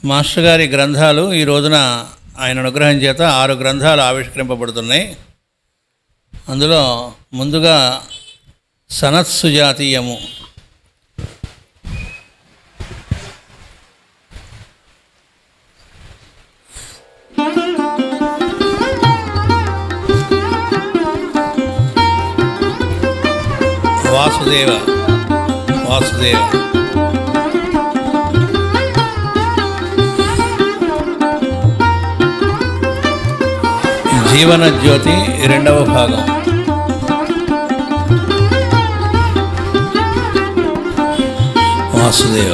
Master గారి గ్రంథాలు ఈ రోజున ఆయన అనుగ్రహం చేత 6 గ్రంథాలు ఆవిష్కరింపబడుతున్నాయి. అందులో ముందుగా సనత్సుజాతీయము, వాసుదేవ వాసుదేవ, జీవన జ్యోతి 2వ భాగం, వాసుదేవ,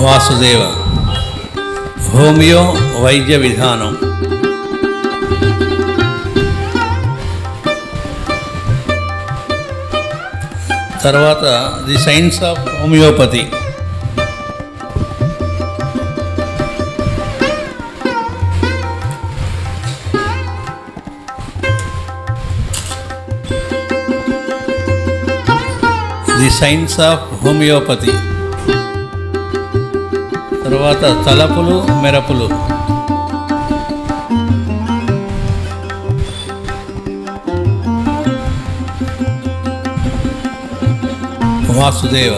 వాసుదేవ, హోమియో వైద్య విధానం, తర్వాత the science of homeopathy, the science of homeopathy, తర్వాత తలపులు మెరపులు, వాసుదేవ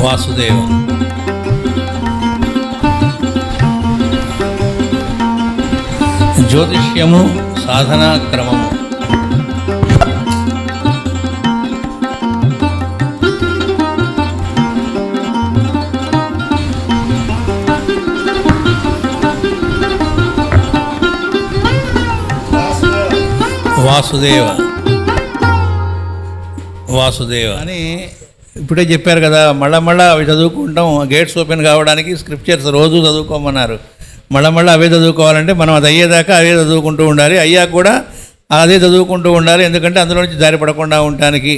వాసుదేవ, జ్యోతిష్యము సాధనా క్రమము, వాసుదేవ వాసుదేవ అని ఇప్పుడే చెప్పారు కదా. మళ్ళా అవి చదువుకుంటాం. గేట్స్ ఓపెన్ కావడానికి స్క్రిప్చర్స్ రోజు చదువుకోమన్నారు. మళ్ళా అవే చదువుకోవాలంటే మనం అది అయ్యేదాకా అవే చదువుకుంటూ ఉండాలి, అయ్యాక కూడా అదే చదువుకుంటూ ఉండాలి. ఎందుకంటే అందులో నుంచి జారిపడకుండా ఉండటానికి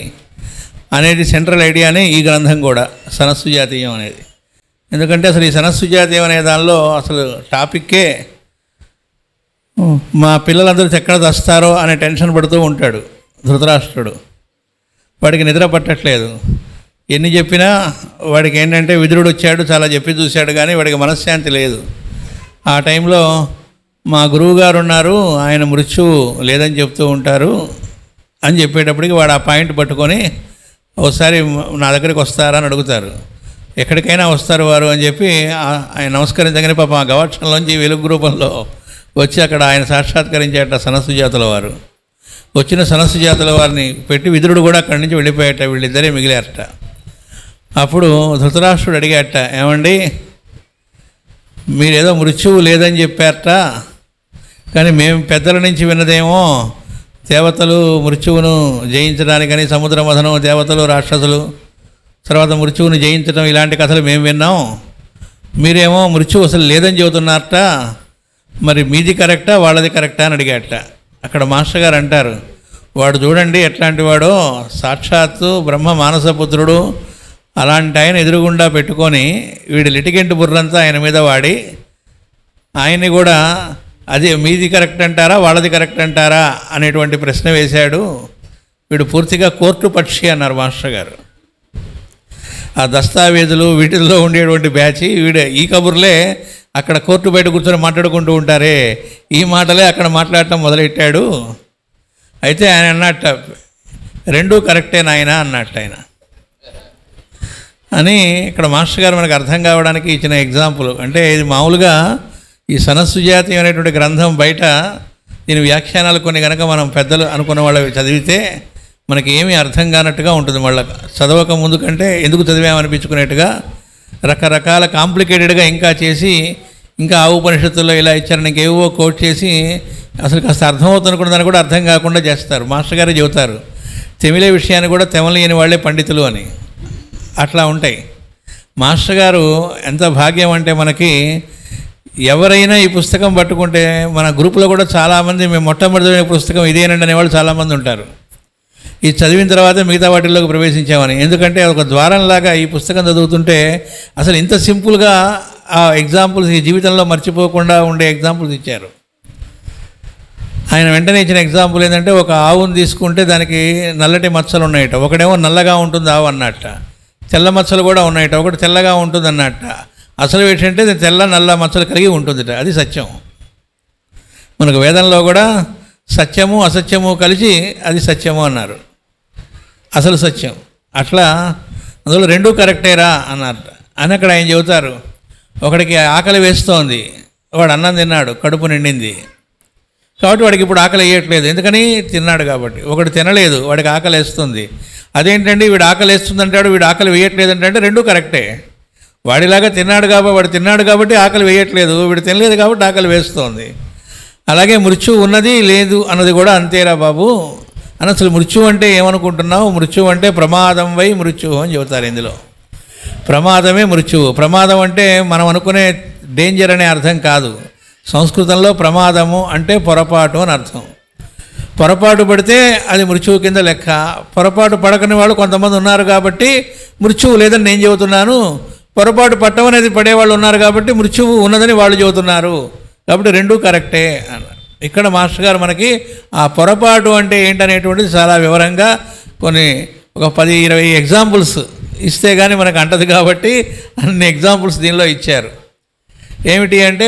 అనేది సెంట్రల్ ఐడియానే ఈ గ్రంథం కూడా, సనత్సుజాతీయం అనేది. ఎందుకంటే అసలు ఈ సనత్సుజాతీయం అనే దానిలో అసలు టాపిక్కే మా పిల్లలందరూ ఎక్కడ తెస్తారో అనే టెన్షన్ పడుతూ ఉంటాడు ధృతరాష్ట్రుడు. వాడికి నిద్ర పట్టట్లేదు. ఎన్ని చెప్పినా వాడికి ఏంటంటే విదురుడు వచ్చాడు, చాలా చెప్పి చూశాడు, కానీ వాడికి మనశ్శాంతి లేదు. ఆ టైంలో మా గురువుగారు ఉన్నారు, ఆయన మృత్యువు లేదని చెప్తూ ఉంటారు అని చెప్పేటప్పటికి వాడు ఆ పాయింట్ పట్టుకొని ఒకసారి నా దగ్గరికి వస్తారా అని అడుగుతారు. ఎక్కడికైనా వస్తారు వారు అని చెప్పి ఆయన నమస్కరించగానే పాపం ఆ గవాక్షంలోంచి వెలుగు రూపంలో వచ్చి అక్కడ ఆయన సాక్షాత్కరించేట సనత్సుజాతుల వారు. వచ్చిన సనత్సుజాతుల వారిని పెట్టి విదురుడు కూడా అక్కడి నుంచి వెళ్ళిపోయాట, వీళ్ళిద్దరే మిగిలారట. అప్పుడు ధృతరాష్ట్రుడు అడిగాట, ఏమండి మీరేదో మృత్యువు లేదని చెప్పారట, కానీ మేము పెద్దల నుంచి విన్నదేమో దేవతలు మృత్యువును జయించడానికని సముద్ర మథనం, దేవతలు రాక్షసులు తర్వాత మృత్యువును జయించడం, ఇలాంటి కథలు మేము విన్నాం. మీరేమో మృత్యువు అసలు లేదని చెబుతున్నారట, మరి మీది కరెక్టా వాళ్ళది కరెక్టా అని అడిగాట. అక్కడ మాస్టర్ గారు అంటారు, వాడు చూడండి ఎట్లాంటి వాడో, సాక్షాత్తు బ్రహ్మ మానసపుత్రుడు, అలాంటి ఆయన ఎదురుగుండా పెట్టుకొని వీడి లిటిగెంట్ బుర్రంతా ఆయన మీద వాడి ఆయన్ని కూడా అది మీది కరెక్ట్ అంటారా వాళ్ళది కరెక్ట్ అంటారా అనేటువంటి ప్రశ్న వేశాడు. వీడు పూర్తిగా కోర్టు పక్షి అన్నారు మాస్టర్ గారు. ఆ దస్తావేజులు వీటిల్లో ఉండేటువంటి బ్యాచి వీడే. ఈ కబుర్లే అక్కడ కోర్టు బయట కూర్చొని మాట్లాడుకుంటూ ఉంటారే, ఈ మాటలే అక్కడ మాట్లాడటం మొదలెట్టాడు. అయితే ఆయన అన్నట్ట, రెండూ కరెక్టే నాయన అన్నట్టు ఆయన అని ఇక్కడ మాస్టర్ గారు మనకు అర్థం కావడానికి ఇచ్చిన ఎగ్జాంపుల్. అంటే ఇది మామూలుగా ఈ సనత్సుజాతీయం అనేటువంటి గ్రంథం బయట దీని వ్యాఖ్యానాలు కొన్ని కనుక మనం పెద్దలు అనుకున్న వాళ్ళు చదివితే మనకి ఏమీ అర్థం కానట్టుగా ఉంటుంది. మళ్ళీ చదవక ముందు కంటే ఎందుకు చదివామనిపించుకునేట్టుగా రకరకాల కాంప్లికేటెడ్గా ఇంకా చేసి, ఇంకా ఆ ఉపనిషత్తుల్లో ఇలా ఇచ్చారని ఇంకేవో కోట్ చేసి అసలు కాస్త అర్థమవుతునుకున్న దాన్ని కూడా అర్థం కాకుండా చేస్తారు. మాస్టర్ గారు చెబుతారు, తెమిలే విషయాన్ని కూడా తెమలేని వాళ్ళే పండితులు అని. అట్లా ఉంటాయి. మాస్టర్ గారు ఎంత భాగ్యం అంటే మనకి, ఎవరైనా ఈ పుస్తకం పట్టుకుంటే మన గ్రూపులో కూడా చాలామంది మేము మొట్టమొదటి పుస్తకం ఇదేనండి అనేవాళ్ళు చాలామంది ఉంటారు. ఇది చదివిన తర్వాత మిగతా వాటిల్లోకి ప్రవేశించామని. ఎందుకంటే ఒక ద్వారంలాగా ఈ పుస్తకం చదువుతుంటే అసలు ఇంత సింపుల్గా ఆ ఎగ్జాంపుల్స్ ఈ జీవితంలో మర్చిపోకుండా ఉండే ఎగ్జాంపుల్స్ ఇచ్చారు. ఆయన వెంటనే ఇచ్చిన ఎగ్జాంపుల్ ఏంటంటే, ఒక ఆవును తీసుకుంటే దానికి నల్లటి మచ్చలు ఉన్నాయట, ఒకడేమో నల్లగా ఉంటుంది ఆవు అన్నట్ట, తెల్ల మచ్చలు కూడా ఉన్నాయట, ఒకటి తెల్లగా ఉంటుంది అన్నట్ట. అసలు ఏంటంటే తెల్ల నల్ల మచ్చలు కలిగి ఉంటుందిట, అది సత్యం. మనకు వేదంలో కూడా సత్యము అసత్యము కలిసి అది సత్యము అన్నారు, అసలు సత్యం. అట్లా అందులో రెండూ కరెక్టేరా అన్నారు అని అక్కడ ఆయన చెబుతారు. ఒకడికి ఆకలి వేస్తోంది, వాడు అన్నం తిన్నాడు, కడుపు నిండింది కాబట్టి వాడికి ఇప్పుడు ఆకలి వేయట్లేదు, ఎందుకని తిన్నాడు కాబట్టి. ఒకటి తినలేదు, వాడికి ఆకలి వేస్తుంది. అదేంటండి వీడు ఆకలి వేస్తుంది అంటాడు, వీడు ఆకలి వేయట్లేదు అంటే రెండూ కరెక్టే. వాడిలాగా తిన్నాడు కాబట్టి, వాడు తిన్నాడు కాబట్టి ఆకలి వేయట్లేదు, వీడు తినలేదు కాబట్టి ఆకలి వేస్తోంది. అలాగే మృత్యువు ఉన్నది లేదు అన్నది కూడా అంతేరా బాబు అని. అసలు మృత్యువు అంటే ఏమనుకుంటున్నావు? మృత్యువు అంటే ప్రమాదం వై మృత్యువు అని చెబుతారు. ఇందులో ప్రమాదమే మృత్యువు. ప్రమాదం అంటే మనం అనుకునే డేంజర్ అనే అర్థం కాదు. సంస్కృతంలో ప్రమాదము అంటే పొరపాటు అని అర్థం. పొరపాటు పడితే అది మృత్యువు కింద లెక్క. పొరపాటు పడకని వాళ్ళు కొంతమంది ఉన్నారు కాబట్టి మృత్యువు లేదని నేను చెబుతున్నాను, పొరపాటు పట్టమనేది పడేవాళ్ళు ఉన్నారు కాబట్టి మృత్యువు ఉన్నదని వాళ్ళు చెబుతున్నారు, కాబట్టి రెండూ కరెక్టే అన్నారు. ఇక్కడ మాస్టర్ గారు మనకి ఆ పొరపాటు అంటే ఏంటనేటువంటిది చాలా వివరంగా ఒక 10-20 ఎగ్జాంపుల్స్ ఇస్తే కానీ మనకు అంటది కాబట్టి అన్ని ఎగ్జాంపుల్స్ దీనిలో ఇచ్చారు. ఏమిటి అంటే,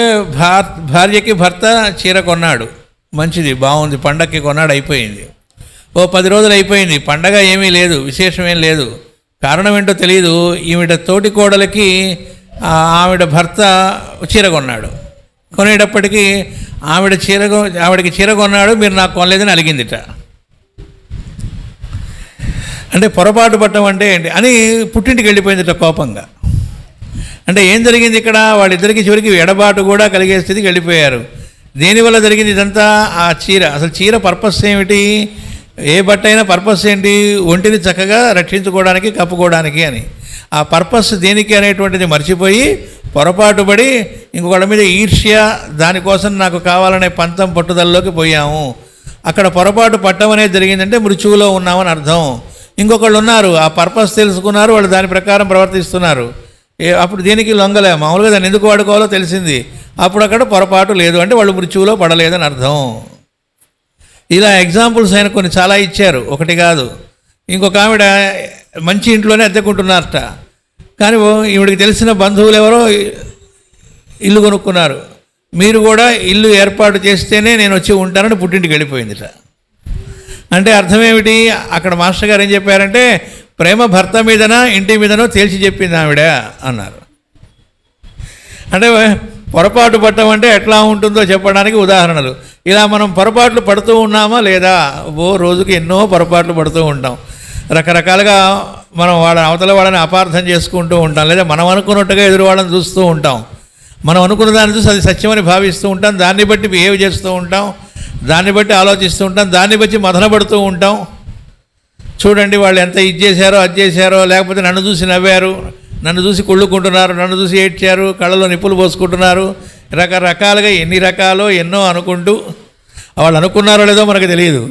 భార్యకి భర్త చీర కొన్నాడు, మంచిది బాగుంది, పండగకి కొన్నాడు, అయిపోయింది. 10 రోజులు అయిపోయింది, పండగ ఏమీ లేదు, విశేషమేం లేదు. కారణం ఏంటో తెలియదు. ఈవిడ తోటి కోడలకి ఆవిడ భర్త చీర కొన్నాడు. కొనేటప్పటికీ ఆవిడకి చీర కొన్నాడు, మీరు నాకు కొనలేదని అలిగిందిట. అంటే పొరపాటు పట్టడం అంటే ఏంటి అని పుట్టింటికి వెళ్ళిపోయిందిట కోపంగా. అంటే ఏం జరిగింది ఇక్కడ? వాళ్ళిద్దరికి చివరికి ఎడబాటు కూడా కలిగే స్థితికి వెళ్ళిపోయారు. దేనివల్ల జరిగింది ఇదంతా? ఆ చీర. అసలు చీర పర్పస్ ఏమిటి? ఏ బట్ట అయినా పర్పస్ ఏంటి? ఒంటిని చక్కగా రక్షించుకోవడానికి, కప్పుకోవడానికి అని. ఆ పర్పస్ దేనికి అనేటువంటిది మర్చిపోయి పొరపాటు పడి ఇంకొకళ్ళ మీద ఈర్ష్య, దానికోసం నాకు కావాలనే పంతం పట్టుదలలోకి పోయాము. అక్కడ పొరపాటు పట్టం అనేది జరిగిందంటే మృత్యువులో ఉన్నామని అర్థం. ఇంకొకళ్ళు ఉన్నారు, ఆ పర్పస్ తెలుసుకున్నారు, వాళ్ళు దాని ప్రకారం ప్రవర్తిస్తున్నారు. అప్పుడు దేనికి లొంగలే, మామూలుగా దాన్ని ఎందుకు వాడుకోవాలో తెలిసింది, అప్పుడు అక్కడ పొరపాటు లేదు అంటే వాళ్ళు మృత్యువులో పడలేదని అర్థం. ఇలా ఎగ్జాంపుల్స్ ఆయన కొన్ని చాలా ఇచ్చారు, ఒకటి కాదు. ఇంకొక ఆవిడ మంచి ఇంట్లోనే అద్దెకుంటున్నారట, కానీ ఈవిడికి తెలిసిన బంధువులు ఎవరో ఇల్లు కొనుక్కున్నారు. మీరు కూడా ఇల్లు ఏర్పాటు చేస్తేనే నేను వచ్చి ఉంటానని పుట్టింటికి వెళ్ళిపోయిందిట. అంటే అర్థం ఏమిటి? అక్కడ మాస్టర్ గారు ఏం చెప్పారంటే, ప్రేమ భర్త మీదనా ఇంటి మీదనో తేల్చి చెప్పింది ఆవిడ అన్నారు. అంటే పొరపాటు పట్టడం అంటే ఎట్లా ఉంటుందో చెప్పడానికి ఉదాహరణలు. ఇలా మనం పొరపాట్లు పడుతూ ఉన్నామా లేదా? రోజుకి ఎన్నో పొరపాట్లు పడుతూ ఉంటాం. రకరకాలుగా మనం అవతల వాళ్ళని అపార్థం చేసుకుంటూ ఉంటాం, లేదా మనం అనుకున్నట్టుగా ఎదురు వాళ్ళని చూస్తూ ఉంటాం. మనం అనుకున్న దాన్ని చూసి అది సత్యమని భావిస్తూ ఉంటాం, దాన్ని బట్టి బిహేవ్ చేస్తూ ఉంటాం, దాన్ని బట్టి ఆలోచిస్తూ ఉంటాం, దాన్ని బట్టి మదనపడుతూ ఉంటాం. చూడండి వాళ్ళు ఎంత ఇది చేశారో అది చేశారో, లేకపోతే నన్ను చూసి నవ్వారు, నన్ను చూసి కుళ్ళుకుంటున్నారు, నన్ను చూసి ఏడ్చారు, కళ్ళలో నిప్పులు పోసుకుంటున్నారు, రకరకాలుగా ఎన్ని రకాలో ఎన్నో అనుకుంటూ, వాళ్ళు అనుకున్నారో లేదో మనకు తెలియదు.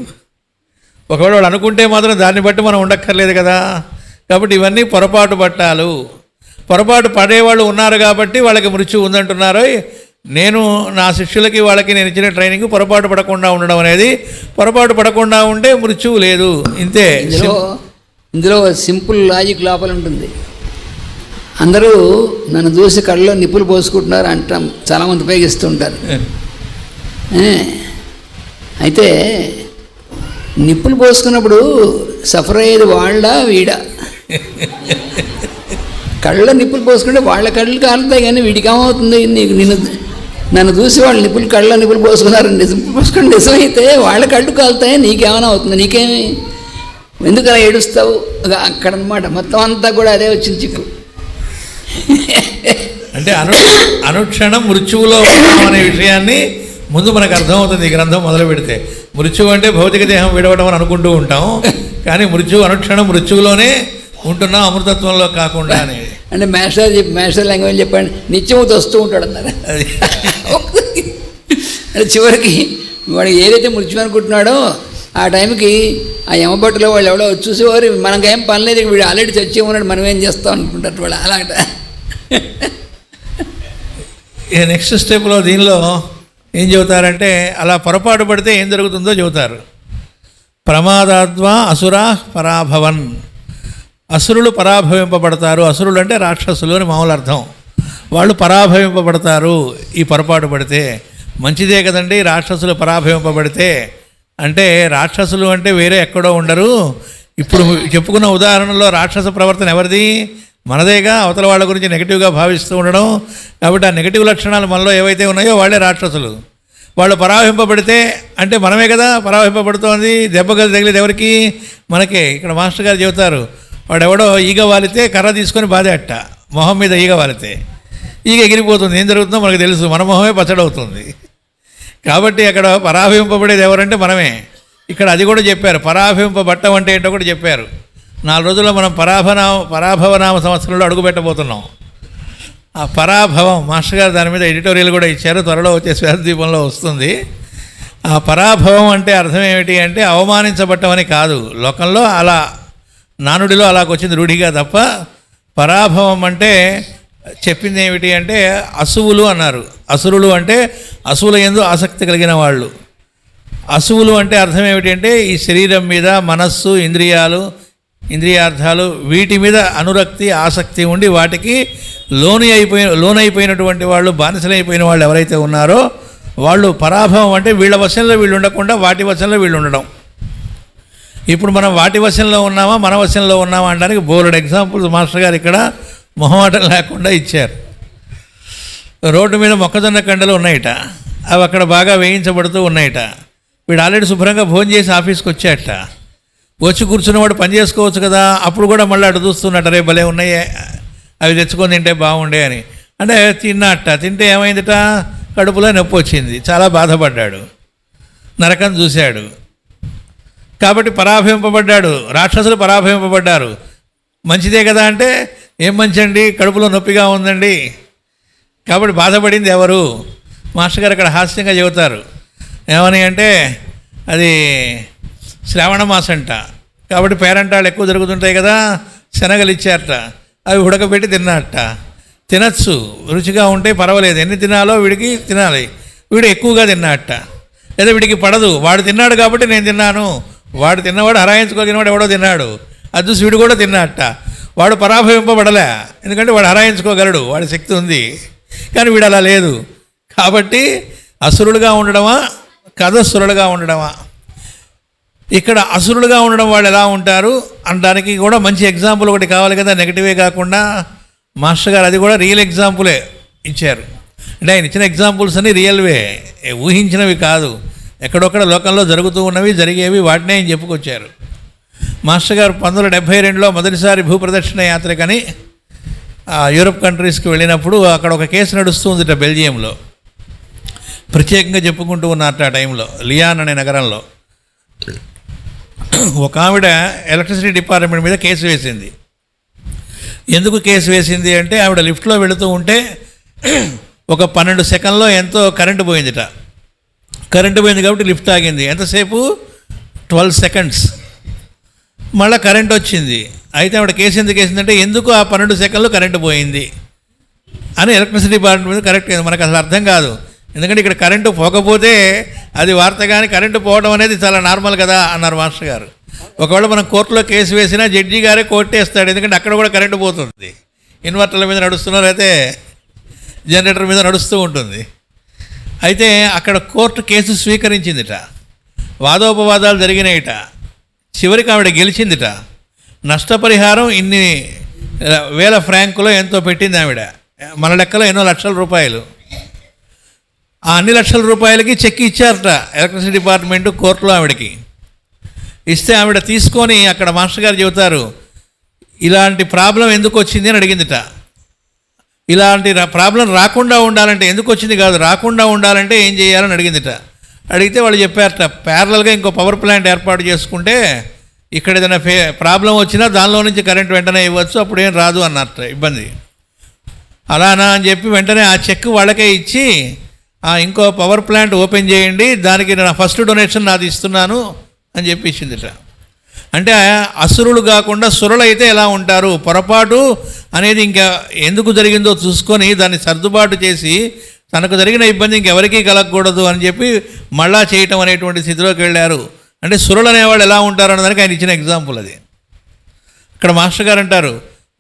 ఒకవేళ వాళ్ళు అనుకుంటే మాత్రం దాన్ని బట్టి మనం ఉండక్కర్లేదు కదా. కాబట్టి ఇవన్నీ పొరపాటు పట్టాలు. పొరపాటు పడేవాళ్ళు ఉన్నారు కాబట్టి వాళ్ళకి మృత్యు ఉందంటున్నారు. నేను నా శిష్యులకి వాళ్ళకి నేను ఇచ్చిన ట్రైనింగ్ పొరపాటు పడకుండా ఉండడం అనేది. పొరపాటు పడకుండా ఉంటే మృత్యువు లేదు, ఇంతే. ఇందులో సింపుల్ లాజిక్ లోపల ఉంటుంది. అందరూ నన్ను చూసి కళ్ళలో నిప్పులు పోసుకుంటున్నారు అంటాం, చాలామంది ఉపయోగిస్తుంటారు. అయితే నిప్పులు పోసుకున్నప్పుడు సఫర్ అయ్యేది వాళ్ళ వీడా? కళ్ళలో నిప్పులు పోసుకుంటే వాళ్ళ కళ్ళు కాలుతాయి, కానీ వీడికి ఏమవుతుంది? నన్ను చూసి వాళ్ళు కళ్ళలో నిప్పులు పోసుకున్నారు, నిప్పులు పోసుకుని నిజమైతే వాళ్ళ కళ్ళు కాలుతాయి, నీకేమైనా అవుతుంది? నీకేమి, ఎందుకు అలా ఏడుస్తావు? అక్కడ అనమాట మొత్తం అంతా కూడా అదే వచ్చింది చిక్కు. అంటే అనుక్షణం మృత్యువులో అనే విషయాన్ని ముందు మనకు అర్థమవుతుంది ఈ గ్రంథం మొదలు పెడితే. మృత్యువు అంటే భౌతిక దేహం విడవడం అని అనుకుంటూ ఉంటాం, కానీ మృత్యువు అనుక్షణం మృత్యువులోనే ఉంటున్నాం, అమృతత్వంలో కాకుండా అని. అంటే మాస్టర్ లాంగ్వేజ్ చెప్పండి, నిత్యమూత వస్తూ ఉంటాడు అన్నారు. అంటే చివరికి వాడు ఏదైతే మృత్యు అనుకుంటున్నాడో ఆ టైంకి ఆ యమబట్టులో వాళ్ళు ఎవడో చూసేవారు, మనకేం పని లేదు, వీడు ఆల్రెడీ చచ్చి ఉన్నాడు, మనం ఏం చేస్తాం అనుకుంటారు వాళ్ళు. అలాగట ఇక నెక్స్ట్ స్టెప్లో దీనిలో ఏం చెబుతారంటే అలా పొరపాటు పడితే ఏం జరుగుతుందో చెబుతారు. ప్రమాదాద్వా అసురా పరాభవన్, అసురులు పరాభవింపబడతారు. అసురులు అంటే రాక్షసులు అని మామూలు అర్థం. వాళ్ళు పరాభవింపబడతారు ఈ పొరపాటు పడితే. మంచిదే కదండి రాక్షసులు పరాభవింపబడితే. అంటే రాక్షసులు అంటే వేరే ఎక్కడో ఉండరు. ఇప్పుడు చెప్పుకున్న ఉదాహరణలో రాక్షస ప్రవర్తన ఎవరిది? మనదేగా. అవతల వాళ్ళ గురించి నెగిటివ్గా భావిస్తూ ఉండడం. కాబట్టి ఆ నెగిటివ్ లక్షణాలు మనలో ఏవైతే ఉన్నాయో వాళ్ళే రాక్షసులు. వాళ్ళు పరావహింపబడితే అంటే మనమే కదా పరావహింపబడుతోంది. దెబ్బగలు తగిలేది ఎవరికి? మనకే. ఇక్కడ మాస్టర్ గారు చెబుతారు, వాడెవడో ఈగ వాలితే కర్ర తీసుకొని బాధేట, మొహం మీద ఈగ వాలితే ఈగ ఎగిరిపోతుంది. ఏం జరుగుతుందో మనకు తెలుసు, మన మొహమే పచ్చడవుతుంది. కాబట్టి అక్కడ పరాభవింపబడేది ఎవరంటే మనమే. ఇక్కడ అది కూడా చెప్పారు, పరాభవింపబట్టం అంటే ఏంటో కూడా చెప్పారు. 4 రోజుల్లో మనం పరాభవనామ సంవత్సరంలో అడుగుపెట్టబోతున్నాం. ఆ పరాభవం మాస్టర్ గారు దాని మీద ఎడిటోరియల్ కూడా ఇచ్చారు, త్వరలో వచ్చే శ్వేతదీపంలో వస్తుంది. ఆ పరాభవం అంటే అర్థం ఏమిటి అంటే అవమానించబట్టం అని కాదు. లోకంలో అలా నానుడిలో అలాగొచ్చింది రూఢిగా తప్ప. పరాభవం అంటే చెప్పింది ఏమిటి అంటే అసువులు అన్నారు. అసురులు అంటే అసువుల యందు ఆసక్తి కలిగిన వాళ్ళు. అసువులు అంటే అర్థం ఏమిటి అంటే ఈ శరీరం మీద మనస్సు, ఇంద్రియార్థాలు వీటి మీద అనురక్తి, ఆసక్తి ఉండి వాటికి లోనైపోయినటువంటి వాళ్ళు, బానిసలైపోయిన వాళ్ళు ఎవరైతే ఉన్నారో వాళ్ళు పరాభవం. అంటే వీళ్ళ వశంలో వీళ్ళు ఉండకుండా వాటి వశంలో వీళ్ళు ఉండడం. ఇప్పుడు మనం వాటి వశంలో ఉన్నామా మన వశంలో ఉన్నామా అనడానికి బోలెడు ఎగ్జాంపుల్స్ మాస్టర్ గారు ఇక్కడ మొహమాటం లేకుండా ఇచ్చారు. రోడ్డు మీద మొక్కజొన్న కండలు ఉన్నాయట, అవి అక్కడ బాగా వేయించబడుతూ ఉన్నాయట. వీడు ఆల్రెడీ శుభ్రంగా భోజనం చేసి ఆఫీస్కి వచ్చాట. వచ్చి కూర్చున్నవాడు పని చేసుకోవచ్చు కదా, అప్పుడు కూడా మళ్ళీ అటు చూస్తున్నట్టు, రే భలే ఉన్నాయే అవి తెచ్చుకొని తింటే బాగుండే అని. అంటే తింటే ఏమైందిట, కడుపులో నొప్పి వచ్చింది, చాలా బాధపడ్డాడు, నరకం చూశాడు. కాబట్టి పరాభవింపబడ్డాడు. రాక్షసులు పరాభవింపబడ్డారు. మంచిదే కదా అంటే ఏం మంచి అండి, కడుపులో నొప్పిగా ఉందండి. కాబట్టి బాధపడింది ఎవరు? మాస్టర్ గారు అక్కడ హాస్యంగా చెబుతారు. ఏమని అంటే అది శ్రావణ మాసంట, కాబట్టి పేరంటాళ్ళు ఎక్కువ జరుగుతుంటాయి కదా, శనగలు ఇచ్చారట, అవి ఉడకబెట్టి తిన్నట్ట. తినచ్చు, రుచిగా ఉంటే పర్వాలేదు, ఎన్ని తినాలో వీడికి తినాలి, వీడు ఎక్కువగా తిన్నట్ట. లేదా వీడికి పడదు, వాడు తిన్నాడు కాబట్టి నేను తిన్నాను, వాడు తిన్నవాడు హరాయించుకో తిన్నవాడు ఎవడో తిన్నాడు, అది చూసి వీడు కూడా తిన్నట్ట. వాడు పరాభవింపబడలే, ఎందుకంటే వాడు హరాయించుకోగలడు, వాడి శక్తి ఉంది, కానీ వీడు అలా లేదు. కాబట్టి అసురులుగా ఉండడమా కథసురులుగా ఉండడమా? ఇక్కడ అసురులుగా ఉండడం వాళ్ళు ఎలా ఉంటారు అనడానికి కూడా మంచి ఎగ్జాంపుల్ ఒకటి కావాలి కదా, నెగిటివే కాకుండా. మాస్టర్ గారు అది కూడా రియల్ ఎగ్జాంపులే ఇచ్చారు. అంటే ఆయన ఇచ్చిన ఎగ్జాంపుల్స్ అన్నీ రియల్వే, ఊహించినవి కాదు, ఎక్కడొక్కడ లోకంలో జరుగుతూ ఉన్నవి, జరిగేవి, వాటినే ఆయన చెప్పుకొచ్చారు. మాస్టర్ గారు 1972లో మొదటిసారి భూప్రదక్షిణ యాత్రకని యూరప్ కంట్రీస్కి వెళ్ళినప్పుడు అక్కడ ఒక కేసు నడుస్తూ ఉందిట బెల్జియంలో. ప్రత్యేకంగా చెప్పుకుంటూ ఉన్నట్టు ఆ టైంలో లియాన్ అనే నగరంలో ఒక ఆవిడ ఎలక్ట్రిసిటీ డిపార్ట్మెంట్ మీద కేసు వేసింది. ఎందుకు కేసు వేసింది అంటే ఆవిడ లిఫ్ట్లో వెళుతూ ఉంటే ఒక 12 సెకండ్లో ఎంతో కరెంటు పోయిందిట. కరెంటు పోయింది కాబట్టి లిఫ్ట్ ఆగింది. ఎంతసేపు? 12 సెకండ్స్. మళ్ళీ కరెంట్ వచ్చింది. అయితే ఆవిడ కేసు ఎందుకు వేసిందంటే ఎందుకు ఆ 12 సెకండ్లు కరెంటు పోయింది అని ఎలక్ట్రిసిటీ డిపార్ట్మెంట్ మీద కరెక్ట్ అయింది. మనకు అసలు అర్థం కాదు, ఎందుకంటే ఇక్కడ కరెంటు పోకపోతే అది వార్త, కానీ కరెంటు పోవడం అనేది చాలా నార్మల్ కదా అన్నారు మాస్టర్ గారు. ఒకవేళ మనం కోర్టులో కేసు వేసినా జడ్జి గారే కోర్టేస్తాడు, ఎందుకంటే అక్కడ కూడా కరెంటు పోతుంది. ఇన్వర్టర్ల మీద నడుస్తున్నారు, అయితే జనరేటర్ మీద నడుస్తూ ఉంటుంది. అయితే అక్కడ కోర్టు కేసు స్వీకరించిందిట, వాదోపవాదాలు జరిగినాయిట, చివరికి ఆవిడ గెలిచిందిట. నష్టపరిహారం ఇన్ని వేల ఫ్రాంకులో ఎంతో పెట్టింది ఆవిడ, మన లెక్కలో ఎన్నో లక్షల రూపాయలు. ఆ అన్ని లక్షల రూపాయలకి చెక్ ఇచ్చారట ఎలక్ట్రిసిటీ డిపార్ట్మెంటు కోర్టులో ఆవిడకి. ఇస్తే ఆవిడ తీసుకొని అక్కడ మాస్టర్ గారు చెబుతారు, ఇలాంటి ప్రాబ్లం ఎందుకు వచ్చింది అని అడిగిందిట. ఇలాంటి ప్రాబ్లం రాకుండా ఉండాలంటే, ఎందుకు వచ్చింది కాదు, రాకుండా ఉండాలంటే ఏం చేయాలని అడిగిందిట. అడిగితే వాళ్ళు చెప్పారట, ప్యారలల్గా ఇంకో పవర్ ప్లాంట్ ఏర్పాటు చేసుకుంటే ఇక్కడ ఏదైనా ప్రాబ్లం వచ్చినా దానిలో నుంచి కరెంట్ వెంటనే ఇవ్వచ్చు, అప్పుడు ఏం రాదు అన్నట్టు ఇబ్బంది. అలానా అని చెప్పి వెంటనే ఆ చెక్ వాళ్ళకే ఇచ్చి ఇంకో పవర్ ప్లాంట్ ఓపెన్ చేయండి, దానికి నా ఫస్ట్ డొనేషన్ నాది ఇస్తున్నాను అని చెప్పి ఇచ్చిందిట. అంటే అసురులు కాకుండా సురులు అయితే ఎలా ఉంటారు? పొరపాటు అనేది ఇంకా ఎందుకు జరిగిందో చూసుకొని దాన్ని సర్దుబాటు చేసి తనకు జరిగిన ఇబ్బంది ఇంకెవరికీ కలగకూడదు అని చెప్పి మళ్ళా చేయటం అనేటువంటి స్థితిలోకి వెళ్ళారు. అంటే సురులు అనేవాళ్ళు ఎలా ఉంటారు అన్నదానికి ఆయన ఇచ్చిన ఎగ్జాంపుల్ అది. ఇక్కడ మాస్టర్ గారు అంటారు,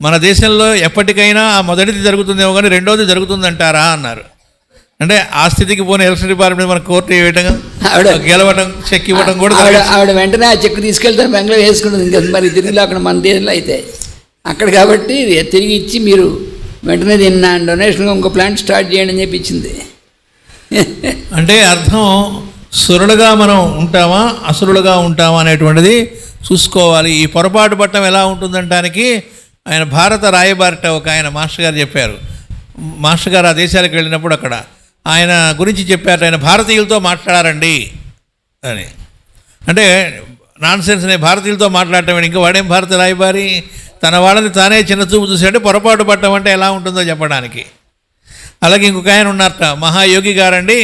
మన దేశంలో ఎప్పటికైనా ఆ మొదటిది జరుగుతుందేమో కానీ రెండోది జరుగుతుందంటారా అన్నారు. అంటే ఆ స్థితికి పోయిన ఎలక్షన్ డిపార్ట్మెంట్ మన కోర్టు వేయటం, గెలవటం, చెక్ ఇవ్వటం కూడా ఆవిడ వెంటనే ఆ చెక్ తీసుకెళ్తాను బెంగళూరు వేసుకుంటుంది. ఇంకా మరి తిరిగిలో అక్కడ మన దేశంలో అయితే అక్కడ కాబట్టి తిరిగి ఇచ్చి మీరు వెంటనే దీన్ని నా డొనేషన్గా ఇంకో ప్లాంట్ స్టార్ట్ చేయండి అని చెప్పి ఇచ్చింది. అంటే అర్థం సురులుగా మనం ఉంటామా అసురులుగా ఉంటామా అనేటువంటిది చూసుకోవాలి. ఈ పొరపాటు పట్టం ఎలా ఉంటుందంటానికి ఆయన భారత రాయబారిట ఒక ఆయన మాస్టర్ గారు చెప్పారు. మాస్టర్ గారు ఆ దేశాలకు వెళ్ళినప్పుడు అక్కడ ఆయన గురించి చెప్పారు, ఆయన భారతీయులతో మాట్లాడారండి అని. అంటే నాన్ సెన్స్ అనే భారతీయులతో మాట్లాడటం, ఇంకా వాడేం భారత రాయబారి, తన వాళ్ళని తానే చిన్న చూపు చూసాడు. పొరపాటు పట్టడం అంటే ఎలా ఉంటుందో చెప్పడానికి. అలాగే ఇంకొక ఆయన ఉన్నారట, మహాయోగి గారండి,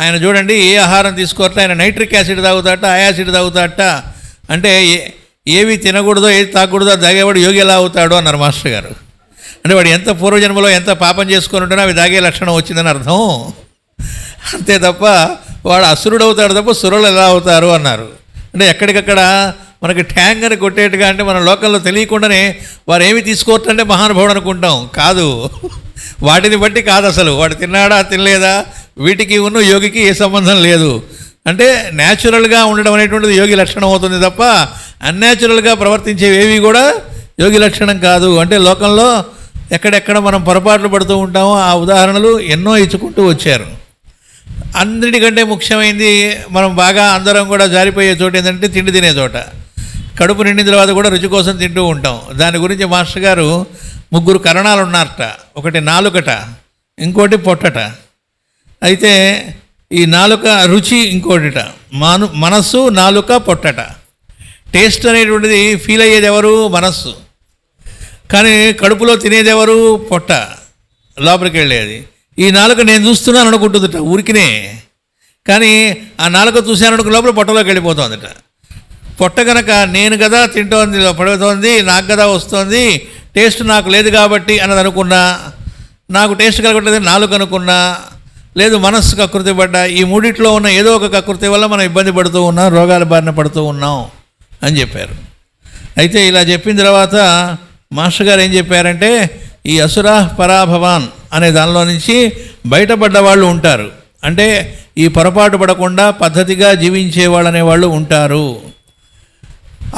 ఆయన చూడండి ఏ ఆహారం తీసుకోరట, ఆయన నైట్రిక్ యాసిడ్ తాగుతాట, యాసిడ్ తాగుతాట. అంటే ఏవి తినకూడదో ఏది తాగకూడదో తాగేవాడు యోగి ఎలా అవుతాడో అన్నారు మాస్టర్ గారు. అంటే వాడు ఎంత పూర్వజన్మలో ఎంత పాపం చేసుకొని ఉంటేనో అవి తాగే లక్షణం వచ్చిందని అర్థం. అంతే తప్ప వాడు అసురుడు అవుతాడు తప్ప సురులు ఎలా అవుతారు అన్నారు. అంటే ఎక్కడికక్కడ మనకి ట్యాంక్ అని కొట్టేట్టుగా, అంటే మన లోకల్లో తెలియకుండానే వారు ఏమి తీసుకోవచ్చంటే మహానుభావుడు అనుకుంటాం. కాదు, వాటిని బట్టి కాదు అసలు. వాడు తిన్నాడా తినలేదా వీటికి ఉన్న యోగికి ఏ సంబంధం లేదు. అంటే న్యాచురల్గా ఉండడం అనేటువంటిది యోగి లక్షణం అవుతుంది తప్ప అన్యాచురల్గా ప్రవర్తించేవేవి కూడా యోగి లక్షణం కాదు. అంటే లోకంలో ఎక్కడెక్కడ మనం పొరపాట్లు పడుతూ ఉంటామో ఆ ఉదాహరణలు ఎన్నో ఇచ్చుకుంటూ వచ్చారు. అన్నిటికంటే ముఖ్యమైనది మనం బాగా అందరం కూడా జారిపోయే చోటు ఏంటంటే తిండి తినే చోట. కడుపు నిండిన తర్వాత కూడా రుచి కోసం తింటూ ఉంటాం. దాని గురించి మాస్టర్ గారు 3 కరణాలు ఉన్నారట. ఒకటి నాలుకట, ఇంకోటి పొట్టట. అయితే ఈ నాలుక రుచి, ఇంకోటిట మనస్సు, నాలుక, పొట్టట. టేస్ట్ అనేటువంటిది ఫీల్ అయ్యేది ఎవరు? మనస్సు. కానీ కడుపులో తినేది ఎవరు? పొట్ట, లోపలికి వెళ్ళేది. ఈ నాలుక నేను చూస్తున్నాను అనుకుంటుందట ఊరికినే, కానీ ఆ నాలుక చూశాను అనుకున్న లోపల పొట్టలోకి వెళ్ళిపోతుందట. పొట్ట కనుక నేను కదా తింటోంది, పడుతోంది, నాకు కదా వస్తుంది, టేస్ట్ నాకు లేదు కాబట్టి అన్నది అనుకున్నా, నాకు టేస్ట్ కలగట్లేదు నాలుక అనుకున్నా, లేదు మనస్సు కకృతి పడ్డా, ఈ మూడిట్లో ఉన్న ఏదో ఒక కకృతి వల్ల మనం ఇబ్బంది పడుతూ ఉన్నాం, రోగాల బారిన పడుతూ ఉన్నాం అని చెప్పారు. అయితే ఇలా చెప్పిన తర్వాత మాస్టర్ గారు ఏం చెప్పారంటే, ఈ అసురా పరాభవాన్ అనే దానిలో నుంచి బయటపడ్డ వాళ్ళు ఉంటారు. అంటే ఈ పొరపాటు పడకుండా పద్ధతిగా జీవించే వాళ్ళు అనేవాళ్ళు ఉంటారు.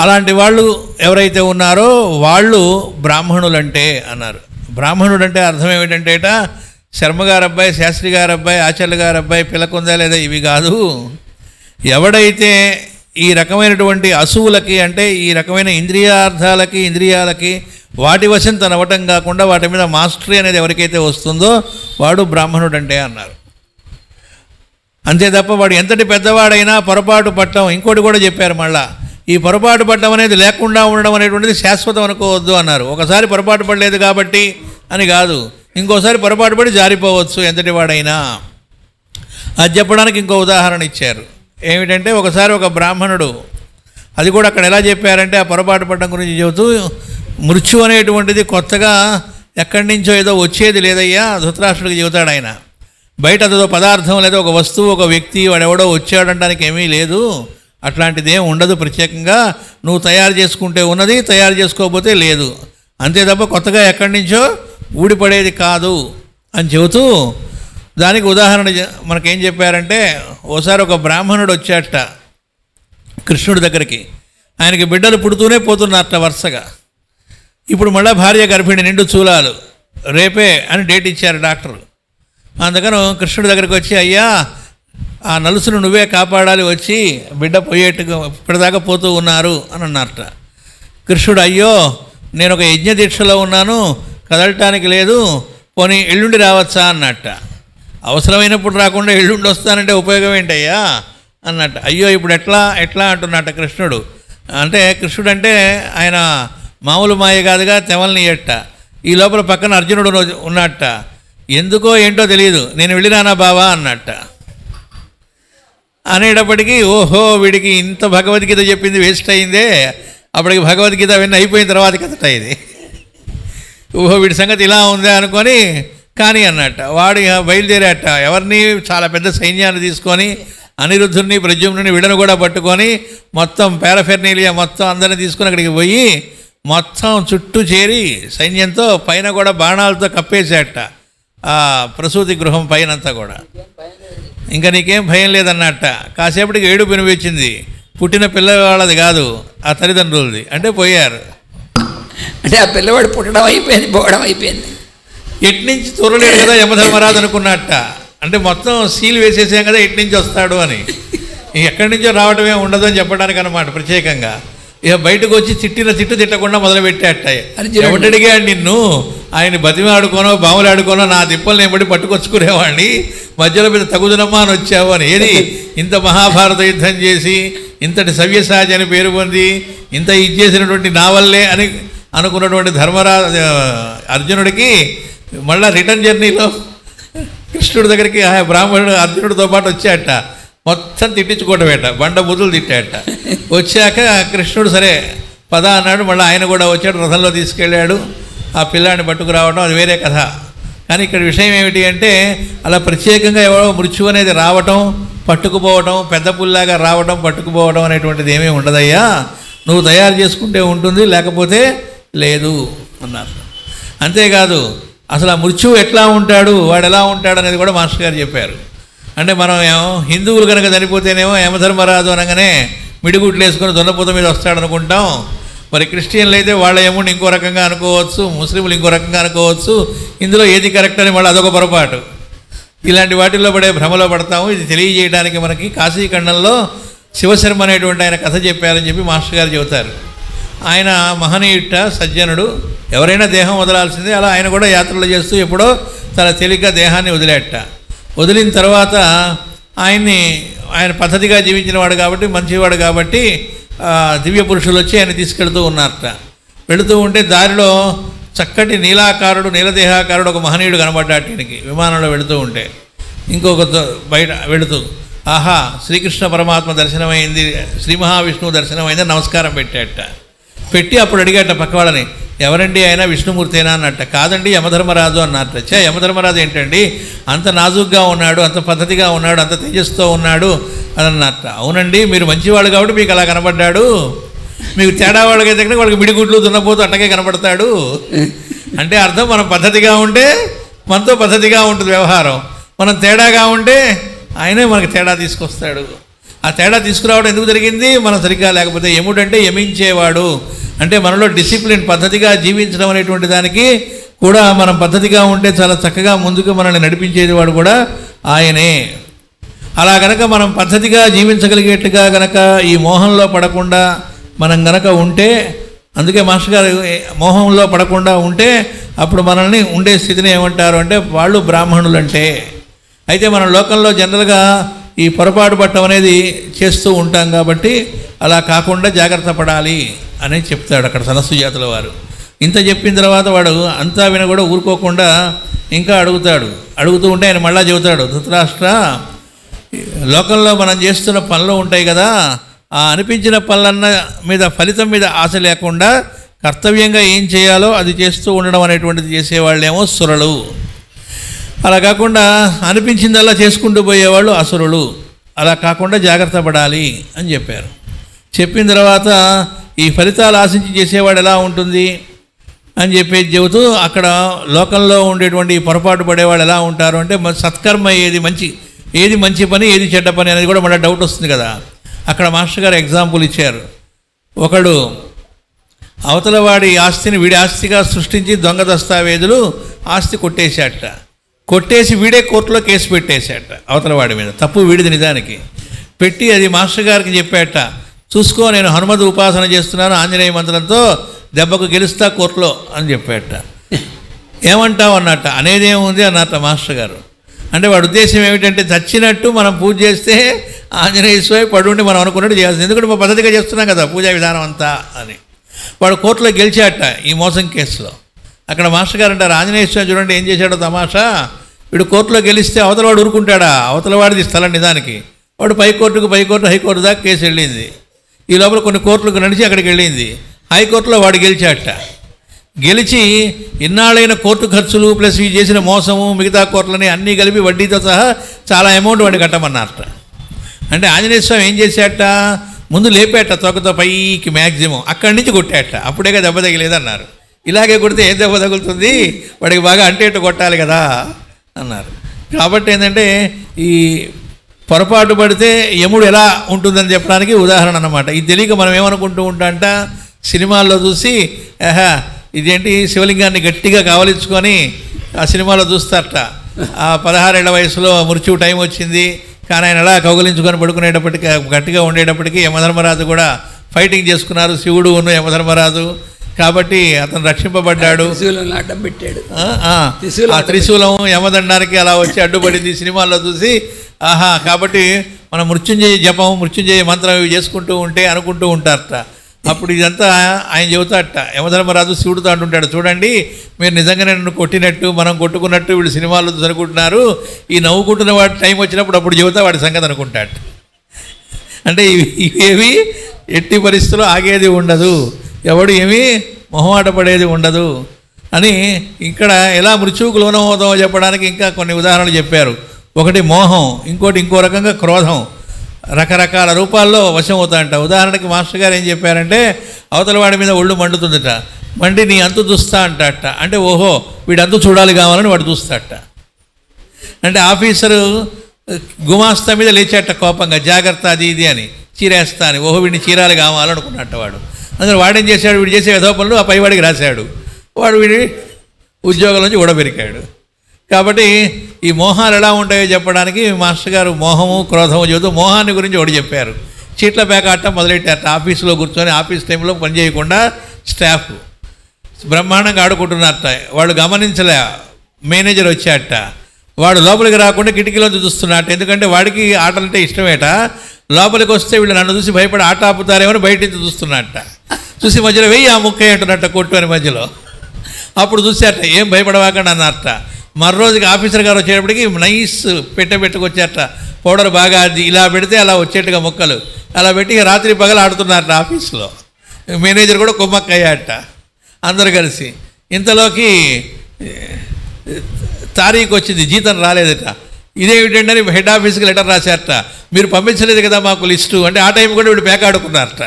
అలాంటి వాళ్ళు ఎవరైతే ఉన్నారో వాళ్ళు బ్రాహ్మణులంటే అన్నారు. బ్రాహ్మణుడంటే అర్థం ఏమిటంటే శర్మగారు అబ్బాయి, శాస్త్రి గారు అబ్బాయి, ఆచార్య గారు అబ్బాయి, పిల్లకుందా లేదా ఇవి కాదు. ఎవడైతే ఈ రకమైనటువంటి అసువులకి, అంటే ఈ రకమైన ఇంద్రియాలకి వాటి వశం తనవటం కాకుండా వాటి మీద మాస్టరీ అనేది ఎవరికైతే వస్తుందో వాడు బ్రాహ్మణుడంటే అన్నారు. అంతే తప్ప వాడు ఎంతటి పెద్దవాడైనా పొరపాటు పట్టడం, ఇంకోటి కూడా చెప్పారు మళ్ళా, ఈ పొరపాటు పట్టడం అనేది లేకుండా ఉండడం అనేటువంటిది శాశ్వతం అనుకోవద్దు అన్నారు. ఒకసారి పొరపాటు పడలేదు కాబట్టి అని కాదు, ఇంకోసారి పొరపాటు పడి జారిపోవచ్చు ఎంతటి వాడైనా. అది చెప్పడానికి ఇంకో ఉదాహరణ ఇచ్చారు. ఏమిటంటే ఒకసారి ఒక బ్రాహ్మణుడు, అది కూడా అక్కడ ఎలా చెప్పారంటే ఆ పొరపాటు పడడం గురించి చెబుతూ, మృత్యు అనేటువంటిది కొత్తగా ఎక్కడి నుంచో ఏదో వచ్చేది లేదయ్యా, ధృతరాష్ట్రుడికి చెబుతాడు ఆయన. బయట అదో పదార్థం లేదా ఒక వస్తువు, ఒక వ్యక్తి, వాడెవడో వచ్చాడనడానికి ఏమీ లేదు, అట్లాంటిది ఏం ఉండదు. ప్రత్యేకంగా నువ్వు తయారు చేసుకుంటే ఉన్నది, తయారు చేసుకోకపోతే లేదు, అంతే తప్ప కొత్తగా ఎక్కడి నుంచో ఊడిపడేది కాదు అని చెబుతూ, దానికి ఉదాహరణ మనకేం చెప్పారంటే, ఓసారి ఒక బ్రాహ్మణుడు వచ్చాట కృష్ణుడి దగ్గరికి. ఆయనకి బిడ్డలు పుడుతూనే పోతున్నారట వరుసగా. ఇప్పుడు మళ్ళీ భార్య గర్భిణి, నిండు చూలాలు, రేపే అని డేట్ ఇచ్చారు డాక్టరు. అందుకని కృష్ణుడి దగ్గరికి వచ్చి, అయ్యా ఆ నలుసును నువ్వే కాపాడాలి, వచ్చి బిడ్డ పోయేట్టుగా ఇప్పటిదాకా పోతూ ఉన్నారు అని అన్నారట. కృష్ణుడు, అయ్యో నేను ఒక యజ్ఞ దీక్షలో ఉన్నాను, కదలటానికి లేదు, పోనీ ఎల్లుండి రావచ్చా అన్నట్ట. అవసరమైనప్పుడు రాకుండా ఎల్లుండి వస్తానంటే ఉపయోగం ఏంటయ్యా అన్నట్ట. అయ్యో ఇప్పుడు ఎట్లా అంటున్నట్ట కృష్ణుడు. అంటే కృష్ణుడు అంటే ఆయన మామూలు మాయ కాదుగా, తెమల్ని ఎట్ట. ఈ లోపల పక్కన అర్జునుడు ఉన్నట్ట. ఎందుకో ఏంటో తెలియదు, నేను వెళ్ళినానా బావా అన్నట్ట. అనేటప్పటికీ ఓహో వీడికి ఇంత భగవద్గీత చెప్పింది వేస్ట్ అయిందే, అప్పటికి భగవద్గీత అవన్నీ అయిపోయిన తర్వాత కథట ఇది. ఓహో వీడి సంగతి ఇలా ఉందే అనుకొని కానీ అన్నట్ట వాడు ఇక బయలుదేరాట. ఎవరిని చాలా పెద్ద సైన్యాన్ని తీసుకొని అనిరుద్ధుని ప్రద్యుమ్నుని వీళ్ళను కూడా పట్టుకొని మొత్తం పారాఫెర్నీలియా మొత్తం అందరిని తీసుకొని అక్కడికి పోయి మొత్తం చుట్టూ చేరి సైన్యంతో పైన కూడా బాణాలతో కప్పేసేట ఆ ప్రసూతి గృహం పైనంతా కూడా. ఇంకా నీకేం భయం లేదన్నట్ట. కాసేపటికి ఏడుపు వినిపించింది. పుట్టిన పిల్లవాళ్ళది కాదు, ఆ తల్లిదండ్రులది. అంటే పోయారు. అంటే ఆ పిల్లవాడు పుట్టడం అయిపోయింది, పోవడం అయిపోయింది. ఎట్నుంచి తొరలేడు కదా యమధర్మరాజు అనుకున్నట్ట. అంటే మొత్తం సీల్ వేసేసాం కదా ఎట్నుంచి వస్తాడు అని. ఎక్కడి నుంచో రావడమే ఉండదు అని చెప్పడానికి అన్నమాట ప్రత్యేకంగా. ఇక బయటకు వచ్చి తిట్టు తిట్టకుండా మొదలుపెట్టాట. ఎవడడిగాడు నిన్ను? ఆయన బతిమి ఆడుకోనో బావులు ఆడుకోనో నా తిప్పలు నేను బట్టి పట్టుకొచ్చుకునేవాడిని, మధ్యలో మీద తగుదనమ్మా అని వచ్చావు అని. ఏది ఇంత మహాభారత యుద్ధం చేసి ఇంతటి సవ్యసాచి అని పేరు పొంది ఇంత ఇది చేసినటువంటి నా వల్లే అని అనుకున్నటువంటి అర్జునుడికి మళ్ళా రిటర్న్ జర్నీలో కృష్ణుడి దగ్గరికి బ్రాహ్మణుడు అర్జునుడితో పాటు వచ్చాట. మొత్తం తిట్టించుకోవటమేట, బండ బుద్ధులు తిట్టాట. వచ్చాక కృష్ణుడు సరే పద అన్నాడు. మళ్ళీ ఆయన కూడా వచ్చాడు, రథంలో తీసుకెళ్ళాడు. ఆ పిల్లాడిని పట్టుకురావడం అది వేరే కథ. కానీ ఇక్కడ విషయం ఏమిటి అంటే అలా ప్రత్యేకంగా ఎవరో మృత్యు అనేది రావటం పట్టుకుపోవటం, పెద్ద పుల్లాగా రావటం పట్టుకుపోవడం అనేటువంటిది ఏమీ ఉండదయ్యా. నువ్వు తయారు చేసుకుంటే ఉంటుంది, లేకపోతే లేదు అన్నారు. అంతేకాదు అసలు ఆ మృత్యువు ఎట్లా ఉంటాడు, వాడు ఎలా ఉంటాడు అనేది కూడా మాస్టర్ గారు చెప్పారు. అంటే మనం హిందువులు కనుక చనిపోతేనేమో యమధర్మరాజు అనగానే మిడిగుడ్లు వేసుకొని దొన్నపూత మీద వస్తాడు అనుకుంటాం. మరి క్రిస్టియన్లు అయితే వాళ్ళ ఏముండి ఇంకో రకంగా అనుకోవచ్చు, ముస్లింలు ఇంకో రకంగా అనుకోవచ్చు. ఇందులో ఏది కరెక్ట్ అని మళ్ళీ అదొక పొరపాటు. ఇలాంటి వాటిల్లో పడే భ్రమలో పడతాము. ఇది తెలియజేయడానికి మనకి కాశీఖండంలో శివశర్మ అనేటువంటి ఆయన కథ చెప్పారని చెప్పి మాస్టర్ గారు చెబుతారు. ఆయన మహనీయుట, సజ్జనుడు, ఎవరైనా దేహం వదలాల్సిందే. అలా ఆయన కూడా యాత్రలు చేస్తూ ఎప్పుడో తన తేలిక దేహాన్ని వదిలేట. వదిలిన తర్వాత ఆయన పద్ధతిగా జీవించిన వాడు కాబట్టి, మంచివాడు కాబట్టి దివ్య పురుషులు వచ్చి ఆయన తీసుకెళ్తూ ఉన్నారట. వెళుతూ ఉంటే దారిలో చక్కటి నీలాకారుడు, నీలదేహాకారుడు ఒక మహనీయుడు కనబడ్డాడు ఈయనకి. విమానంలో వెళుతూ ఉంటే ఇంకొక బయట వెళుతూ ఆహా శ్రీకృష్ణ పరమాత్మ దర్శనమైంది, శ్రీ మహావిష్ణువు దర్శనమైందని నమస్కారం పెట్టాట. పెట్టి అప్పుడు అడిగాట పక్క వాళ్ళని, ఎవరండి ఆయన? విష్ణుమూర్తేనా అన్నట్ట. కాదండి యమధర్మరాజు అన్నట్ట. యమధర్మరాజు ఏంటండి అంత నాజుగ్గా ఉన్నాడు, అంత పద్ధతిగా ఉన్నాడు, అంత తేజస్తో ఉన్నాడు అని అన్నట్ట. అవునండి మీరు మంచివాడు కాబట్టి మీకు అలా కనబడ్డాడు, మీకు తేడా వాళ్ళకైతే కనుక వాళ్ళకి మిడిగుడ్లు దున్నపోతూ అట్టకే కనబడతాడు. అంటే అర్థం మనం పద్ధతిగా ఉంటే మనతో పద్ధతిగా ఉంటుంది వ్యవహారం, మనం తేడాగా ఉంటే ఆయనే మనకి తేడా తీసుకొస్తాడు. ఆ తేడా తీసుకురావడం ఎందుకు జరిగింది? మనం సరిగ్గా లేకపోతే. యముడంటే యమించేవాడు, అంటే మనలో డిసిప్లిన్, పద్ధతిగా జీవించడం అనేటువంటి దానికి కూడా మనం పద్ధతిగా ఉంటే చాలా చక్కగా ముందుకు మనల్ని నడిపించేది వాడు కూడా ఆయనే. అలా గనక మనం పద్ధతిగా జీవించగలిగేట్టుగా గనక ఈ మోహంలో పడకుండా మనం గనక ఉంటే, అందుకే మాస్టర్ గారు మోహంలో పడకుండా ఉంటే అప్పుడు మనల్ని ఉండే స్థితిని ఏమంటారు అంటే వాళ్ళు బ్రాహ్మణులు అంటే. అయితే మనం లోకంలో జనరల్గా ఈ పొరపాటు పట్టడం అనేది చేస్తూ ఉంటాం కాబట్టి అలా కాకుండా జాగ్రత్త పడాలి అని చెప్తాడు అక్కడ సనస్సుజాతుల వారు. ఇంత చెప్పిన తర్వాత వాడు అంతా విన కూడా ఊరుకోకుండా ఇంకా అడుగుతూ ఉంటే ఆయన మళ్ళా చెబుతాడు, ధృతరాష్ట్ర లోకంలో మనం చేస్తున్న పనులు ఉంటాయి కదా, ఆ అనిపించిన పనులన్న మీద ఫలితం మీద ఆశ లేకుండా కర్తవ్యంగా ఏం చేయాలో అది చేస్తూ ఉండడం అనేటువంటిది చేసేవాళ్ళేమో సురలు, అలా కాకుండా అనిపించిందల్లా చేసుకుంటూ పోయేవాళ్ళు అసురులు. అలా కాకుండా జాగ్రత్త పడాలి అని చెప్పారు. చెప్పిన తర్వాత ఈ ఫలితాలు ఆశించి చేసేవాడు ఎలా ఉంటుంది అని చెప్పేసి చెబుతూ అక్కడ లోకంలో ఉండేటువంటి పొరపాటు పడేవాళ్ళు ఎలా ఉంటారు అంటే సత్కర్మ ఏది మంచి పని, ఏది చెడ్డ పని అనేది కూడా మళ్ళీ డౌట్ వస్తుంది కదా. అక్కడ మాస్టర్ గారు ఎగ్జాంపుల్ ఇచ్చారు. ఒకడు అవతల వాడి ఆస్తిని వీడి ఆస్తిగా సృష్టించి దొంగ దస్తావేజులు ఆస్తి కొట్టేసి వీడే కోర్టులో కేసు పెట్టేశాట అవతల వాడి మీద. తప్పు వీడిది నిజానికి. పెట్టి అది మాస్టర్ గారికి చెప్పాట, చూసుకో నేను హనుమద్ ఉపాసన చేస్తున్నాను ఆంజనేయ మంత్రంతో దెబ్బకు గెలుస్తా కోర్టులో అని చెప్పాట. ఏమంటావు అన్నట్ట. అనేదేముంది అన్నట్ట మాస్టర్ గారు. అంటే వాడి ఉద్దేశం ఏమిటంటే చచ్చినట్టు మనం పూజ చేస్తే ఆంజనేయ స్వామి పడుండి మనం అనుకున్నట్టు చేయాల్సింది, ఎందుకంటే మనం పద్ధతిగా చేస్తున్నాం కదా పూజా విధానం అంతా అని. వాడు కోర్టులో గెలిచాట ఈ మోసం కేసులో. అక్కడ మాస్టర్ గారు అంటారు, ఆంజనేయ స్వామి చూడండి ఏం చేశాడో తమాషా, వీడు కోర్టులో గెలిస్తే అవతల వాడు ఊరుకుంటాడా? అవతల వాడిది స్థలం నిజానికి. వాడు పైకోర్టు హైకోర్టు దాకా కేసు వెళ్ళింది. ఈ లోపల కొన్ని కోర్టులకు నడిచి అక్కడికి వెళ్ళింది. హైకోర్టులో వాడు గెలిచాట. గెలిచి ఇన్నాళ్ళైన కోర్టు ఖర్చులు ప్లస్ ఈ చేసిన మోసము మిగతా కోర్టులని అన్నీ కలిపి వడ్డీతో సహా చాలా అమౌంట్ వాడిని కట్టమన్నారట. అంటే ఆంజనేయ స్వామి ఏం చేశాట, ముందు లేపేట తొక్కతో పైకి మ్యాక్సిమం, అక్కడి నుంచి కొట్టాట, అప్పుడేగా దెబ్బ తగిలేదన్నారు. ఇలాగే కొడితే ఏం దెబ్బ తగులుతుంది, వాడికి బాగా అంటేట్టు కొట్టాలి కదా అన్నారు. కాబట్టి ఏంటంటే ఈ పొరపాటు పడితే యముడు ఎలా ఉంటుందని చెప్పడానికి ఉదాహరణ అన్నమాట. ఇది తెలియక మనం ఏమనుకుంటూ ఉంటాంట, సినిమాల్లో చూసి ఇదేంటి శివలింగాన్ని గట్టిగా కావలించుకొని ఆ సినిమాలో చూస్తారట, ఆ 16 ఏళ్ల వయసులో మృత్యువు టైం వచ్చింది, కానీ ఆయన ఎలా కౌగలించుకొని పడుకునేటప్పటికి గట్టిగా ఉండేటప్పటికి యమధర్మరాజు కూడా ఫైటింగ్ చేసుకున్నారు, శివుడు ఉన్న యమధర్మరాజు. కాబట్టి అతను రక్షింపబడ్డాడు. అడ్డం పెట్టాడు, ఆ త్రిశూలం యమదండానికి అలా వచ్చి అడ్డుపడింది సినిమాల్లో చూసి. కాబట్టి మనం మృత్యుంజయ జపం మృత్యుంజయ మంత్రం ఇవి చేసుకుంటూ ఉంటే అనుకుంటూ ఉంటారట. అప్పుడు ఇదంతా ఆయన చెబుతాడట, యమధర్మరాజు శివుడితో అంటుంటాడు, చూడండి మీరు నిజంగానే నన్ను కొట్టినట్టు మనం కొట్టుకున్నట్టు వీళ్ళు సినిమాల్లో అనుకుంటున్నారు, ఈ నవ్వుకుంటున్న వాడి టైం వచ్చినప్పుడు అప్పుడు చెబుతా వాడి సంగతి అనుకుంటాడు. అంటే ఇవేవి ఎట్టి పరిస్థితుల్లో ఆగేది ఉండదు, ఎవడు ఏమీ మొహమాట పడేది ఉండదు అని ఇక్కడ ఎలా మృత్యువుకు లోనమవుతామో చెప్పడానికి ఇంకా కొన్ని ఉదాహరణలు చెప్పారు. ఒకటి మోహం, ఇంకోటి ఇంకో రకంగా క్రోధం, రకరకాల రూపాల్లో వశం అవుతాయంట. ఉదాహరణకి మాస్టర్ గారు ఏం చెప్పారంటే, అవతల వాడి మీద ఒళ్ళు మండుతుందట, మండి నీ అంతు చూస్తా అంటట. అంటే ఓహో వీడు అంతు చూడాలి కావాలని వాడు చూస్తాట. అంటే ఆఫీసరు గుమాస్తా మీద లేచాట కోపంగా, జాగ్రత్త అది ఇది అని, చీరేస్తా అని, ఓహో వీడిని చీరాలి కావాలనుకున్నట్ట వాడు. అందులో వాడేం చేశాడు, వీడు చేసే యథో పనులు ఆ పైవాడికి రాశాడు, వాడు వీడి ఉద్యోగం నుంచి ఊడబెరికాడు. కాబట్టి ఈ మోహాలు ఎలా ఉంటాయో చెప్పడానికి మాస్టర్ గారు మోహము క్రోధము చెబుతూ మోహాన్ని గురించి ఒకటి చెప్పారు. చీట్ల పేక ఆడటం మొదలెట్టారట, ఆఫీసులో కూర్చొని ఆఫీస్ టైంలో పని చేయకుండా స్టాఫ్ బ్రహ్మాండంగా ఆడుకుంటున్నారట. వాడు గమనించలే, మేనేజర్ వచ్చాట, వాడు లోపలికి రాకుండా కిటికీలోంచి చూస్తున్నట్ట, ఎందుకంటే వాడికి ఆటలంటే ఇష్టమేట. లోపలికి వస్తే వీళ్ళు నన్ను చూసి భయపడి ఆట ఆపుతారేమని బయట నుంచి చూస్తున్నట్ట. చూసి మధ్యలో వెయ్యి ఆ ముక్క అంటున్నట్ట కొట్టు అని మధ్యలో. అప్పుడు చూసేట, ఏం భయపడవాకండి అన్నట్ట. మరో రోజుకి ఆఫీసర్ గారు వచ్చేటప్పటికి నైస్ పెట్టుకొచ్చారట, పౌడర్ బాగా అది ఇలా పెడితే అలా వచ్చేట్టుగా ముక్కలు అలా పెట్టి రాత్రి పగలు ఆడుతున్నారట ఆఫీస్లో. మేనేజర్ కూడా కుమ్మక్కయ్యాట అందరు కలిసి. ఇంతలోకి తారీఖు వచ్చింది, జీతం రాలేదట. ఇదేమిటంటే అని హెడ్ ఆఫీస్కి లెటర్ రాశారట, మీరు పంపించలేదు కదా మాకు లిస్టు అంటే. ఆ టైం కూడా వీళ్ళు పేకాడుకున్నారట.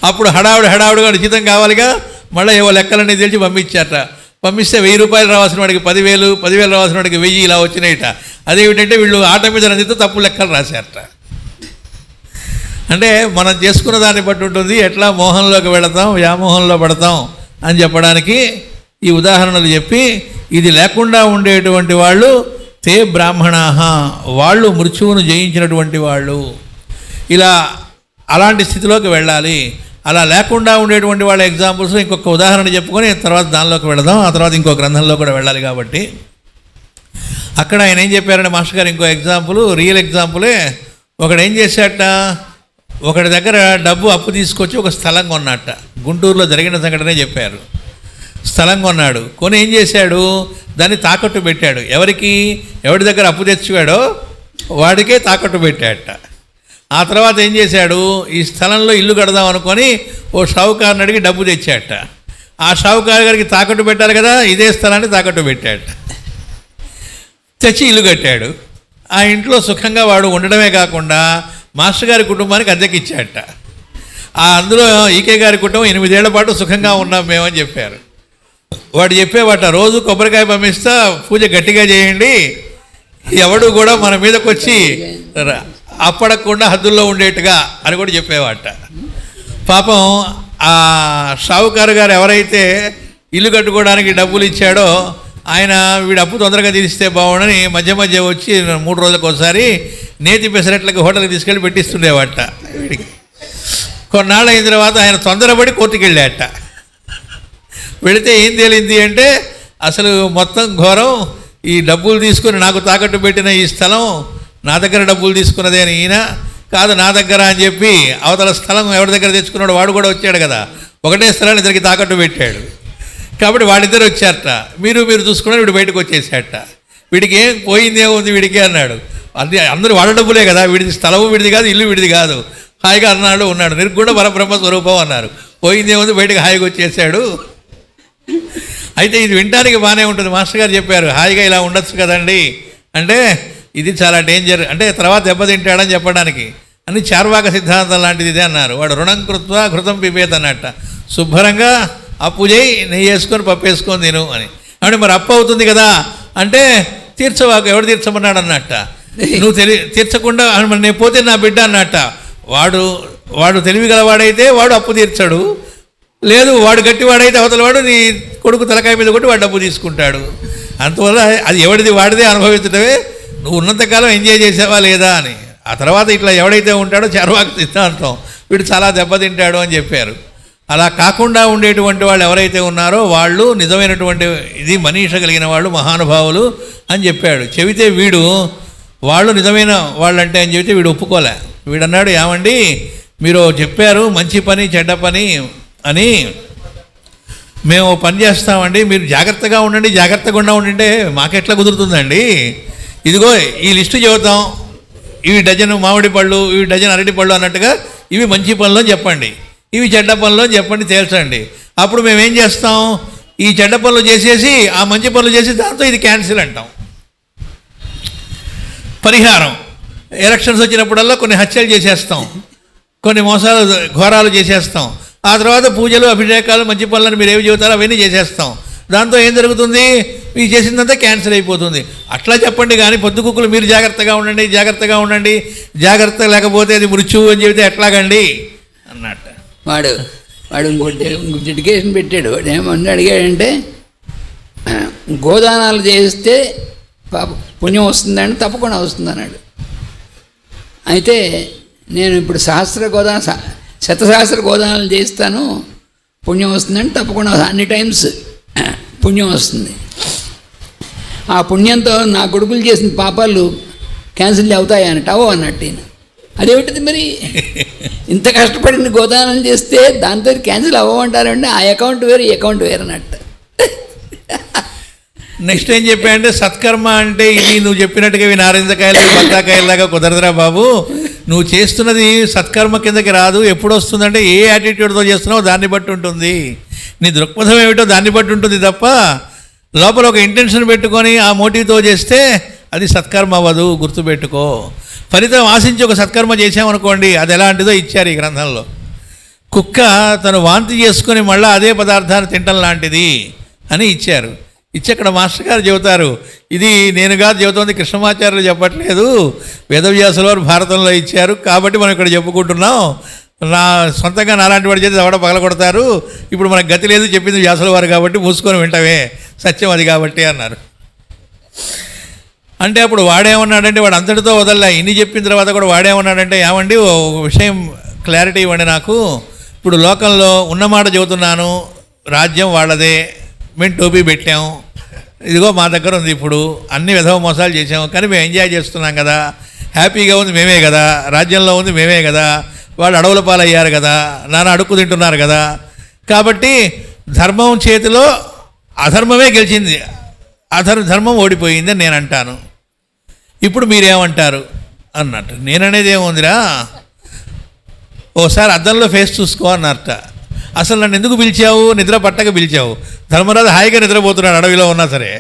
అప్పుడు హడావుడిగా జీతం కావాలిగా, మళ్ళీ ఏవో లెక్కలన్నీ తెలిసి పంపించారట. పంపిస్తే 1000 రూపాయలు రావాల్సిన వాడికి 10,000, 10,000 రావాల్సిన వాడికి 1000 ఇలా వచ్చినాయిట. అదేమిటంటే వీళ్ళు ఆట మీద నందితో తప్పు లెక్కలు రాశారట. అంటే మనం చేసుకున్న దాన్ని బట్టి ఉంటుంది, ఎట్లా మోహంలోకి వెళతాం, వ్యామోహంలో పడతాం అని చెప్పడానికి ఈ ఉదాహరణలు చెప్పి, ఇది లేకుండా ఉండేటువంటి వాళ్ళు తే బ్రాహ్మణాహ, వాళ్ళు మృత్యువును జయించినటువంటి వాళ్ళు. ఇలా అలాంటి స్థితిలోకి వెళ్ళాలి. అలా లేకుండా ఉండేటువంటి వాళ్ళ ఎగ్జాంపుల్స్ ఇంకొక ఉదాహరణ చెప్పుకొని తర్వాత దానిలోకి వెళదాం. ఆ తర్వాత ఇంకో గ్రంథంలో కూడా వెళ్ళాలి. కాబట్టి అక్కడ ఆయన ఏం చెప్పారంటే మాస్టర్ గారు ఇంకో ఎగ్జాంపుల్, రియల్ ఎగ్జాంపులే. ఒకడు ఏం చేశాట, ఒకటి దగ్గర డబ్బు అప్పు తీసుకొచ్చి ఒక స్థలం కొన్నట్ట. గుంటూరులో జరిగిన సంఘటనే చెప్పారు. స్థలం కొన్నాడు, కొని ఏం చేశాడు, దాన్ని తాకట్టు పెట్టాడు. ఎవరి దగ్గర అప్పు తెచ్చువాడో వాడికే తాకట్టు పెట్టాడట. ఆ తర్వాత ఏం చేశాడు, ఈ స్థలంలో ఇల్లు కడదాం అనుకొని ఓ షావుకారుని అడిగి డబ్బు తెచ్చాడట. ఆ షావుకారు గారికి తాకట్టు పెట్టాలి కదా, ఇదే స్థలాన్ని తాకట్టు పెట్టాడట. తెచ్చి ఇల్లు కట్టాడు. ఆ ఇంట్లో సుఖంగా వాడు ఉండడమే కాకుండా మాస్టర్ గారి కుటుంబానికి అద్దెకిచ్చాడట. అందులో ఈకే గారి కుటుంబం 8 ఏళ్ల పాటు సుఖంగా ఉన్నాం మేమని చెప్పారు. వాడు చెప్పేవాట, రోజు కొబ్బరికాయ పంపిస్తా, పూజ గట్టిగా చేయండి, ఎవడు కూడా మన మీదకి వచ్చి అప్పడకుండా హద్దుల్లో ఉండేట్టుగా అని కూడా చెప్పేవాట. పాపం ఆ షావుకారు గారు ఎవరైతే ఇల్లు కట్టుకోవడానికి డబ్బులు ఇచ్చాడో ఆయన వీడు అప్పు తొందరగా తీరిస్తే బాగుండని మధ్య వచ్చి 3 రోజులకు ఒకసారి నేతి పెసరట్లకి హోటల్కి తీసుకెళ్ళి పెట్టిస్తుండేవాట వీడికి. కొన్నాళ్ళు అయిన తర్వాత ఆయన తొందరపడి కోర్టుకి వెళ్ళాట. వెళితే ఏం తేలింది అంటే అసలు మొత్తం ఘోరం, ఈ డబ్బులు తీసుకుని నాకు తాకట్టు పెట్టిన ఈ స్థలం నా దగ్గర డబ్బులు తీసుకున్నదే అని ఈయన కాదు నా దగ్గర అని చెప్పి అవతల స్థలం ఎవరి దగ్గర తెచ్చుకున్నాడు వాడు కూడా వచ్చాడు కదా, ఒకటే స్థలాన్ని ఇద్దరికి తాకట్టు పెట్టాడు. కాబట్టి వాళ్ళిద్దరు వచ్చారట, మీరు చూసుకున్నారు, వీడు బయటకు వచ్చేసాట. వీడికి ఏం పోయిందే ఉంది వీడికి అన్నాడు. అందరూ వాళ్ళ డబ్బులే కదా, వీడిది స్థలము వీడిది కాదు, ఇల్లు వీడిది కాదు, హాయిగా అన్నాడు ఉన్నాడు, నిర్గుణ పరబ్రహ్మ స్వరూపం అన్నారు. పోయిందే ఉంది, బయటకు హాయిగా వచ్చేసాడు అయితే ఇది వినడానికి బాగానే ఉంటుంది. మాస్టర్ గారు చెప్పారు హాయిగా ఇలా ఉండొచ్చు కదండి అంటే ఇది చాలా డేంజర్, అంటే తర్వాత దెబ్బతింటాడని చెప్పడానికి అని చార్వాక సిద్ధాంతం లాంటిది ఇదే అన్నారు. వాడు రుణం కృత్వా ఘృతం పిబేత్ అన్నట్ట, శుభ్రంగా అప్పు చేయి నెయ్యి వేసుకొని పప్పు వేసుకొని తిను అని. అంటే మరి అప్పు అవుతుంది కదా అంటే తీర్చవాకు, ఎవడు తీర్చమన్నాడు అన్నట్ట. నువ్వు తీర్చకుండా మరి నేను పోతే నా బిడ్డ అన్నట్ట. వాడు తెలివి గలవాడైతే వాడు అప్పు తీర్చాడు, లేదు వాడు గట్టివాడైతే అవతల వాడు నీ కొడుకు తలకాయ మీద కొట్టి వాడు డబ్బు తీసుకుంటాడు. అందువల్ల అది ఎవడిది వాడిదే అనుభవించడమే. నువ్వు ఉన్నంతకాలం ఎంజాయ్ చేసావా లేదా అని. ఆ తర్వాత ఇట్లా ఎవడైతే ఉంటాడో చార్వాక సిద్ధాంతం వీడు చాలా దెబ్బతింటాడు అని చెప్పారు. అలా కాకుండా ఉండేటువంటి వాళ్ళు ఎవరైతే ఉన్నారో వాళ్ళు నిజమైనటువంటి ఇది మనీష కలిగిన వాళ్ళు మహానుభావులు అని చెప్పాడు. చెబితే వాళ్ళు నిజమైన వాళ్ళంటే అని చెబితే వీడు ఒప్పుకోలే. వీడన్నాడు ఏమండి మీరు చెప్పారు మంచి పని చెడ్డ పని అని, మేము పని చేస్తామండి, మీరు జాగ్రత్తగా ఉండండి, జాగ్రత్తగా ఉండంటే మాకెట్లా కుదురుతుందండి. ఇదిగో ఈ లిస్టు చెబుతాం, ఇవి డజన్ మామిడి పళ్ళు, ఇవి డజన్ అరటి పళ్ళు అన్నట్టుగా ఇవి మంచి పనులు అని చెప్పండి, ఇవి చెడ్డ పనులు అని చెప్పండి, తేల్చండి. అప్పుడు మేమేం చేస్తాం, ఈ చెడ్డ పనులు చేసేసి ఆ మంచి పనులు చేసి దాంతో ఇది క్యాన్సిల్ అంటాం. పరిహారం, ఎలక్షన్స్ వచ్చినప్పుడల్లా కొన్ని హత్యలు చేసేస్తాం, కొన్ని మోసాలు ఘోరాలు చేసేస్తాం. ఆ తర్వాత పూజలు అభిషేకాలు మంచి పనులను మీరు ఏవి చెబుతారో అవన్నీ చేసేస్తాం. దాంతో ఏం జరుగుతుంది, ఇది చేసిందంతా క్యాన్సిల్ అయిపోతుంది. అట్లా చెప్పండి కానీ పొద్దుకుక్కులు మీరు జాగ్రత్తగా ఉండండి, జాగ్రత్తగా ఉండండి, జాగ్రత్త లేకపోతే అది మృత్యువు అని చెబితే ఎట్లాగండి అన్నట్టు. వాడు ఇంకోటి డెడికేషన్ పెట్టాడు. వాడు ఏమన్నా అడిగాడంటే గోదానాలు చేస్తే పుణ్యం వస్తుందని, తప్పకుండా వస్తుంది అన్నాడు. అయితే నేను ఇప్పుడు శతసహస్ర గోదానాలు చేస్తాను, పుణ్యం వస్తుందని, తప్పకుండా అన్ని టైమ్స్ పుణ్యం వస్తుంది. ఆ పుణ్యంతో నా కొడుకులు చేసిన పాపాలు క్యాన్సిల్ అవుతాయి అన్నట్టు. అన్నట్టు అదేమిటిది మరి, ఇంత కష్టపడి గోదానం చేస్తే దాంతో క్యాన్సిల్ అవ్వమంటారంటే ఆ అకౌంట్ వేరు ఈ అకౌంట్ వేరు అన్నట్టు. నెక్స్ట్ ఏం చెప్పాయంటే సత్కర్మ అంటే ఇది నువ్వు చెప్పినట్టుగా ఇవి నారింజకాయలు బత్తాకాయలాగా కుదరదురా బాబు, నువ్వు చేస్తున్నది సత్కర్మ కిందకి రాదు. ఎప్పుడు వస్తుందంటే ఏ యాటిట్యూడ్తో చేస్తున్నావో దాన్ని బట్టి ఉంటుంది, నీ దృక్పథం ఏమిటో దాన్ని బట్టి ఉంటుంది తప్ప లోపల ఒక ఇంటెన్షన్ పెట్టుకొని ఆ మోటివ్తో చేస్తే అది సత్కర్మ అవ్వదు, గుర్తుపెట్టుకో. ఫలితం ఆశించి ఒక సత్కర్మ చేసామనుకోండి, అది ఎలాంటిదో ఇచ్చారు ఈ గ్రంథంలో. కుక్క తను వాంతి చేసుకొని మళ్ళీ అదే పదార్థాన్ని తింటం లాంటిది అని ఇచ్చారు. ఇచ్చి అక్కడ మాస్టర్ గారు చెబుతారు, ఇది నేను కాదు చెబుతోంది, కృష్ణమాచార్యులు చెప్పట్లేదు, వేదవ్యాసుల వారు భారతంలో ఇచ్చారు కాబట్టి మనం ఇక్కడ చెప్పుకుంటున్నాం. నా సొంతంగా నాలాంటి వాడు చేసి ఎవడ పగల కొడతారు, ఇప్పుడు మనకు గతి లేదు, చెప్పింది వ్యాసుల వారు కాబట్టి మూసుకొని వింటవే, సత్యం అది కాబట్టి అన్నారు. అంటే అప్పుడు వాడేమన్నాడంటే, వాడు అంతటితో వదల్లా, ఇన్ని చెప్పిన తర్వాత కూడా వాడేమన్నాడంటే, ఏమండి ఒక విషయం క్లారిటీ ఇవ్వండి నాకు, ఇప్పుడు లోకంలో ఉన్నమాట చెబుతున్నాను, రాజ్యం వాళ్ళదే, మేము టోపీ పెట్టాం, ఇదిగో మా దగ్గర ఉంది, ఇప్పుడు అన్ని విధవ మోసాలు చేసాము కానీ మేము ఎంజాయ్ చేస్తున్నాం కదా, హ్యాపీగా ఉంది మేమే కదా, రాజ్యంలో ఉంది మేమే కదా, వాళ్ళు అడవుల పాలయ్యారు కదా, నాన్న అడుక్కు తింటున్నారు కదా, కాబట్టి ధర్మం చేతిలో అధర్మమే గెలిచింది, ధర్మం ఓడిపోయింది అని నేను అంటాను. ఇప్పుడు మీరేమంటారు అన్నట్టు. నేననేది ఏముందిరా, ఓసారి అద్దంలో ఫేస్ చూసుకో అన్నట్ట. అసలు నన్ను ఎందుకు పిలిచావు, నిద్ర పట్టక పిలిచావు. ధర్మరాజు హాయిగా నిద్రపోతున్నాడు అడవిలో ఉన్నా సరే,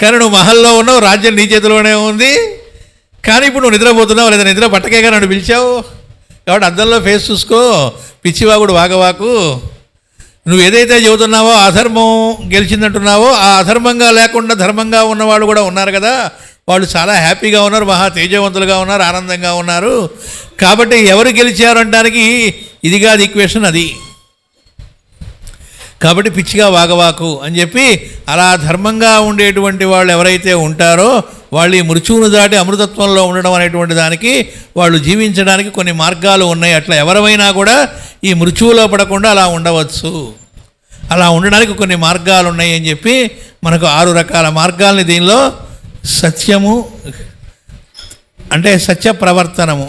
కానీ నువ్వు మహల్లో ఉన్నావు, రాజ్యం నీ చేతిలోనే ఉంది, కానీ ఇప్పుడు నువ్వు నిద్రపోతున్నావు, లేదా నిద్ర పట్టకేగా నన్ను పిలిచావు. కాబట్టి అద్దంలో ఫేస్ చూసుకో, పిచ్చివాగుడు వాగవాకు. నువ్వు ఏదైతే చెబుతున్నావో అధర్మం గెలిచిందంటున్నావో, ఆ అధర్మంగా లేకుండా ధర్మంగా ఉన్నవాళ్ళు కూడా ఉన్నారు కదా, వాళ్ళు చాలా హ్యాపీగా ఉన్నారు, మహా తేజవంతులుగా ఉన్నారు, ఆనందంగా ఉన్నారు. కాబట్టి ఎవరు గెలిచారు అనడానికి ఇది కాదు ఈక్వేషన్, అది. కాబట్టి పిచ్చిగా వాగవాకు అని చెప్పి, అలా ధర్మంగా ఉండేటువంటి వాళ్ళు ఎవరైతే ఉంటారో వాళ్ళు ఈ మృత్యువును దాటి అమృతత్వంలో ఉండడం అనేటువంటి దానికి, వాళ్ళు జీవించడానికి కొన్ని మార్గాలు ఉన్నాయి. అట్లా ఎవరైనా కూడా ఈ మృత్యువులో పడకుండా అలా ఉండవచ్చు, అలా ఉండడానికి కొన్ని మార్గాలు ఉన్నాయి అని చెప్పి మనకు 6 రకాల మార్గాల్ని దీనిలో సత్యము అంటే సత్య ప్రవర్తనము,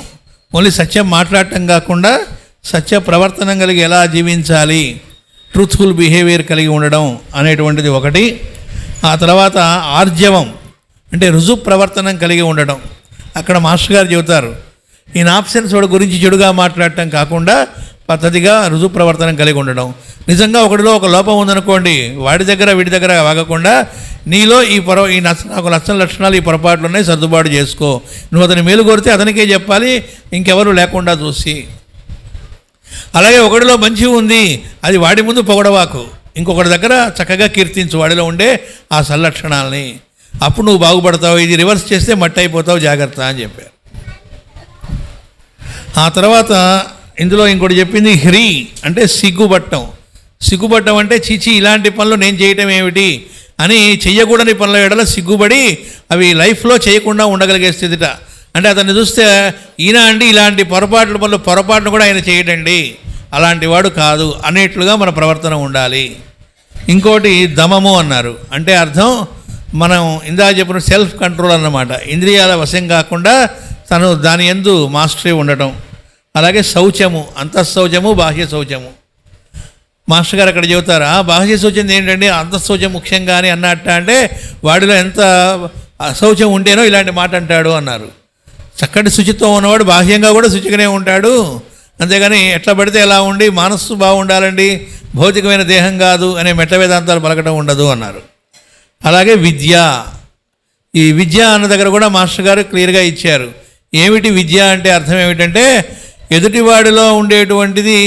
ఓన్లీ సత్యం మాట్లాడటం కాకుండా సత్య ప్రవర్తనం కలిగి ఎలా జీవించాలి, ట్రూత్ఫుల్ బిహేవియర్ కలిగి ఉండడం అనేటువంటిది ఒకటి. ఆ తర్వాత ఆర్జవం అంటే రుజు ప్రవర్తనం కలిగి ఉండడం. అక్కడ మాస్టర్ గారు చెబుతారు, ఇన్ ఆబ్సెన్స్ వాడి గురించి చెడుగా మాట్లాడటం కాకుండా పద్ధతిగా రుజు ప్రవర్తన కలిగి ఉండడం. నిజంగా ఒకటిలో ఒక లోపం ఉందనుకోండి, వాడి దగ్గర వీడి దగ్గర వాగకుండా నీలో నాకు నచ్చని లక్షణాలు, ఈ పొరపాట్లు ఉన్నాయి, సర్దుబాటు చేసుకో. నువ్వు అతని మేలు కోరితే అతనికే చెప్పాలి, ఇంకెవరు లేకుండా చూసి. అలాగే ఒకటిలో మంచి ఉంది, అది వాడి ముందు పొగడవాకు, ఇంకొకటి దగ్గర చక్కగా కీర్తించు వాడిలో ఉండే ఆ సల్లక్షణాలని. అప్పుడు నువ్వు బాగుపడతావు. ఇది రివర్స్ చేస్తే మట్టి అయిపోతావు, జాగ్రత్త అని చెప్పారు. ఆ తర్వాత ఇందులో ఇంకోటి చెప్పింది, హ్రీ అంటే సిగ్గుపట్టం. సిగ్గుపట్టం అంటే చీచి ఇలాంటి పనులు నేను చేయటం ఏమిటి అని చెయ్యకూడని పనుల ఎడల సిగ్గుపడి అవి లైఫ్లో చేయకుండా ఉండగలిగే స్థితిట. అంటే అతన్ని చూస్తే ఈయన అండి ఇలాంటి పొరపాటును కూడా ఆయన చేయడండి, అలాంటి వాడు కాదు అనేట్లుగా మన ప్రవర్తన ఉండాలి. ఇంకోటి దమము అన్నారు. అంటే అర్థం మనం ఇందాక చెప్పిన సెల్ఫ్ కంట్రోల్ అన్నమాట. ఇంద్రియాల వశం కాకుండా తను దాని యందు మాస్టరీ ఉండటం. అలాగే శౌచము, అంతఃశౌచము, బాహ్య శౌచము. మాస్టర్ గారు అక్కడ చెబుతారా, బాహ్య శౌచం ఏంటండి, అంతఃశౌచం ముఖ్యంగానే అన్నట్ట అంటే వాడిలో ఎంత అశౌచం ఉంటేనో ఇలాంటి మాట అంటాడు అన్నారు. చక్కటి శుచిత్వం ఉన్నవాడు బాహ్యంగా కూడా శుచిగానే ఉంటాడు, అంతేగాని ఎట్లా పడితే ఎలా ఉండి మనస్సు బాగుండాలండి, భౌతికమైన దేహం కాదు అనే మెట్ట వేదాంతాలు పలకడం ఉండదు అన్నారు. అలాగే విద్య, ఈ విద్య అన్న దగ్గర కూడా మాస్టర్ గారు క్లియర్గా ఇచ్చారు. ఏమిటి విద్య అంటే అర్థం ఏమిటంటే ఎదుటివాడిలో ఉండేటువంటిది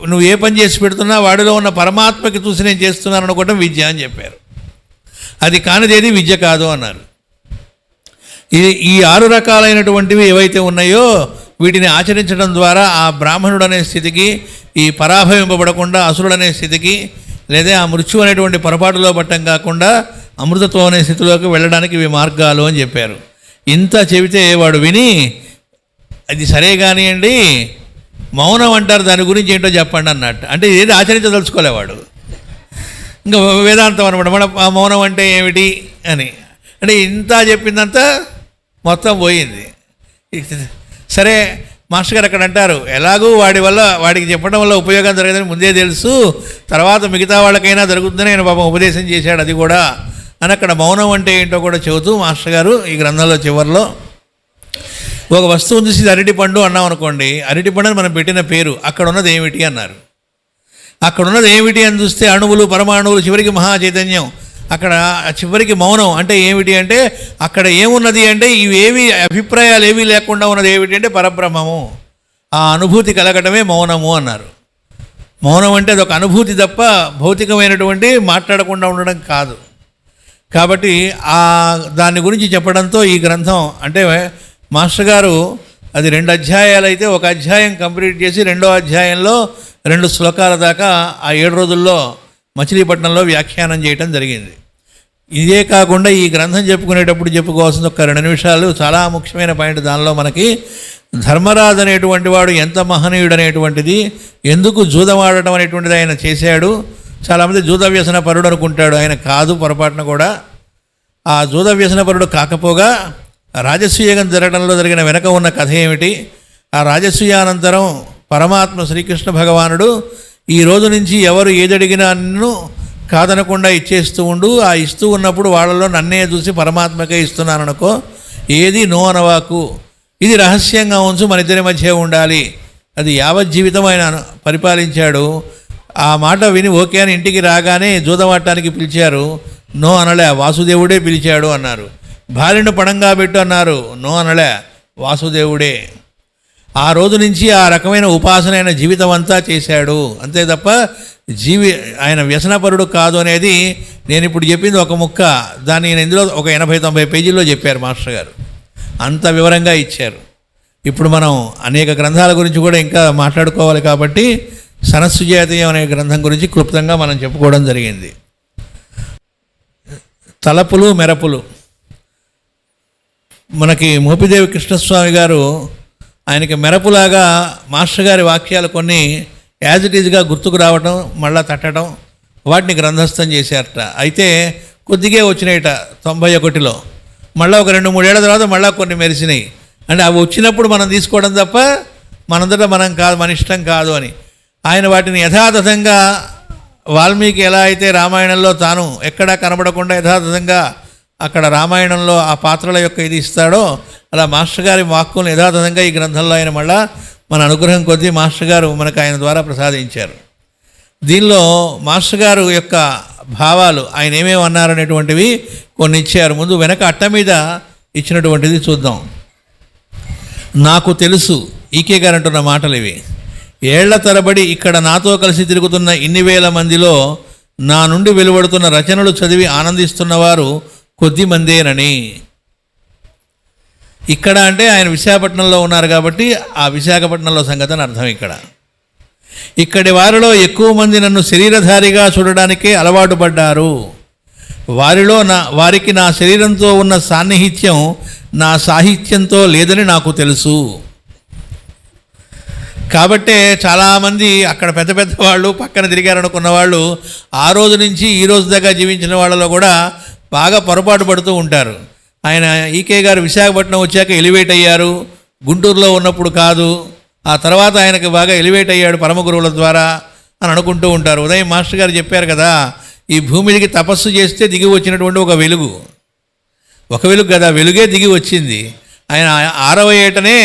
నువ్వు ఏ పని చేసి పెడుతున్నా వాడిలో ఉన్న పరమాత్మకి చూసి నేను చేస్తున్నాను అనుకోవటం విద్య అని చెప్పారు. అది కానిదేది విద్య కాదు అన్నారు. ఈ 6 రకాలైనటువంటివి ఏవైతే ఉన్నాయో వీటిని ఆచరించడం ద్వారా ఆ బ్రాహ్మణుడు అనే స్థితికి, ఈ పరాభవింపబడకుండా అసురుడనే స్థితికి, లేదా ఆ మృత్యు అనేటువంటి పొరపాటులో పట్టం కాకుండా అమృతత్వం అనే స్థితిలోకి వెళ్ళడానికి ఇవి మార్గాలు అని చెప్పారు. ఇంత చెబితే వాడు విని అది సరే కానివ్వండి, మౌనం అంటారు, దాని గురించి ఏంటో చెప్పండి అన్నట్టు. అంటే ఏది ఆచరించదలుచుకోలేవాడు. ఇంకా వేదాంతం అనమాట, మన మౌనం అంటే ఏమిటి అని. అంటే ఇంత చెప్పిందంతా మొత్తం పోయింది. సరే మాస్టర్ గారు అక్కడ అంటారు, ఎలాగూ వాడికి చెప్పడం వల్ల ఉపయోగం జరగదని ముందే తెలుసు, తర్వాత మిగతా వాళ్ళకైనా జరుగుతుందని ఆయన పాపం ఉపదేశం చేశాడు, అది కూడా అని అక్కడ మౌనం అంటే ఏంటో కూడా చెబుతూ మాస్టర్ గారు ఈ గ్రంథంలో చివరిలో ఒక వస్తువు చూసి అరటిపండు అన్నాం అనుకోండి, అరటిపండు అని మనం పెట్టిన పేరు, అక్కడ ఉన్నది ఏమిటి అన్నారు. అక్కడ ఉన్నది ఏమిటి అని చూస్తే అణువులు, పరమాణువులు, చివరికి మహా చైతన్యం. అక్కడ చివరికి మౌనం అంటే ఏమిటి అంటే అక్కడ ఏమున్నది అంటే ఇవేవి అభిప్రాయాలు ఏమీ లేకుండా ఉన్నది ఏమిటి అంటే పరబ్రహ్మము. ఆ అనుభూతి కలగటమే మౌనము అన్నారు. మౌనం అంటే అదొక అనుభూతి తప్ప భౌతికమైనటువంటి మాట్లాడకుండా ఉండడం కాదు. కాబట్టి దాని గురించి చెప్పడంతో ఈ గ్రంథం అంటే మాస్టర్ గారు అది 2 అధ్యాయాలు అయితే ఒక అధ్యాయం కంప్లీట్ చేసి 2వ అధ్యాయంలో 2 శ్లోకాల దాకా ఆ 7 రోజుల్లో మచిలీపట్నంలో వ్యాఖ్యానం చేయటం జరిగింది. ఇదే కాకుండా ఈ గ్రంథం చెప్పుకునేటప్పుడు చెప్పుకోవాల్సిన ఒక 2 నిమిషాలు చాలా ముఖ్యమైన పాయింట్. దానిలో మనకి ధర్మరాజు అనేటువంటి వాడు ఎంత మహనీయుడు అనేటువంటిది, ఎందుకు జూదమాడటం అనేటువంటిది ఆయన చేశాడు. చాలామంది జూద వ్యసన పరుడు అనుకుంటాడు, ఆయన కాదు పొరపాటున కూడా. ఆ జూద వ్యసన పరుడు కాకపోగా రాజసూయగం జరగడంలో జరిగిన వెనక ఉన్న కథ ఏమిటి, ఆ రాజసూయానంతరం పరమాత్మ శ్రీకృష్ణ భగవానుడు ఈ రోజు నుంచి ఎవరు ఏదడిగినా నన్ను కాదనకుండా ఇచ్చేస్తూ ఉండు, ఆ ఇస్తూ ఉన్నప్పుడు వాళ్ళలో నన్నే చూసి పరమాత్మకే ఇస్తున్నాను అనుకో, ఏది నో అనవాకు, ఇది రహస్యంగా ఉంచు, మన ఇద్దరి మధ్య ఉండాలి. అది యావజ్జీవితం ఆయన పరిపాలించాడు. ఆ మాట విని ఓకే అని ఇంటికి రాగానే జూదమాడటానికి పిలిచారు, నో అనలే, వాసుదేవుడే పిలిచాడు అన్నారు. భార్యను పణంగా పెట్టు అన్నారు, నో అనలే, వాసుదేవుడే. ఆ రోజు నుంచి ఆ రకమైన ఉపాసన అయిన జీవితం అంతా చేశాడు, అంతే తప్ప ఆయన వ్యసనపరుడు కాదు అనేది నేను ఇప్పుడు చెప్పింది ఒక ముక్క. దాన్ని నేను ఇందులో ఒక 80-90 పేజీల్లో చెప్పారు మాస్టర్ గారు, అంత వివరంగా ఇచ్చారు. ఇప్పుడు మనం అనేక గ్రంథాల గురించి కూడా ఇంకా మాట్లాడుకోవాలి కాబట్టి సనత్సుజాతీయం అనే గ్రంథం గురించి క్లుప్తంగా మనం చెప్పుకోవడం జరిగింది. తలపులు మెరపులు. మనకి మోపిదేవి కృష్ణస్వామి గారు ఆయనకి మెరపులాగా మాస్టర్ గారి వాక్యాలు కొన్ని యాజ్ ఇట్ ఈజ్గా గుర్తుకు రావటం, మళ్ళా తట్టడం, వాటిని గ్రంథస్థం చేశారట. అయితే కొద్దిగే వచ్చినాయిట 91లో, మళ్ళీ ఒక 2-3 ఏళ్ల తర్వాత మళ్ళీ కొన్ని మెరిసినాయి. అంటే అవి వచ్చినప్పుడు మనం తీసుకోవడం తప్ప మనంతటా మనం కాదు, మన ఇష్టం కాదు అని. ఆయన వాటిని యథాతథంగా వాల్మీకి ఎలా అయితే రామాయణంలో తాను ఎక్కడా కనబడకుండా యథాతథంగా అక్కడ రామాయణంలో ఆ పాత్రల యొక్క ఇది ఇస్తాడో, అలా మాస్టర్ గారి వాక్కులను యథాతథంగా ఈ గ్రంథంలో ఆయన మళ్ళా మన అనుగ్రహం కొద్దీ మాస్టర్ గారు మనకు ఆయన ద్వారా ప్రసాదించారు. దీనిలో మాస్టర్ గారు యొక్క భావాలు ఆయన ఏమేమి అన్నారనేటువంటివి కొన్ని ఇచ్చారు. ముందు వెనక అట్ట మీద ఇచ్చినటువంటిది చూద్దాం. నాకు తెలుసు, ఈకే గారు అంటున్న మాటలు ఇవి. ఏళ్ల తరబడి ఇక్కడ నాతో కలిసి తిరుగుతున్న ఇన్ని వేల మందిలో నా నుండి వెలువడుతున్న రచనలు చదివి ఆనందిస్తున్నవారు కొద్దిమందేనని. ఇక్కడ అంటే ఆయన విశాఖపట్నంలో ఉన్నారు కాబట్టి ఆ విశాఖపట్నంలో సంగతి అని అర్థం. ఇక్కడి వారిలో ఎక్కువ మంది నన్ను శరీరధారిగా చూడడానికే అలవాటు పడ్డారు. వారికి నా శరీరంతో ఉన్న సాన్నిహిత్యం నా సాహిత్యంతో లేదని నాకు తెలుసు. కాబట్టే చాలామంది అక్కడ పెద్ద పెద్ద వాళ్ళు పక్కన తిరిగారనుకున్న వాళ్ళు ఆ రోజు నుంచి ఈ రోజు దాకా జీవించిన వాళ్ళలో కూడా బాగా పొరపాటు పడుతూ ఉంటారు. ఆయన ఈకే గారు విశాఖపట్నం వచ్చాక ఎలివేట్ అయ్యారు, గుంటూరులో ఉన్నప్పుడు కాదు. ఆ తర్వాత ఆయనకు బాగా ఎలివేట్ అయ్యాడు పరమ గురువుల ద్వారా అని అనుకుంటూ ఉంటారు. ఉదయం మాస్టర్ గారు చెప్పారు కదా, ఈ భూమికి తపస్సు చేస్తే దిగి వచ్చినటువంటి ఒక వెలుగు కదా, వెలుగే దిగి వచ్చింది. ఆయన 6వ ఏటనే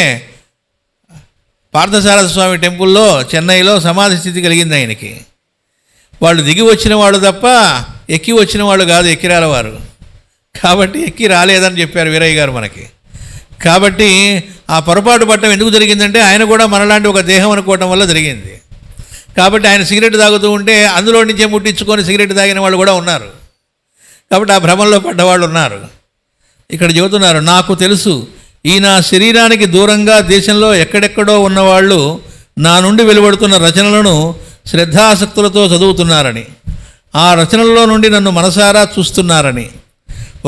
పార్థసారథి స్వామి టెంపుల్లో చెన్నైలో సమాధి స్థితి కలిగింది ఆయనకి. వాళ్ళు దిగి వచ్చిన వాళ్ళు తప్ప ఎక్కి వచ్చిన వాళ్ళు కాదు, ఎక్కిరాల వారు. కాబట్టి ఎక్కి రాలేదని చెప్పారు వీరయ్య గారు మనకి. కాబట్టి ఆ పొరపాటు పట్టడం ఎందుకు జరిగిందంటే ఆయన కూడా మనలాంటి ఒక దేహం అనుకోవటం వల్ల జరిగింది. కాబట్టి ఆయన సిగరెట్ తాగుతూ ఉంటే అందులో నుంచే ముట్టించుకొని సిగరెట్ తాగిన వాళ్ళు కూడా ఉన్నారు. కాబట్టి ఆ భ్రమంలో పడ్డవాళ్ళు ఉన్నారు. ఇక్కడ చెబుతున్నారు, నాకు తెలుసు ఈ నా శరీరానికి దూరంగా దేశంలో ఎక్కడెక్కడో ఉన్నవాళ్ళు నా నుండి వెలువడుతున్న రచనలను శ్రద్ధాసక్తులతో చదువుతున్నారని, ఆ రచనల్లో నుండి నన్ను మనసారా చూస్తున్నారని,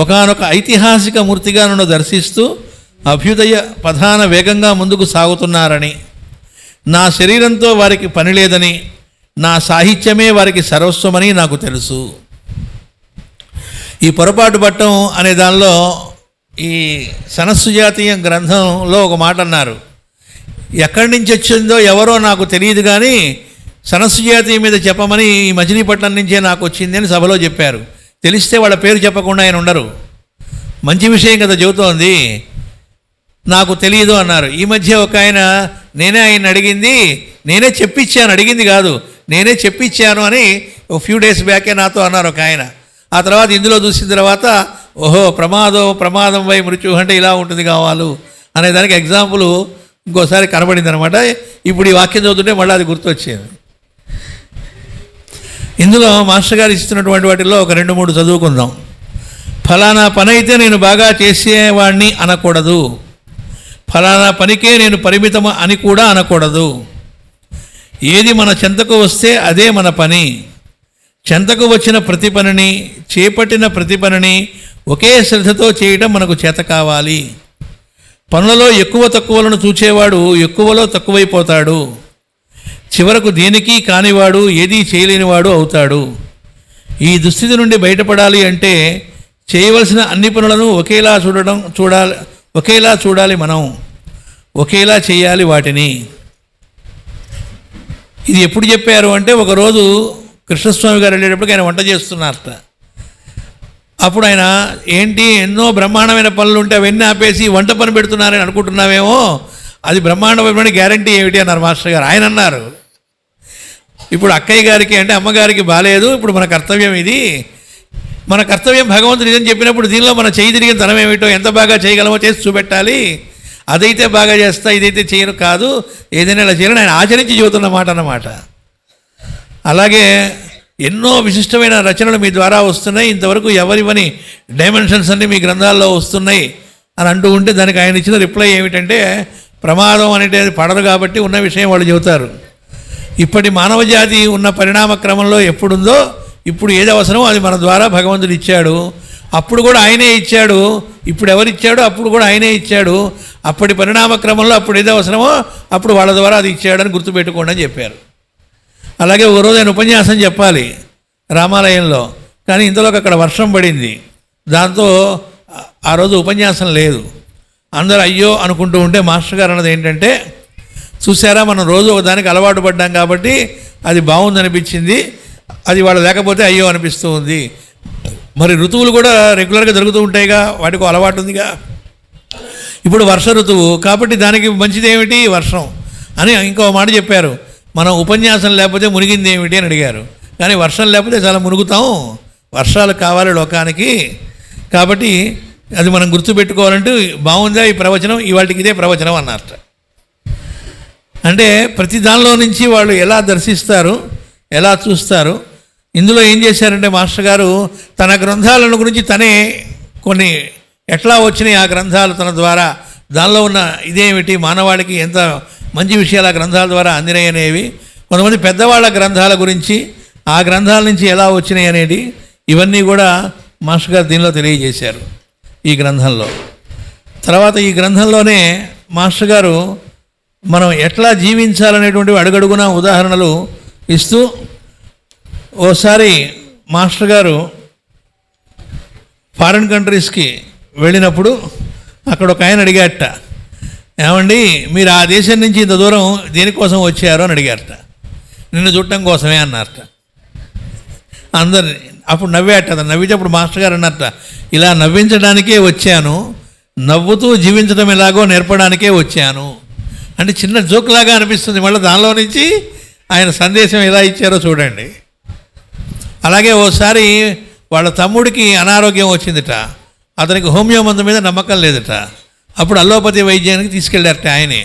ఒకానొక ఐతిహాసిక మూర్తిగా నన్ను దర్శిస్తూ అభ్యుదయ పథాన వేగంగా ముందుకు సాగుతున్నారని, నా శరీరంతో వారికి పని లేదని, నా సాహిత్యమే వారికి సర్వస్వమని నాకు తెలుసు. ఈ పొరపాటు పట్టం అనే దానిలో ఈ సనస్సుజాతీయ గ్రంథంలో ఒక మాట అన్నారు, ఎక్కడి నుంచి వచ్చిందో ఎవరో నాకు తెలియదు కానీ సనస్సుజాతీయ మీద చెప్పమని ఈ మచిలీపట్నం నుంచే నాకు వచ్చింది అని సభలో చెప్పారు. తెలిస్తే వాళ్ళ పేరు చెప్పకుండా ఆయన ఉండరు. మంచి విషయం కదా చెబుతోంది. నాకు తెలియదు అన్నారు. ఈ మధ్య ఒక ఆయన నేనే ఆయన అడిగింది, నేనే చెప్పించాను, అడిగింది కాదు, నేనే చెప్పించాను అని ఒక ఫ్యూ డేస్ బ్యాకే నాతో అన్నారు ఒక ఆయన. ఆ తర్వాత ఇందులో చూసిన తర్వాత ఓహో ప్రమాదం వై మృత్యు అంటే ఇలా ఉంటుంది కావాలి అనేదానికి ఎగ్జాంపుల్ ఇంకోసారి కనబడింది అనమాట. ఇప్పుడు ఈ వాక్యం చదువుతుంటే మళ్ళీ అది గుర్తొచ్చేది. ఇందులో మాస్టర్ గారు ఇస్తున్నటువంటి వాటిల్లో ఒక 2-3 చదువుకుందాం. ఫలానా పని అయితే నేను బాగా చేసేవాడిని అనకూడదు, ఫలానా పనికే నేను పరిమితం అని కూడా అనకూడదు. ఏది మన చెంతకు వస్తే అదే మన పని. చెంతకు వచ్చిన ప్రతి పనిని, చేపట్టిన ప్రతి పనిని ఒకే శ్రద్ధతో చేయడం మనకు చేత కావాలి. పనులలో ఎక్కువ తక్కువలను చూచేవాడు ఎక్కువలో తక్కువైపోతాడు. చివరకు దేనికి కానివాడు ఏదీ చేయలేనివాడు అవుతాడు. ఈ దుస్థితి నుండి బయటపడాలి అంటే చేయవలసిన అన్ని పనులను ఒకేలా చూడాలి మనం, ఒకేలా చేయాలి వాటిని. ఇది ఎప్పుడు చెప్పారు అంటే ఒకరోజు కృష్ణస్వామి గారు వెళ్ళేటప్పటికి ఆయన వంట చేస్తున్నారట. అప్పుడు ఆయన ఏంటి ఎన్నో బ్రహ్మాండమైన పనులు ఉంటే అవన్నీ ఆపేసి వంట పని పెడుతున్నారని అనుకుంటున్నావేమో, అది బ్రహ్మాండమైన గ్యారంటీ ఏమిటి అన్నారు మాస్టర్ గారు. ఆయన అన్నారు, ఇప్పుడు అక్కయ్య గారికి అంటే అమ్మగారికి బాలేదు, ఇప్పుడు మన కర్తవ్యం ఇది, మన కర్తవ్యం భగవంతుడు ఇదని చెప్పినప్పుడు దీనిలో మన చేయి తిరిగిన తనం ఏమిటో ఎంత బాగా చేయగలమో చేసి చూపెట్టాలి. అదైతే బాగా చేస్తా, ఇదైతే చేయను కాదు, ఏదైనా ఇలా చేయాలని ఆయన ఆచరించి చెబుతున్న మాట అన్నమాట. అలాగే ఎన్నో విశిష్టమైన రచనలు మీ ద్వారా వస్తున్నాయి, ఇంతవరకు ఎవరివని డైమెన్షన్స్ అన్నీ మీ గ్రంథాల్లో వస్తున్నాయి అని అంటూ ఉంటే దానికి ఆయన ఇచ్చిన రిప్లై ఏమిటంటే, ప్రమాదం అనేది పడరు కాబట్టి ఉన్న విషయం వాళ్ళు చెబుతారు. ఇప్పటి మానవ జాతి ఉన్న పరిణామ క్రమంలో ఎప్పుడుందో ఇప్పుడు ఏది అవసరమో అది మన ద్వారా భగవంతుడు ఇచ్చాడు. అప్పుడు కూడా ఆయనే ఇచ్చాడు, ఇప్పుడు ఎవరిచ్చాడో అప్పుడు కూడా ఆయనే ఇచ్చాడు. అప్పటి పరిణామ క్రమంలో అప్పుడు ఏది అవసరమో అప్పుడు వాళ్ళ ద్వారా అది ఇచ్చాడని గుర్తుపెట్టుకోండి అని చెప్పారు. అలాగే ఒక రోజు ఆయన ఉపన్యాసం చెప్పాలి రామాలయంలో, కానీ ఇంతలోకి అక్కడ వర్షం పడింది. దాంతో ఆ రోజు ఉపన్యాసం లేదు. అందరూ అయ్యో అనుకుంటూ ఉంటే మాస్టర్ గారు అన్నది ఏంటంటే, చూసారా మనం రోజు ఒక దానికి అలవాటు పడ్డాం కాబట్టి అది బాగుందనిపించింది, అది వాళ్ళు లేకపోతే అయ్యో అనిపిస్తూ ఉంది. మరి ఋతువులు కూడా రెగ్యులర్గా జరుగుతూ ఉంటాయిగా, వాటికి అలవాటు ఉందిగా. ఇప్పుడు వర్ష ఋతువు కాబట్టి దానికి మంచిది ఏమిటి వర్షం. అని ఇంకో మాట చెప్పారు. మనం ఉపన్యాసం లేకపోతే మునిగింది ఏమిటి అని అడిగారు. కానీ వర్షం లేకపోతే చాలా మునుగుతాం, వర్షాలు కావాలి లోకానికి. కాబట్టి అది మనం గుర్తుపెట్టుకోవాలంటూ బాగుందా ఈ ప్రవచనం, ఇవాటికి ఇదే ప్రవచనం అన్నట్ట. అంటే ప్రతి దానిలో నుంచి వాళ్ళు ఎలా దర్శిస్తారు, ఎలా చూస్తారు. ఇందులో ఏం చేశారంటే మాస్టర్ గారు తన గ్రంథాలను గురించి తనే కొన్ని ఎట్లా వచ్చినాయి ఆ గ్రంథాలు తన ద్వారా, దానిలో ఉన్న ఇదేమిటి, మానవాళికి ఎంత మంచి విషయాలు ఆ గ్రంథాల ద్వారా అందినాయి అనేవి, కొంతమంది పెద్దవాళ్ళ గ్రంథాల గురించి, ఆ గ్రంథాల నుంచి ఎలా వచ్చినాయి అనేది, ఇవన్నీ కూడా మాస్టర్ గారు దీనిలో తెలియజేశారు ఈ గ్రంథంలో. తర్వాత ఈ గ్రంథంలోనే మాస్టర్ గారు మనం ఎట్లా జీవించాలనేటువంటివి అడుగడుగున ఉదాహరణలు ఇస్తూ, ఓసారి మాస్టర్ గారు ఫారిన్ కంట్రీస్కి వెళ్ళినప్పుడు అక్కడ ఒక ఆయన అడిగారట, ఏమండి మీరు ఆ దేశం నుంచి ఇంత దూరం దేనికోసం వచ్చారు అని అడిగారట. నిన్ను చూడటం కోసమే అన్నారట. అందరు అప్పుడు నవ్వేట. నవ్వితే అప్పుడు మాస్టర్ గారు అన్నారట, ఇలా నవ్వించడానికే వచ్చాను, నవ్వుతూ జీవించడం ఎలాగో నేర్పడానికే వచ్చాను. అంటే చిన్న జోక్లాగా అనిపిస్తుంది, మళ్ళీ దానిలో నుంచి ఆయన సందేశం ఎలా ఇచ్చారో చూడండి. అలాగే ఓసారి వాళ్ళ తమ్ముడికి అనారోగ్యం వచ్చిందిట, అతనికి హోమియో మందు మీద నమ్మకం లేదట. అప్పుడు అల్లోపతి వైద్యానికి తీసుకెళ్ళారట ఆయనే.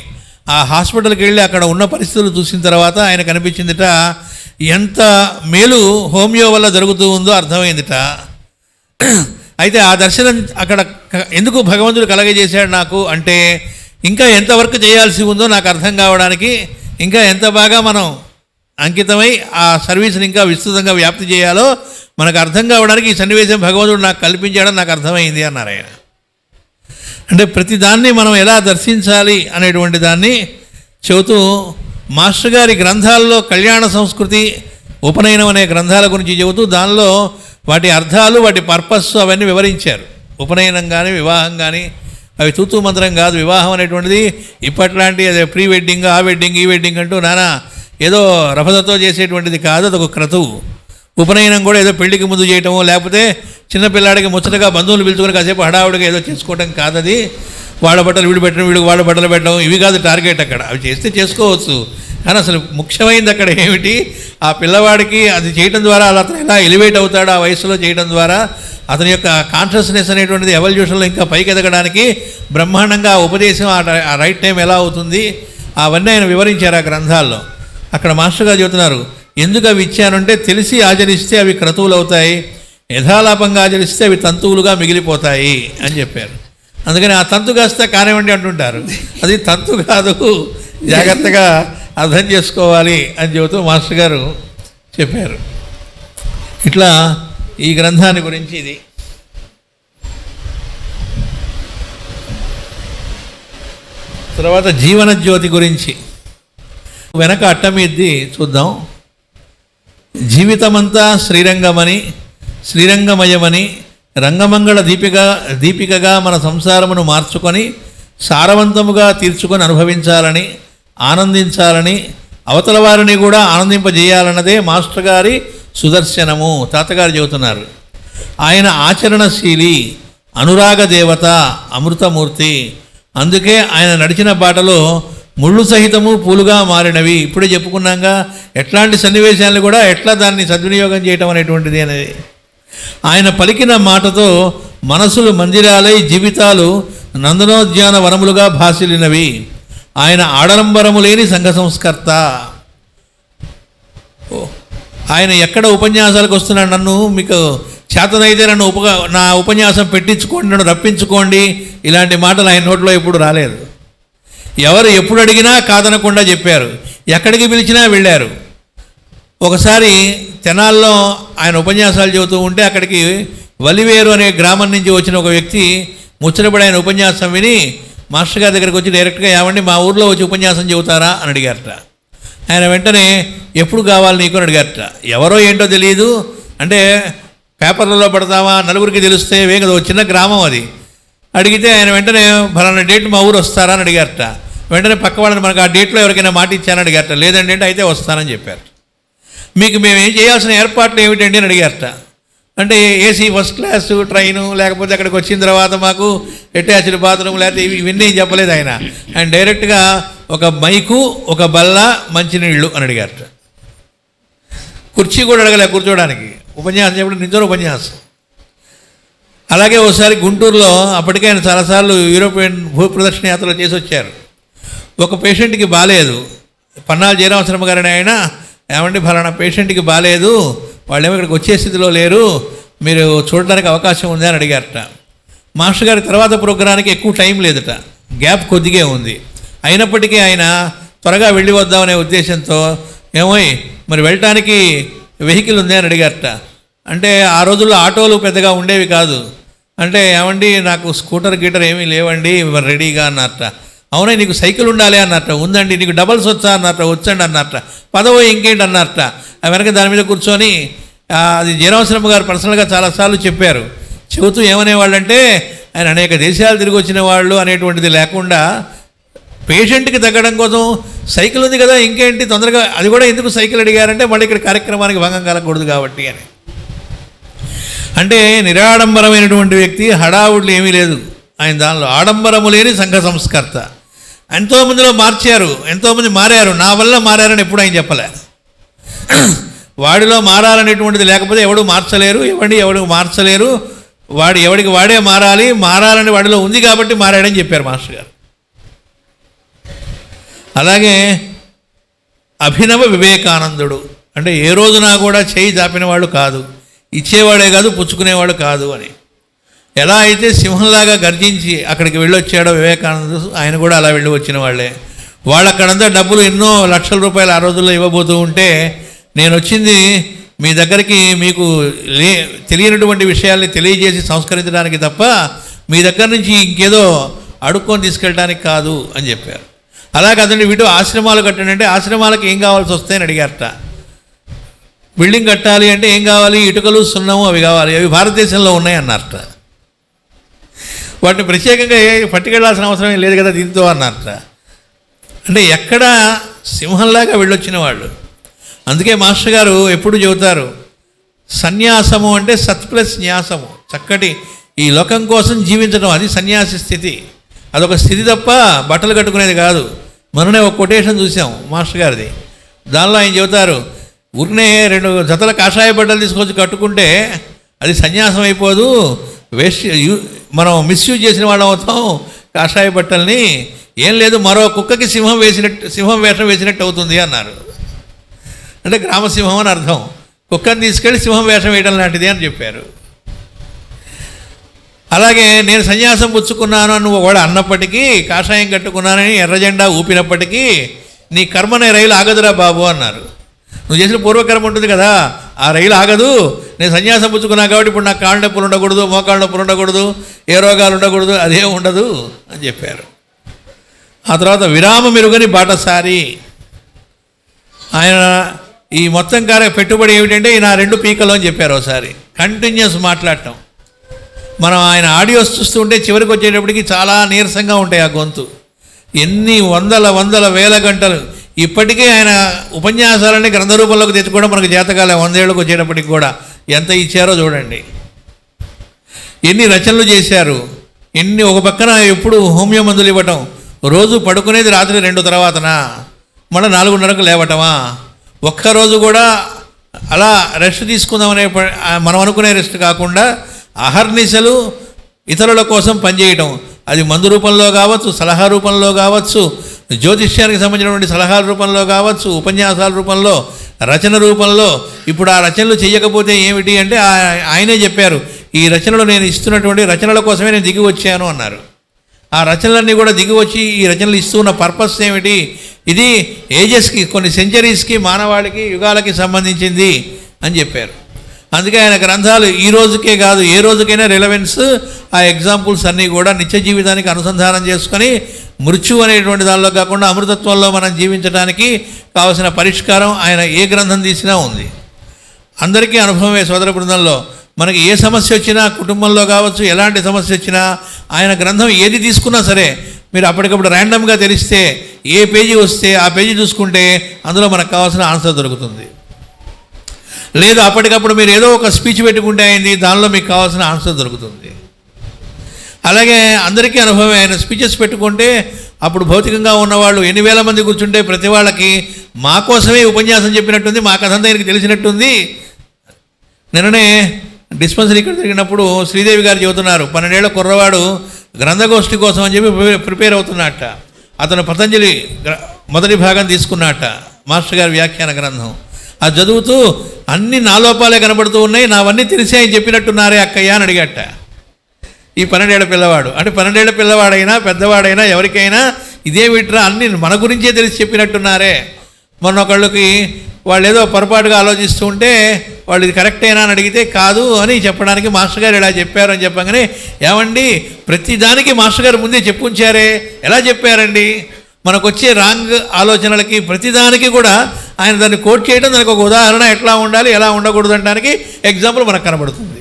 ఆ హాస్పిటల్కి వెళ్ళి అక్కడ ఉన్న పరిస్థితులు చూసిన తర్వాత ఆయన కనిపించిందిట, ఎంత మేలు హోమియో వల్ల జరుగుతూ ఉందో అర్థమైందిట. అయితే ఆ దర్శనం అక్కడ ఎందుకు భగవంతుడు కలగజేశాడు నాకు అంటే, ఇంకా ఎంత వర్క్ చేయాల్సి ఉందో నాకు అర్థం కావడానికి, ఇంకా ఎంత బాగా మనం అంకితమై ఆ సర్వీస్ని ఇంకా విస్తృతంగా వ్యాప్తి చేయాలో మనకు అర్థం కావడానికి ఈ సన్నివేశం భగవంతుడు నాకు కల్పించాడని నాకు అర్థమైంది అన్నారు ఆయన. అంటే ప్రతి దాన్ని మనం ఎలా దర్శించాలి అనేటువంటి దాన్ని చెబుతూ మాస్టర్ గారి గ్రంథాల్లో కళ్యాణ సంస్కృతి, ఉపనయనం అనే గ్రంథాల గురించి చెబుతూ దానిలో వాటి అర్థాలు, వాటి పర్పస్ అవన్నీ వివరించారు. ఉపనయనం కానీ వివాహం కానీ అవి తూతూ మంత్రం కాదు. వివాహం అనేటువంటిది ఇప్పట్లాంటి అదే ప్రీ వెడ్డింగ్, ఆ వెడ్డింగ్, ఈ వెడ్డింగ్ అంటూ నానా ఏదో రఫదతో చేసేటువంటిది కాదు, అదొక క్రతువు. ఉపనయనం కూడా ఏదో పెళ్లికి ముందు చేయటమో, లేకపోతే చిన్నపిల్లాడికి ముచ్చటగా బంధువులు పిలుచుకొని కాసేపు హడావుడిగా ఏదో చేసుకోవడం కాదు. అది వాళ్ళ బట్టలు వీడు పెట్టడం, వీడికి వాళ్ళ బట్టలు పెట్టడం, ఇవి కాదు టార్గెట్. అక్కడ అవి చేస్తే చేసుకోవచ్చు, కానీ అసలు ముఖ్యమైనది అక్కడ ఏమిటి, ఆ పిల్లవాడికి అది చేయడం ద్వారా అతను ఎలా ఎలివేట్ అవుతాడో ఆ వయసులో చేయడం ద్వారా అతని యొక్క కాన్షియస్నెస్ అనేటువంటిది ఎవల్యూషన్లో ఇంకా పైకి ఎదగడానికి బ్రహ్మాండంగా ఉపదేశం ఆ రైట్ టైం ఎలా అవుతుంది అవన్నీ ఆయన వివరించారు ఆ గ్రంథాల్లో. అక్కడ మాస్టర్ గారు చెబుతున్నారు, ఎందుకు అవి ఇచ్చానంటే తెలిసి ఆచరిస్తే అవి క్రతువులు అవుతాయి, యథాలాపంగా ఆచరిస్తే అవి తంతువులుగా మిగిలిపోతాయి అని చెప్పారు. అందుకని ఆ తంతు కాస్త కానివ్వండి అంటుంటారు, అది తంతు కాదు, జాగ్రత్తగా అర్థం చేసుకోవాలి అని చెబుతూ మాస్టర్ గారు చెప్పారు. ఇట్లా ఈ గ్రంథాన్ని గురించి ఇది. తర్వాత జీవన జ్యోతి గురించి వెనక అట్టమీద్ది చూద్దాం. జీవితమంతా శ్రీరంగమని, శ్రీరంగమయమని, రంగమంగళ దీపికగా మన సంసారమును మార్చుకొని సారవంతముగా తీర్చుకొని అనుభవించాలని, ఆనందించాలని, అవతల వారిని కూడా ఆనందింపజేయాలన్నదే మాస్టర్ గారి సుదర్శనము. తాతగారు చెబుతున్నారు. ఆయన ఆచరణశీలి, అనురాగ దేవత, అమృతమూర్తి. అందుకే ఆయన నడిచిన బాటలో ముళ్ళు సహితము పూలుగా మారినవి. ఇప్పుడే చెప్పుకున్నాగా ఎట్లాంటి సన్నివేశాలను కూడా ఎట్లా దాన్ని సద్వినియోగం చేయటం అనేటువంటిది అనేది. ఆయన పలికిన మాటతో మనసులు మందిరాలై, జీవితాలు నందనోద్యాన వనములుగా భాసిల్లినవి. ఆయన ఆడంబరము లేని సంఘ సంస్కర్త. ఆయన ఎక్కడ ఉపన్యాసాలకు వస్తున్నాడు, నన్ను మీకు చేతనైతే నన్ను నా ఉపన్యాసం పెట్టించుకోండి, నన్ను రప్పించుకోండి, ఇలాంటి మాటలు ఆయన నోట్లో ఎప్పుడు రాలేదు. ఎవరు ఎప్పుడు అడిగినా కాదనకుండా చెప్పారు, ఎక్కడికి పిలిచినా వెళ్ళారు. ఒకసారి తెనాల్లో ఆయన ఉపన్యాసాలు చెబుతూ ఉంటే అక్కడికి వలివేరు అనే గ్రామం నుంచి వచ్చిన ఒక వ్యక్తి ముచ్చటపడి ఆయన ఉపన్యాసం విని మాస్టర్ గారి దగ్గరికి వచ్చి డైరెక్ట్గా, ఏమండి మా ఊర్లో వచ్చి ఉపన్యాసం చెబుతారా అని అడిగారట. ఆయన వెంటనే ఎప్పుడు కావాలి నీకు అని అడిగారట. ఎవరో ఏంటో తెలియదు అంటే పేపర్లలో పడతావా, నలుగురికి తెలిస్తే వేగదు, చిన్న గ్రామం అది. అడిగితే ఆయన వెంటనే ఫలానా డేట్ మా ఊరు వస్తారా అని అడిగారట. వెంటనే పక్క వాళ్ళని మనకు ఆ డేట్లో ఎవరికైనా మాట ఇచ్చానని అడిగారట. లేదండి అంటే అయితే వస్తానని చెప్పారు. మీకు మేము ఏం చేయాల్సిన ఏర్పాట్లు ఏమిటండి అని అడిగారట. అంటే ఏసీ ఫస్ట్ క్లాసు ట్రైను, లేకపోతే అక్కడికి వచ్చిన తర్వాత మాకు అటాచ్డ్ బాత్రూమ్, లేకపోతే ఇవన్నీ చెప్పలేదు ఆయన. డైరెక్ట్గా ఒక మైకు, ఒక బల్ల, మంచినీళ్ళు అని అడిగారట. కుర్చీ కూడా అడగలే కూర్చోవడానికి. ఉపన్యాసం చెప్పడం నిజం ఉపన్యాసం. అలాగే ఒకసారి గుంటూరులో, అప్పటికే ఆయన చాలాసార్లు యూరోపియన్ భూ ప్రదక్షిణ యాత్రలు చేసి వచ్చారు. ఒక పేషెంట్కి బాగాలేదు. పన్నాల జయరామశర్మ గారిని ఆయన, ఏమండి ఫలానా పేషెంట్కి బాగాలేదు, వాళ్ళేమో ఇక్కడికి వచ్చే స్థితిలో లేరు, మీరు చూడడానికి అవకాశం ఉంది అని అడిగారట. మాస్టర్ గారి తర్వాత ప్రోగ్రాంకి ఎక్కువ టైం లేదట, గ్యాప్ కొద్దిగా ఉంది. అయినప్పటికీ ఆయన త్వరగా వెళ్ళి వద్దామనే ఉద్దేశంతో, ఏమోయ్ మరి వెళ్ళటానికి వెహికల్ ఉంది అని అడిగారట. అంటే ఆ రోజుల్లో ఆటోలు పెద్దగా ఉండేవి కాదు. అంటే ఏమండి నాకు స్కూటర్ గీటర్ ఏమీ లేవండి మరి రెడీగా అన్నట్ట. అవునా నీకు సైకిల్ ఉండాలి అన్నట్ట. ఉందండి. నీకు డబల్స్ వచ్చా అన్నట్ట. వచ్చండి అన్నట్ట. పదవో ఇంకేంటి అన్నట్ట. వెనక దాని మీద కూర్చొని అది జయరామశర్మ గారు పర్సనల్గా చాలాసార్లు చెప్పారు. చెబుతూ ఏమనేవాళ్ళంటే, ఆయన అనేక దేశాలు తిరిగి వచ్చిన వాళ్ళు అనేటువంటిది లేకుండా పేషెంట్కి తగ్గడం కోసం సైకిల్ ఉంది కదా ఇంకేంటి తొందరగా, అది కూడా ఎందుకు సైకిల్ అడిగారంటే మళ్ళీ ఇక్కడ కార్యక్రమానికి భంగం కలగకూడదు కాబట్టి అని. అంటే నిరాడంబరమైనటువంటి వ్యక్తి, హడావుడ్లు ఏమీ లేదు ఆయన దానిలో. ఆడంబరము లేని సంఘ సంస్కర్త. ఎంతోమందిలో మార్చారు, ఎంతోమంది మారారు, నా వల్ల మారారని ఎప్పుడు ఆయన చెప్పలే. వాడిలో మారాలనేటువంటిది లేకపోతే ఎవడు మార్చలేరు, ఎవడు మార్చలేరు. వాడు ఎవడికి వాడే మారాలని వాడిలో ఉంది కాబట్టి మారాడని చెప్పారు మాస్టర్ గారు. అలాగే అభినవ వివేకానందుడు అంటే ఏ రోజునా కూడా చేయి జాపిన వాళ్ళు కాదు, ఇచ్చేవాడే కాదు పుచ్చుకునేవాడు కాదు అని. ఎలా అయితే సింహంలాగా గర్జించి అక్కడికి వెళ్ళొచ్చాడో వివేకానందుడు, ఆయన కూడా అలా వెళ్ళి వచ్చిన వాళ్ళే. వాళ్ళు అక్కడంతా డబ్బులు ఎన్నో లక్షల రూపాయలు ఆ రోజుల్లో ఇవ్వబోతూ ఉంటే, నేను వచ్చింది మీ దగ్గరికి మీకు తెలియనటువంటి విషయాల్ని తెలియజేసి సంస్కరించడానికి తప్ప మీ దగ్గర నుంచి ఇంకేదో అడుక్కొని తీసుకెళ్ళడానికి కాదు అని చెప్పారు. అలా కాదండి, వీటి ఆశ్రమాలు కట్టండి అంటే ఆశ్రమాలకు ఏం కావాల్సి వస్తాయని అడిగారట. బిల్డింగ్ కట్టాలి అంటే ఏం కావాలి, ఇటుకలు సున్నము అవి కావాలి, అవి భారతదేశంలో ఉన్నాయి అన్నారట. వాటిని ప్రత్యేకంగా పట్టుకెళ్లాల్సిన అవసరం లేదు కదా దీంతో అన్నారట. అంటే ఎక్కడ సింహంలాగా వెళ్ళొచ్చిన వాళ్ళు. అందుకే మాస్టర్ గారు ఎప్పుడు చెబుతారు, సన్యాసము అంటే సత్ ప్లస్ న్యాసము, చక్కటి ఈ లోకం కోసం జీవించడం, అది సన్యాసి స్థితి. అదొక స్థితి తప్ప బట్టలు కట్టుకునేది కాదు. మొన్ననే ఒక కొటేషన్ చూసాం మాస్టర్ గారిది. దానిలో ఆయన చెబుతారు, ఊరినే 2 జతల కాషాయ బట్టలు తీసుకొచ్చి కట్టుకుంటే అది సన్యాసం అయిపోదు, వేస్ట్, మనం మిస్యూజ్ చేసిన వాళ్ళం అవుతాం కాషాయ బట్టల్ని. ఏం లేదు, మరో కుక్కకి సింహం వేషం వేసినట్టు అవుతుంది అన్నారు. అంటే గ్రామసింహం అని అర్థం. కుక్కని తీసుకెళ్ళి సింహం వేషం వేయడం లాంటిది అని చెప్పారు. అలాగే నేను సన్యాసం పుచ్చుకున్నాను అని వాడు అన్నప్పటికీ, కాషాయం కట్టుకున్నానని ఎర్ర జెండా ఊపినప్పటికీ, నీ కర్మనే రైలు ఆగదురా బాబు అన్నారు. నువ్వు చేసిన పూర్వకర్మ ఉంటుంది కదా, ఆ రైలు ఆగదు. నేను సన్యాసం పుచ్చుకున్నా కాబట్టి ఇప్పుడు నాకు కాళ్ళ నొప్పులు ఉండకూడదు, మోకాళ్ళ నొప్పులు ఉండకూడదు, ఏ రోగాలు ఉండకూడదు, అదేం ఉండదు అని చెప్పారు. ఆ తర్వాత విరామ మెరుగని బాటసారి. ఆయన ఈ మొత్తం పెట్టుబడి ఏమిటంటే నా 2 పీకలు అని చెప్పారు. ఒకసారి కంటిన్యూస్ మాట్లాడటం. మనం ఆయన ఆడియోస్ చూస్తుంటే చివరికి వచ్చేటప్పటికి చాలా నీరసంగా ఉంటాయి ఆ గొంతు. ఎన్ని వందల వేల గంటలు. ఇప్పటికే ఆయన ఉపన్యాసాలని గ్రంథ రూపంలోకి తెచ్చుకోవడం మనకు చేతకాలే. 100 ఏళ్ళకి వచ్చేటప్పటికి కూడా ఎంత ఇచ్చారో చూడండి. ఎన్ని రచనలు చేశారు, ఎన్ని. ఒక పక్కన ఎప్పుడు హోమియో మందులు ఇవ్వటం, రోజు పడుకునేది రాత్రి 2 తర్వాతనా, మళ్ళీ 4:30కు లేవటమా. ఒక్కరోజు కూడా అలా రెస్ట్ తీసుకుందామనే మనం అనుకునే రెస్ట్ కాకుండా అహర్నిశలు ఇతరుల కోసం పనిచేయటం. అది మందు రూపంలో కావచ్చు, సలహా రూపంలో కావచ్చు, జ్యోతిష్యానికి సంబంధించినటువంటి సలహాల రూపంలో కావచ్చు, ఉపన్యాసాల రూపంలో, రచన రూపంలో. ఇప్పుడు ఆ రచనలు చేయకపోతే ఏమిటి అంటే ఆయనే చెప్పారు, ఈ రచనలు నేను ఇస్తున్నటువంటి రచనల కోసమే నేను దిగి వచ్చాను అన్నారు. ఆ రచనలన్నీ కూడా దిగి వచ్చి ఈ రచనలు ఇస్తున్న పర్పస్ ఏమిటి, ఇది ఏజెస్కి, కొన్ని సెంచరీస్కి, మానవాళికి, యుగాలకి సంబంధించింది అని చెప్పారు. అందుకే ఆయన గ్రంథాలు ఈ రోజుకే కాదు, ఏ రోజుకైనా రిలవెన్స్. ఆ ఎగ్జాంపుల్స్ అన్నీ కూడా నిత్య జీవితానికి అనుసంధానం చేసుకొని, మృత్యు అనేటువంటి దానిలో కాకుండా అమృతత్వంలో మనం జీవించడానికి కావలసిన పరిష్కారం ఆయన ఏ గ్రంథం తీసినా ఉంది. అందరికీ అనుభవమే సోదర బృందంలో. మనకి ఏ సమస్య వచ్చినా, కుటుంబంలో కావచ్చు, ఎలాంటి సమస్య వచ్చినా, ఆయన గ్రంథం ఏది తీసుకున్నా సరే మీరు అప్పటికప్పుడు ర్యాండమ్గా తెలిస్తే ఏ పేజీ వస్తే ఆ పేజీ చూసుకుంటే అందులో మనకు కావాల్సిన ఆన్సర్ దొరుకుతుంది. లేదు అప్పటికప్పుడు మీరు ఏదో ఒక స్పీచ్ పెట్టుకుంటే అయింది, దానిలో మీకు కావాల్సిన ఆన్సర్ దొరుకుతుంది. అలాగే అందరికీ అనుభవమే. ఆయన స్పీచెస్ పెట్టుకుంటే అప్పుడు భౌతికంగా ఉన్నవాళ్ళు 8,000 మంది కూర్చుంటే ప్రతి వాళ్ళకి మా కోసమే ఉపన్యాసం చెప్పినట్టుంది, మా కథంతా ఆయనకి తెలిసినట్టుంది. నిన్ననే డిస్పెన్సరీ ఇక్కడ తిరిగినప్పుడు శ్రీదేవి గారు చెబుతున్నారు, 12 ఏళ్ల కుర్రవాడు గ్రంథగోష్ఠి కోసం అని చెప్పి ప్రిపేర్ అవుతున్నట్ట. అతను పతంజలి మొదటి భాగం తీసుకున్నట్ట, మాస్టర్ గారి వ్యాఖ్యాన గ్రంథం. అది చదువుతూ అన్ని నా లోపాలే కనబడుతూ ఉన్నాయి, నావన్నీ తెలిసే ఆయన చెప్పినట్టున్నారే అక్కయ్య అని అడిగట. ఈ 12 ఏళ్ల పిల్లవాడు అంటే 12 ఏళ్ల పిల్లవాడైనా పెద్దవాడైనా ఎవరికైనా ఇదే విట్రా అన్ని మన గురించే తెలిసి చెప్పినట్టున్నారే. మొన్న ఒకళ్ళకి వాళ్ళు ఏదో పొరపాటుగా ఆలోచిస్తూ ఉంటే వాళ్ళు ఇది కరెక్టేనా అని అడిగితే కాదు అని చెప్పడానికి మాస్టర్ గారు ఇలా చెప్పారు అని చెప్పగానే, ఏమండి ప్రతిదానికి మాస్టర్ గారు ముందే చెప్పుంచారే, ఎలా చెప్పారండి? మనకు వచ్చే రాంగ్ ఆలోచనలకి ప్రతిదానికి కూడా ఆయన దాన్ని కోట్ చేయడం, దానికి ఒక ఉదాహరణ ఎట్లా ఉండాలి ఎలా ఉండకూడదు అనడానికి ఎగ్జాంపుల్ మనకు కనబడుతుంది.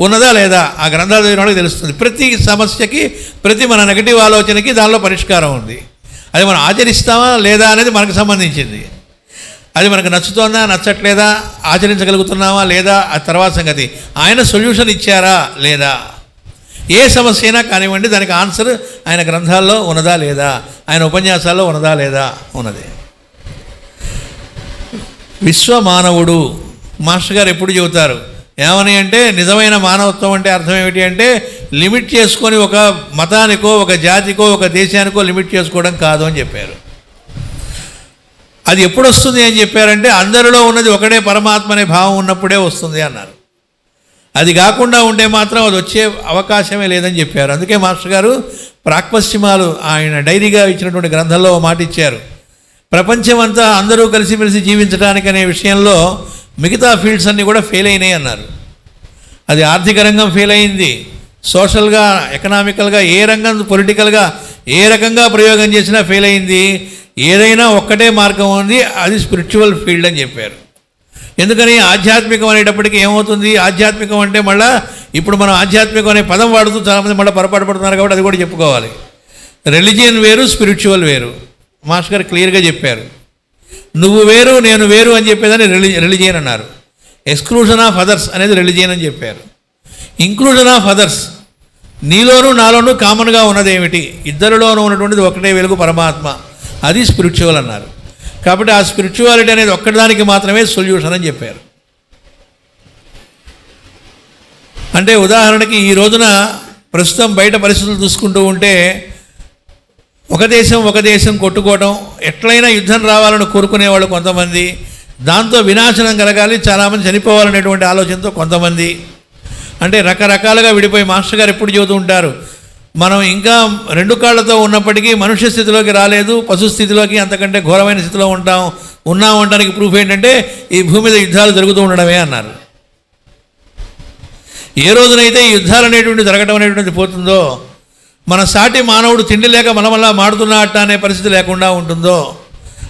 ఉన్నదా లేదా ఆ గ్రంథాలు చదివిన వాళ్ళకి తెలుస్తుంది. ప్రతి సమస్యకి ప్రతి మన నెగటివ్ ఆలోచనకి దానిలో పరిష్కారం ఉంది. అది మనం ఆచరిస్తామా లేదా అనేది మనకు సంబంధించింది. అది మనకు నచ్చుతోందా నచ్చట్లేదా, ఆచరించగలుగుతున్నామా లేదా అది తర్వాత సంగతి. ఆయన సొల్యూషన్ ఇచ్చారా లేదా, ఏ సమస్య అయినా కానివ్వండి దానికి ఆన్సర్ ఆయన గ్రంథాల్లో ఉన్నదా లేదా, ఆయన ఉపన్యాసాల్లో ఉన్నదా లేదా, ఉన్నది. విశ్వమానవుడు మాస్టర్ గారు ఎప్పుడు చెబుతారు ఏమని అంటే, నిజమైన మానవత్వం అంటే అర్థం ఏమిటి అంటే లిమిట్ చేసుకొని ఒక మతానికో ఒక జాతికో ఒక దేశానికో లిమిట్ చేసుకోవడం కాదు అని చెప్పారు. అది ఎప్పుడు వస్తుంది అని చెప్పారంటే అందరిలో ఉన్నది ఒకటే పరమాత్మ అనే భావం ఉన్నప్పుడే వస్తుంది అన్నారు. అది కాకుండా ఉంటే మాత్రం అది వచ్చే అవకాశమే లేదని చెప్పారు. అందుకే మాస్టర్ గారు ప్రాక్పశ్చిమాలు ఆయన డైరీగా ఇచ్చినటువంటి గ్రంథంలో మాట ఇచ్చారు, ప్రపంచమంతా అందరూ కలిసిమెలిసి జీవించడానికి అనే విషయంలో మిగతా ఫీల్డ్స్ అన్నీ కూడా ఫెయిల్ అయినాయి అన్నారు. అది ఆర్థిక రంగం ఫెయిల్ అయింది, సోషల్గా ఎకనామికల్గా ఏ రంగం పొలిటికల్గా ఏ రకంగా ప్రయోగం చేసినా ఫెయిల్ అయింది. ఏదైనా ఒక్కటే మార్గం ఉంది, అది స్పిరిచువల్ ఫీల్డ్ అని చెప్పారు. ఎందుకని ఆధ్యాత్మికం అనేటప్పటికీ ఏమవుతుంది, ఆధ్యాత్మికం అంటే మళ్ళీ ఇప్పుడు మనం ఆధ్యాత్మికం అనే పదం వాడుతూ చాలామంది మళ్ళీ పొరపాటు పడుతున్నారు కాబట్టి అది కూడా చెప్పుకోవాలి. రిలీజియన్ వేరు, స్పిరిచువల్ వేరు. మాస్టర్ గారు క్లియర్గా చెప్పారు, నువ్వు వేరు నేను వేరు అని చెప్పేదాన్ని రిలీజియన్ అన్నారు. ఎక్స్క్లూజన్ ఆఫ్ అదర్స్ అనేది రిలీజియన్ అని చెప్పారు. ఇంక్లూజన్ ఆఫ్ అదర్స్, నీలోనూ నాలోనూ కామన్గా ఉన్నదేమిటి, ఇద్దరిలోనూ ఉన్నటువంటిది ఒకటే వెలుగు పరమాత్మ, అది స్పిరిచువల్ అన్నారు. కాబట్టి ఆ స్పిరిచువాలిటీ అనేది ఒక్కదానికి మాత్రమే సొల్యూషన్ అని చెప్పారు. అంటే ఉదాహరణకి ఈ రోజున ప్రస్తుతం బయట పరిస్థితులు చూసుకుంటూ ఉంటే ఒక దేశం కొట్టుకోవడం, ఎట్లయినా యుద్ధం రావాలని కోరుకునేవాళ్ళు కొంతమంది, దాంతో వినాశనం కలగాలి చాలామంది చనిపోవాలనేటువంటి ఆలోచనతో కొంతమంది, అంటే రకరకాలుగా విడిపోయి మాస్టర్ గారు ఎప్పుడు చెబుతూ ఉంటారు, మనం ఇంకా 2 కాళ్ళతో ఉన్నప్పటికీ మనుష్య స్థితిలోకి రాలేదు, పశు స్థితిలోకి అంతకంటే ఘోరమైన స్థితిలో ఉన్నామంటానికి ప్రూఫ్ ఏంటంటే ఈ భూమి మీద యుద్ధాలు జరుగుతూ ఉండడమే అన్నారు. ఏ రోజునైతే ఈ యుద్ధాలు అనేటువంటి జరగడం అనేటువంటిది పోతుందో, మన సాటి మానవుడు తిండి లేక మళ్ళా మాడుతున్నట్ట అనే పరిస్థితి లేకుండా ఉంటుందో,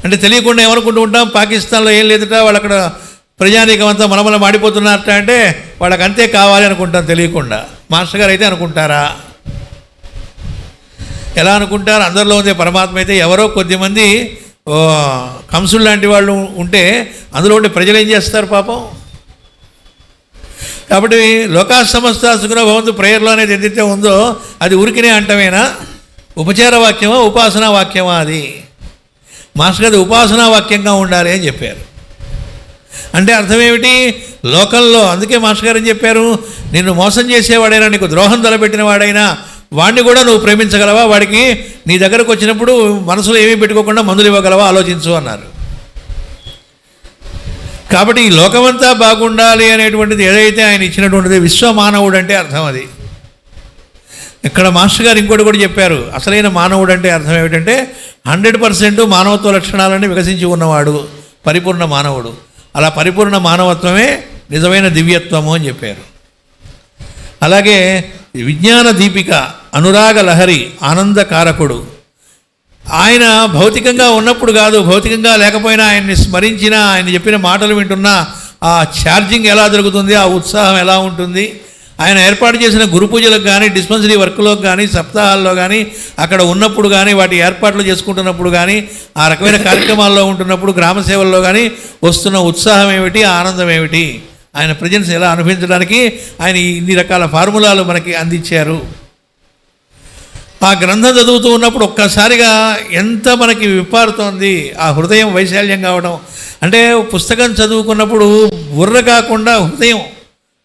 అంటే తెలియకుండా ఏమనుకుంటూ ఉంటాం పాకిస్తాన్లో ఏం లేదుట, వాళ్ళు అక్కడ ప్రజానీకం అంతా మలమల మాడిపోతున్నట్ట అంటే వాళ్ళకి అంతే కావాలి అనుకుంటాం తెలియకుండా. మాస్టర్ గారు అయితే అనుకుంటారా? ఎలా అనుకుంటారు? అందరిలో ఉండే పరమాత్మ అయితే ఎవరో కొద్దిమంది కంసులు లాంటి వాళ్ళు ఉంటే అందులో ఉండే ప్రజలు ఏం చేస్తారు పాపం. కాబట్టి లోకా సమస్త సుఖినో భవంతు ప్రేయర్లో అనేది ఏదైతే ఉందో అది ఉరికినే అంటమేనా, ఉపచార వాక్యమా ఉపాసనా వాక్యమా? అది మాస్టర్ గారు ఉపాసనా వాక్యంగా ఉండాలి అని చెప్పారు. అంటే అర్థం ఏమిటి లోకంలో? అందుకే మాస్టర్ గారు ఏం చెప్పారు, నిన్ను మోసం చేసేవాడైనా నీకు ద్రోహం తలపెట్టిన వాడైనా వాడిని కూడా నువ్వు ప్రేమించగలవా, వాడికి నీ దగ్గరకు వచ్చినప్పుడు మనసులో ఏమీ పెట్టుకోకుండా మందులు ఇవ్వగలవా ఆలోచించు అన్నారు. కాబట్టి ఈ లోకమంతా బాగుండాలి అనేటువంటిది ఏదైతే ఆయన ఇచ్చినటువంటిది విశ్వమానవుడు అంటే అర్థం అది. ఇక్కడ మాస్టర్ గారు ఇంకోటి కూడా చెప్పారు, అసలైన మానవుడు అంటే అర్థం ఏమిటంటే 100% మానవత్వ లక్షణాలన్నీ వికసించి ఉన్నవాడు పరిపూర్ణ మానవుడు. అలా పరిపూర్ణ మానవత్వమే నిజమైన దివ్యత్వము అని చెప్పారు. అలాగే విజ్ఞాన దీపిక, అనురాగ లహరి, ఆనందకారకుడు. ఆయన భౌతికంగా ఉన్నప్పుడు కాదు, భౌతికంగా లేకపోయినా ఆయన్ని స్మరించినా ఆయన చెప్పిన మాటలు వింటున్నా ఆ ఛార్జింగ్ ఎలా జరుగుతుంది, ఆ ఉత్సాహం ఎలా ఉంటుంది. ఆయన ఏర్పాటు చేసిన గురు పూజలకు కానీ డిస్పెన్సరీ వర్క్లోకి కానీ సప్తాహాల్లో కానీ అక్కడ ఉన్నప్పుడు కానీ వాటి ఏర్పాట్లు చేసుకుంటున్నప్పుడు కానీ ఆ రకమైన కార్యక్రమాల్లో ఉంటున్నప్పుడు గ్రామ సేవల్లో కానీ వస్తున్న ఉత్సాహం ఏమిటి, ఆనందం ఏమిటి, ఆయన ప్రజెన్స్ ఎలా అనుభవించడానికి ఆయన ఇన్ని రకాల ఫార్ములాలు మనకి అందించారు. ఆ గ్రంథం చదువుతూ ఉన్నప్పుడు ఒక్కసారిగా ఎంత మనకి విప్పారుతోంది, ఆ హృదయం వైశాల్యం కావడం. అంటే పుస్తకం చదువుకున్నప్పుడు బుర్ర కాకుండా హృదయం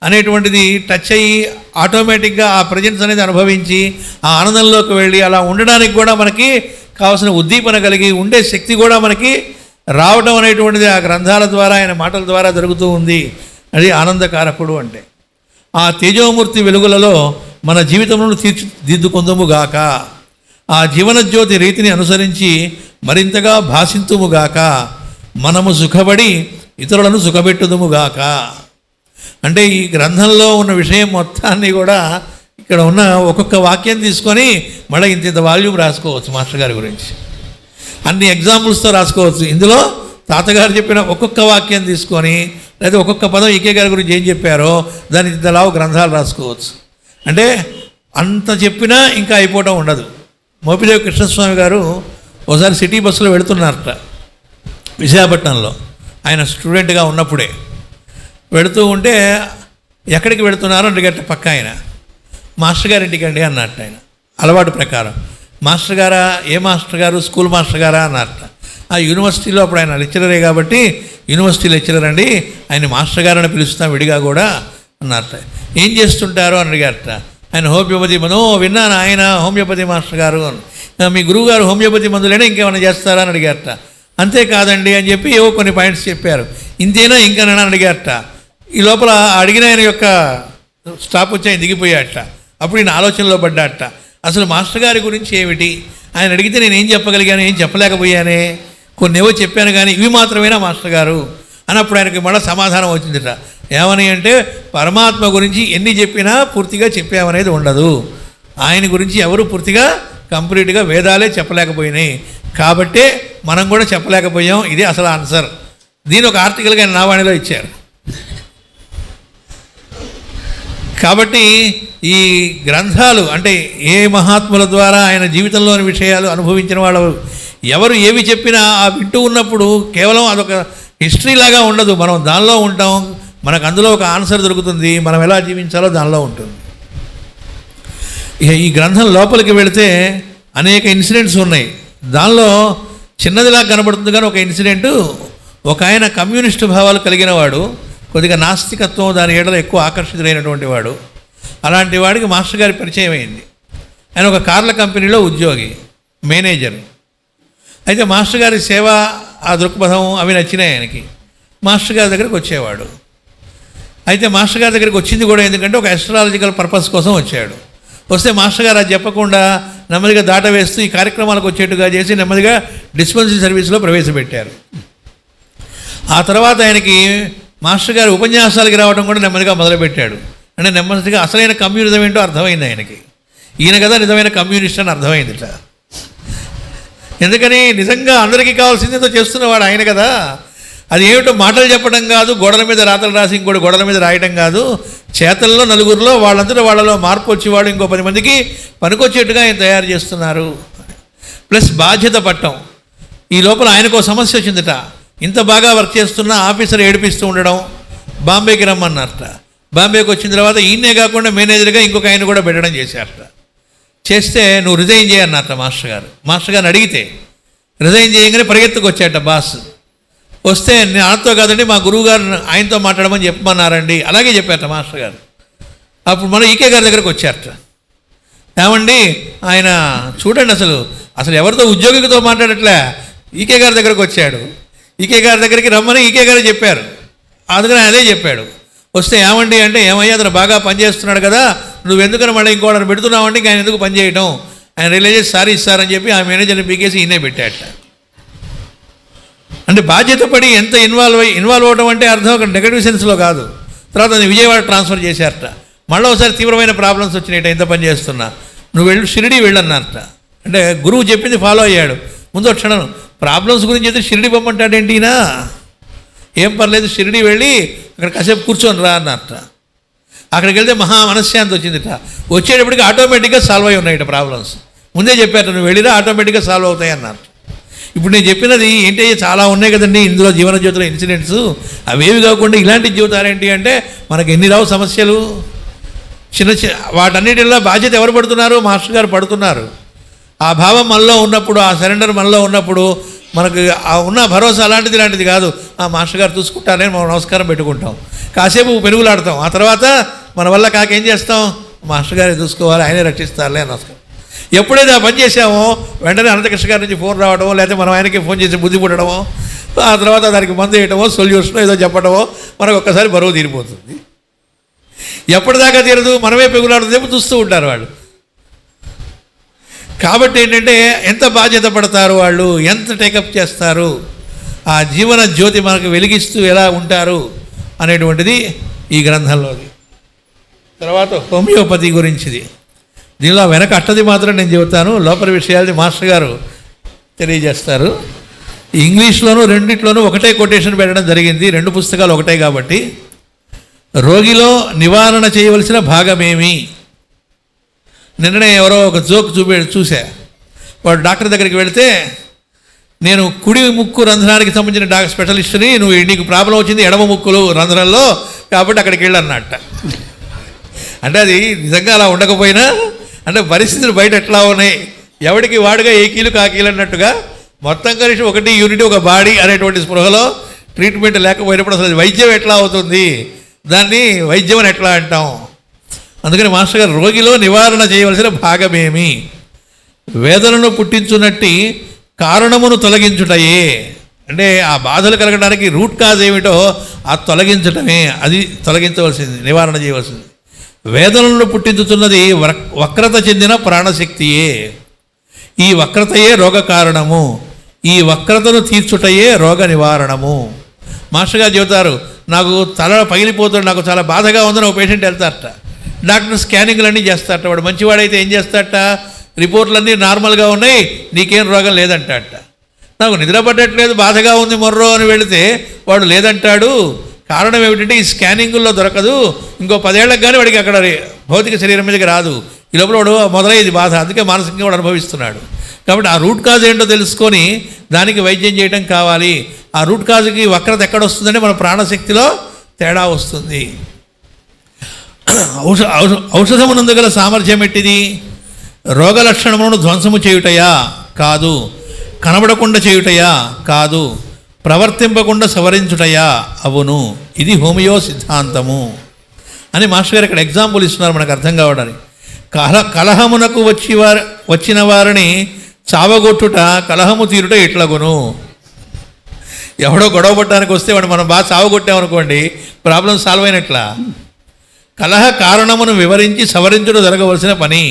అనేటువంటిది టచ్ అయ్యి ఆటోమేటిక్గా ఆ ప్రజెన్స్ అనేది అనుభవించి ఆ ఆనందంలోకి వెళ్ళి అలా ఉండడానికి కూడా మనకి కావాల్సిన ఉద్దీపన కలిగి ఉండే శక్తి కూడా మనకి రావడం అనేటువంటిది ఆ గ్రంథాల ద్వారా, ఆయన మాటల ద్వారా జరుగుతూ ఉంది. అది ఆనందకారకుడు అంటే. ఆ తేజోమూర్తి వెలుగులలో మన జీవితంలో తీర్చిదిద్దుకుందుముగాక. ఆ జీవనజ్యోతి రీతిని అనుసరించి మరింతగా భాషింతుముగాక. మనము సుఖపడి ఇతరులను సుఖపెట్టుదుముగాక. అంటే ఈ గ్రంథంలో ఉన్న విషయం మొత్తాన్ని కూడా ఇక్కడ ఉన్న ఒక్కొక్క వాక్యం తీసుకొని మళ్ళీ ఇంత వాల్యూమ్ రాసుకోవచ్చు. మాస్టర్ గారి గురించి అన్ని ఎగ్జాంపుల్స్తో రాసుకోవచ్చు. ఇందులో తాతగారు చెప్పిన ఒక్కొక్క వాక్యం తీసుకొని లేదా ఒక్కొక్క పదం ఈకే గారి గురించి ఏం చెప్పారో దాని ఇంతలావు గ్రంథాలు రాసుకోవచ్చు. అంటే అంత చెప్పినా ఇంకా అయిపోవటం ఉండదు. మోపిదేవి కృష్ణస్వామి గారు ఒకసారి సిటీ బస్సులో వెళుతున్నారట విశాఖపట్నంలో. ఆయన స్టూడెంట్గా ఉన్నప్పుడే వెళుతూ ఉంటే ఎక్కడికి వెళుతున్నారో అడిగట్ట పక్క ఆయన. మాస్టర్ గారి ఇంటికి అండి అన్నట్టు. ఆయన అలవాటు ప్రకారం మాస్టర్ గారా, ఏ మాస్టర్ గారు, స్కూల్ మాస్టర్ గారా అన్నట్ట. ఆ యూనివర్సిటీలో అప్పుడు ఆయన లెక్చరరే కాబట్టి యూనివర్సిటీ లెక్చరర్ అండి, ఆయన మాస్టర్ గారు అని పిలుస్తాం విడిగా కూడా అన్నట్ట. ఏం చేస్తుంటారో అని అడిగారట. ఆయన హోమియోపతి విన్నాను, ఆయన హోమియోపతి మాస్టర్ గారు అని. మీ గురువు గారు హోమియోపతి మందులేనా ఇంకేమైనా చేస్తారా అని అడిగారట. అంతేకాదండి అని చెప్పి ఏవో కొన్ని పాయింట్స్ చెప్పారు. ఇంతేనా ఇంకానా అని అడిగారట. ఈ లోపల అడిగిన ఆయన యొక్క స్టాప్ వచ్చి ఆయన దిగిపోయాట. అప్పుడు ఈయన ఆలోచనలో పడ్డాట. అసలు మాస్టర్ గారి గురించి ఏమిటి, ఆయన అడిగితే నేను ఏం చెప్పగలిగాను, ఏం చెప్పలేకపోయానే, కొన్ని ఏవో చెప్పాను కానీ ఇవి మాత్రమేనా మాస్టర్ గారు అని అప్పుడు ఆయనకి మళ్ళీ సమాధానం వచ్చిందిట. ఏమని అంటే పరమాత్మ గురించి ఎన్ని చెప్పినా పూర్తిగా చెప్పామనేది ఉండదు. ఆయన గురించి ఎవరు పూర్తిగా కంప్లీట్గా వేదాలే చెప్పలేకపోయినాయి కాబట్టే మనం కూడా చెప్పలేకపోయాం. ఇదే అసలు ఆన్సర్. దీని ఒక ఆర్టికల్గా ఆయన నావాణిలో ఇచ్చారు. కాబట్టి ఈ గ్రంథాలు అంటే ఏ మహాత్ముల ద్వారా ఆయన జీవితంలోని విషయాలు అనుభవించిన వాళ్ళు ఎవరు ఏవి చెప్పినా ఆ వింటూ ఉన్నప్పుడు కేవలం అదొక హిస్టరీ లాగా ఉండదు. మనం దానిలో ఉంటాం, మనకు అందులో ఒక ఆన్సర్ దొరుకుతుంది, మనం ఎలా జీవించాలో దానిలో ఉంటుంది. ఈ గ్రంథం లోపలికి వెళితే అనేక ఇన్సిడెంట్స్ ఉన్నాయి. దానిలో చిన్నదిలా కనబడుతుంది కానీ ఒక ఇన్సిడెంటు, ఒక ఆయన కమ్యూనిస్టు భావాలు కలిగిన వాడు, కొద్దిగా నాస్తికత్వం దాని ఏడలో ఎక్కువ ఆకర్షితులైనటువంటి వాడు. అలాంటి వాడికి మాస్టర్ గారి పరిచయం అయింది. ఆయన ఒక కార్ల కంపెనీలో ఉద్యోగి, మేనేజర్. అయితే మాస్టర్ గారి సేవ, ఆ దృక్పథం అవి నచ్చినాయి ఆయనకి. మాస్టర్ గారి దగ్గరికి వచ్చేవాడు. అయితే మాస్టర్ గారి దగ్గరికి వచ్చింది కూడా ఎందుకంటే ఒక ఎస్ట్రాలజికల్ పర్పస్ కోసం వచ్చాడు. వస్తే మాస్టర్ గారు అది చెప్పకుండా నెమ్మదిగా దాట వేస్తూ ఈ కార్యక్రమాలకు వచ్చేట్టుగా చేసి నెమ్మదిగా డిస్పెన్సరీ సర్వీస్లో ప్రవేశపెట్టారు. ఆ తర్వాత ఆయనకి మాస్టర్ గారు ఉపన్యాసాలకి రావడం కూడా నెమ్మదిగా మొదలుపెట్టాడు. అంటే నెమ్మదిగా అసలైన కమ్యూనిజం ఏంటో అర్థమైంది ఆయనకి. ఈయన కదా నిజమైన కమ్యూనిస్ట్ అని అర్థమైందిట. ఎందుకని నిజంగా అందరికీ కావాల్సిందేదో చేస్తున్నవాడు ఆయన కదా. అది ఏమిటో మాటలు చెప్పడం కాదు, గోడల మీద రాతలు రాసి ఇంకోటి గోడల మీద రాయడం కాదు, చేతల్లో నలుగురిలో వాళ్ళందరూ వాళ్ళలో మార్పు వచ్చేవాడు ఇంకో 10 మందికి పనికొచ్చేట్టుగా ఆయన తయారు చేస్తున్నారు. ప్లస్ బాధ్యత పట్టం. ఈ లోపల ఆయనకు సమస్య వచ్చిందట. ఇంత బాగా వర్క్ చేస్తున్న ఆఫీసర్ ఏడిపిస్తూ ఉండడం, బాంబేకి రమ్మన్నారట. బాంబేకి వచ్చిన తర్వాత ఈయనే కాకుండా మేనేజర్గా ఇంకొక ఆయన కూడా పెట్టడం చేశారట. చేస్తే నువ్వు రిజైన్ చేయన్నట్ట మాస్టర్ గారు. మాస్టర్ గారిని అడిగితే రిజైన్ చేయగానే పరిగెత్తుకు వచ్చాట బాస్. వస్తే నేను ఆయనతో కాదండి మా గురువు గారు ఆయనతో మాట్లాడమని చెప్పమన్నారండి. అలాగే చెప్పారట మాస్టర్ గారు. అప్పుడు మన ఈకే గారి దగ్గరకు వచ్చారట. ఏమండి ఆయన చూడండి అసలు ఎవరితో ఉద్యోగితో మాట్లాడట్లే, ఈకే గారి దగ్గరకు వచ్చాడు. ఈకే గారి దగ్గరికి రమ్మని ఈకే గారు చెప్పారు. అందుకని అదే చెప్పాడు. వస్తే ఏమండి అంటే ఏమయ్యా అతను బాగా పనిచేస్తున్నాడు కదా, నువ్వెందుకని మళ్ళీ ఇంకోళ్ళని పెడుతున్నావంటే ఆయన ఎందుకు పని చేయడం, ఆయన రిలీజ్ సారీ ఇస్తారని చెప్పి ఆ మేనేజర్ని పీకేసి ఈయనే పెట్టాట. అంటే బాధ్యత పడి ఎంత ఇన్వాల్వ్ అవడం అంటే అర్థం ఒక నెగటివ్ సెన్స్లో కాదు. తర్వాత అది విజయవాడ ట్రాన్స్ఫర్ చేశారట. మళ్ళీ ఒకసారి తీవ్రమైన ప్రాబ్లమ్స్ వచ్చినాయట. ఎంత పని చేస్తున్నా నువ్వు షిరిడి వెళ్ళన్నారట. అంటే గురువు చెప్పింది ఫాలో అయ్యాడు. ముందు క్షణం ప్రాబ్లమ్స్ గురించి అయితే షిరిడి పొమ్మంటాడేంటినా, ఏం పర్లేదు షిరిడి వెళ్ళి అక్కడ కాసేపు కూర్చొని రా అన్నట్ట. అక్కడికి వెళ్తే మహా మనశ్శాంతి వచ్చిందిట. వచ్చేటప్పటికి ఆటోమేటిక్గా సాల్వ్ అయి ఉన్నాయట ప్రాబ్లమ్స్. ముందే చెప్పారు నువ్వు వెళ్ళిరా ఆటోమేటిక్గా సాల్వ్ అవుతాయి అన్నారు. ఇప్పుడు నేను చెప్పినది ఏంటి, చాలా ఉన్నాయి కదండి ఇందులో జీవన జ్యోతిలో ఇన్సిడెంట్స్. అవేవి కాకుండా ఇలాంటి జీవితాలు ఏంటి అంటే మనకు ఎన్ని రావు సమస్యలు. వాటన్నిటిలో బాధ్యత ఎవరు పడుతున్నారు, మాస్టర్ గారు పడుతున్నారు. ఆ భావం మనలో ఉన్నప్పుడు, ఆ సరెండర్ మనలో ఉన్నప్పుడు మనకు ఆ ఉన్న భరోసా అలాంటిది కాదు. ఆ మాస్టర్ గారు చూసుకుంటారని మనం నమస్కారం పెట్టుకుంటాం, కాసేపు పెరుగులాడతాం. ఆ తర్వాత మన వల్ల కాకేం చేస్తాం, మాస్టర్ గారే చూసుకోవాలి, ఆయనే రక్షిస్తారులే నమస్కారం. ఎప్పుడైతే ఆ పని చేసామో వెంటనే అనంతకృష్ణ గారి నుంచి ఫోన్ రావడమో, లేకపోతే మనం ఆయనకి ఫోన్ చేసి బుద్ధి పుట్టడమో, ఆ తర్వాత దానికి మందు వేయటమో, సొల్యూషన్ ఏదో చెప్పడమో మనకు ఒక్కసారి బరువు తీరిపోతుంది. ఎప్పటిదాకా తీరదు, మనమే పెగులాడుతుందేమో చూస్తూ ఉంటారు వాళ్ళు. కాబట్టి ఏంటంటే ఎంత బాధ్యత పడతారు వాళ్ళు, ఎంత టేకప్ చేస్తారు, ఆ జీవన జ్యోతి మనకు వెలిగిస్తూ ఎలా ఉంటారు అనేటువంటిది ఈ గ్రంథంలోది. తర్వాత హోమియోపతి గురించిది. దీనిలో వెనక అట్టది మాత్రం నేను చెబుతాను, లోపల విషయాల్ని మాస్టర్ గారు తెలియజేస్తారు. ఇంగ్లీష్లోనూ రెండిట్లోనూ ఒకటే కొటేషన్ పెట్టడం జరిగింది, 2 పుస్తకాలు ఒకటే కాబట్టి. రోగిలో నివారణ చేయవలసిన భాగమేమి. నిన్ననే ఎవరో ఒక జోక్ చూసా. వాడు డాక్టర్ దగ్గరికి వెళితే, నేను కుడి ముక్కు రంధ్రానికి సంబంధించిన స్పెషలిస్ట్ని, నీకు ప్రాబ్లం వచ్చింది ఎడమ ముక్కులు రంధ్రంలో, కాబట్టి అక్కడికి వెళ్ళన్నట్ట. అంటే అది నిజంగా అలా ఉండకపోయినా, అంటే పరిస్థితులు బయట ఎట్లా ఉన్నాయి, ఎవడికి వాడుగా ఏ కీలు కాకీలు అన్నట్టుగా మొత్తం కలిసి ఒకటి యూనిట్ ఒక బాడీ అనేటువంటి స్పృహలో ట్రీట్మెంట్ లేకపోయినప్పుడు అసలు వైద్యం ఎట్లా అవుతుంది, దాన్ని వైద్యం అని ఎట్లా అంటాం. అందుకని మాస్టర్ గారు రోగిలో నివారణ చేయవలసిన భాగమేమి, వేదనను పుట్టించున్నట్టి కారణమును తొలగించుటయే. అంటే ఆ బాధలు కలగడానికి రూట్ కాజ్ ఏమిటో ఆ తొలగించటమే, అది తొలగించవలసింది, నివారణ చేయవలసింది. వేదనలను పుట్టించుతున్నది వక్రత చెందిన ప్రాణశక్తియే. ఈ వక్రతయే రోగ కారణము, ఈ వక్రతను తీర్చుటయే రోగ నివారణము. మాస్టర్ గారు చెబుతారు, నాకు తల పగిలిపోతుంది, నాకు చాలా బాధగా ఉందని ఒక పేషెంట్ వెళ్తారట. డాక్టర్ స్కానింగ్లన్నీ చేస్తారట. వాడు మంచివాడైతే ఏం చేస్తారట, రిపోర్ట్లన్నీ నార్మల్గా ఉన్నాయి, నీకేం రోగం లేదంటాడట. నాకు నిద్ర పట్టట్లేదు, బాధగా ఉంది మొర్రో అని వెళితే వాడు లేదంటాడు. కారణం ఏమిటంటే ఈ స్కానింగుల్లో దొరకదు, ఇంకో 10 ఏళ్ళకి కానీ వాడికి అక్కడ భౌతిక శరీరం మీదకి రాదు. ఈ లోపల వాడు మొదలయ్యేది బాధ, అందుకే మానసికంగా వాడు అనుభవిస్తున్నాడు. కాబట్టి ఆ రూట్ కాజ్ ఏంటో తెలుసుకొని దానికి వైద్యం చేయడం కావాలి. ఆ రూట్ కాజ్కి వక్రత ఎక్కడ వస్తుందంటే మన ప్రాణశక్తిలో తేడా వస్తుంది. ఔషధమునందు గల సామర్థ్యం ఎట్టిది, రోగ లక్షణములను ధ్వంసము చేయుటయా కాదు, కనబడకుండా చేయుటయా కాదు, ప్రవర్తింపకుండా సవరించుటయా అవును. ఇది హోమియో సిద్ధాంతము అని మాస్టర్ గారు ఇక్కడ ఎగ్జాంపుల్ ఇస్తున్నారు మనకు అర్థం కావడానికి. కలహమునకు వచ్చిన వారిని చావగొట్టుట కలహము తీరుట ఇట్లగును. ఎవడో గొడవ పట్టడానికి వస్తే వాడు మనం బాగా చావగొట్టామనుకోండి, ప్రాబ్లం సాల్వ్ అయినట్లా. కలహ కారణమును వివరించి సవరించుట జరగవలసిన పని.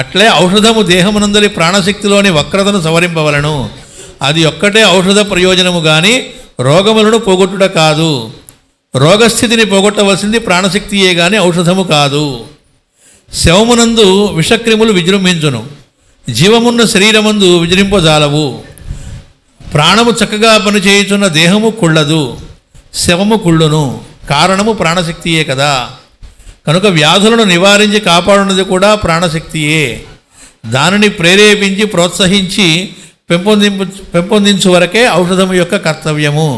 అట్లే ఔషధము దేహమునందలి ప్రాణశక్తిలోని వక్రతను సవరింపవలను. అది ఒక్కటే ఔషధ ప్రయోజనము కానీ రోగములను పోగొట్టుట కాదు. రోగస్థితిని పోగొట్టవలసింది ప్రాణశక్తియే కానీ ఔషధము కాదు. శవమునందు విషక్రిములు విజృంభించును, జీవమున్న శరీరమందు విజృంపజాలవు. ప్రాణము చక్కగా పనిచేయుచున్న దేహము కుళ్ళదు, శవము కుళ్ళును. కారణము ప్రాణశక్తియే కదా. కనుక వ్యాధులను నివారించి కాపాడున్నది కూడా ప్రాణశక్తియే. దానిని ప్రేరేపించి ప్రోత్సహించి పెంపొందించు వరకే ఔషధము యొక్క కర్తవ్యము.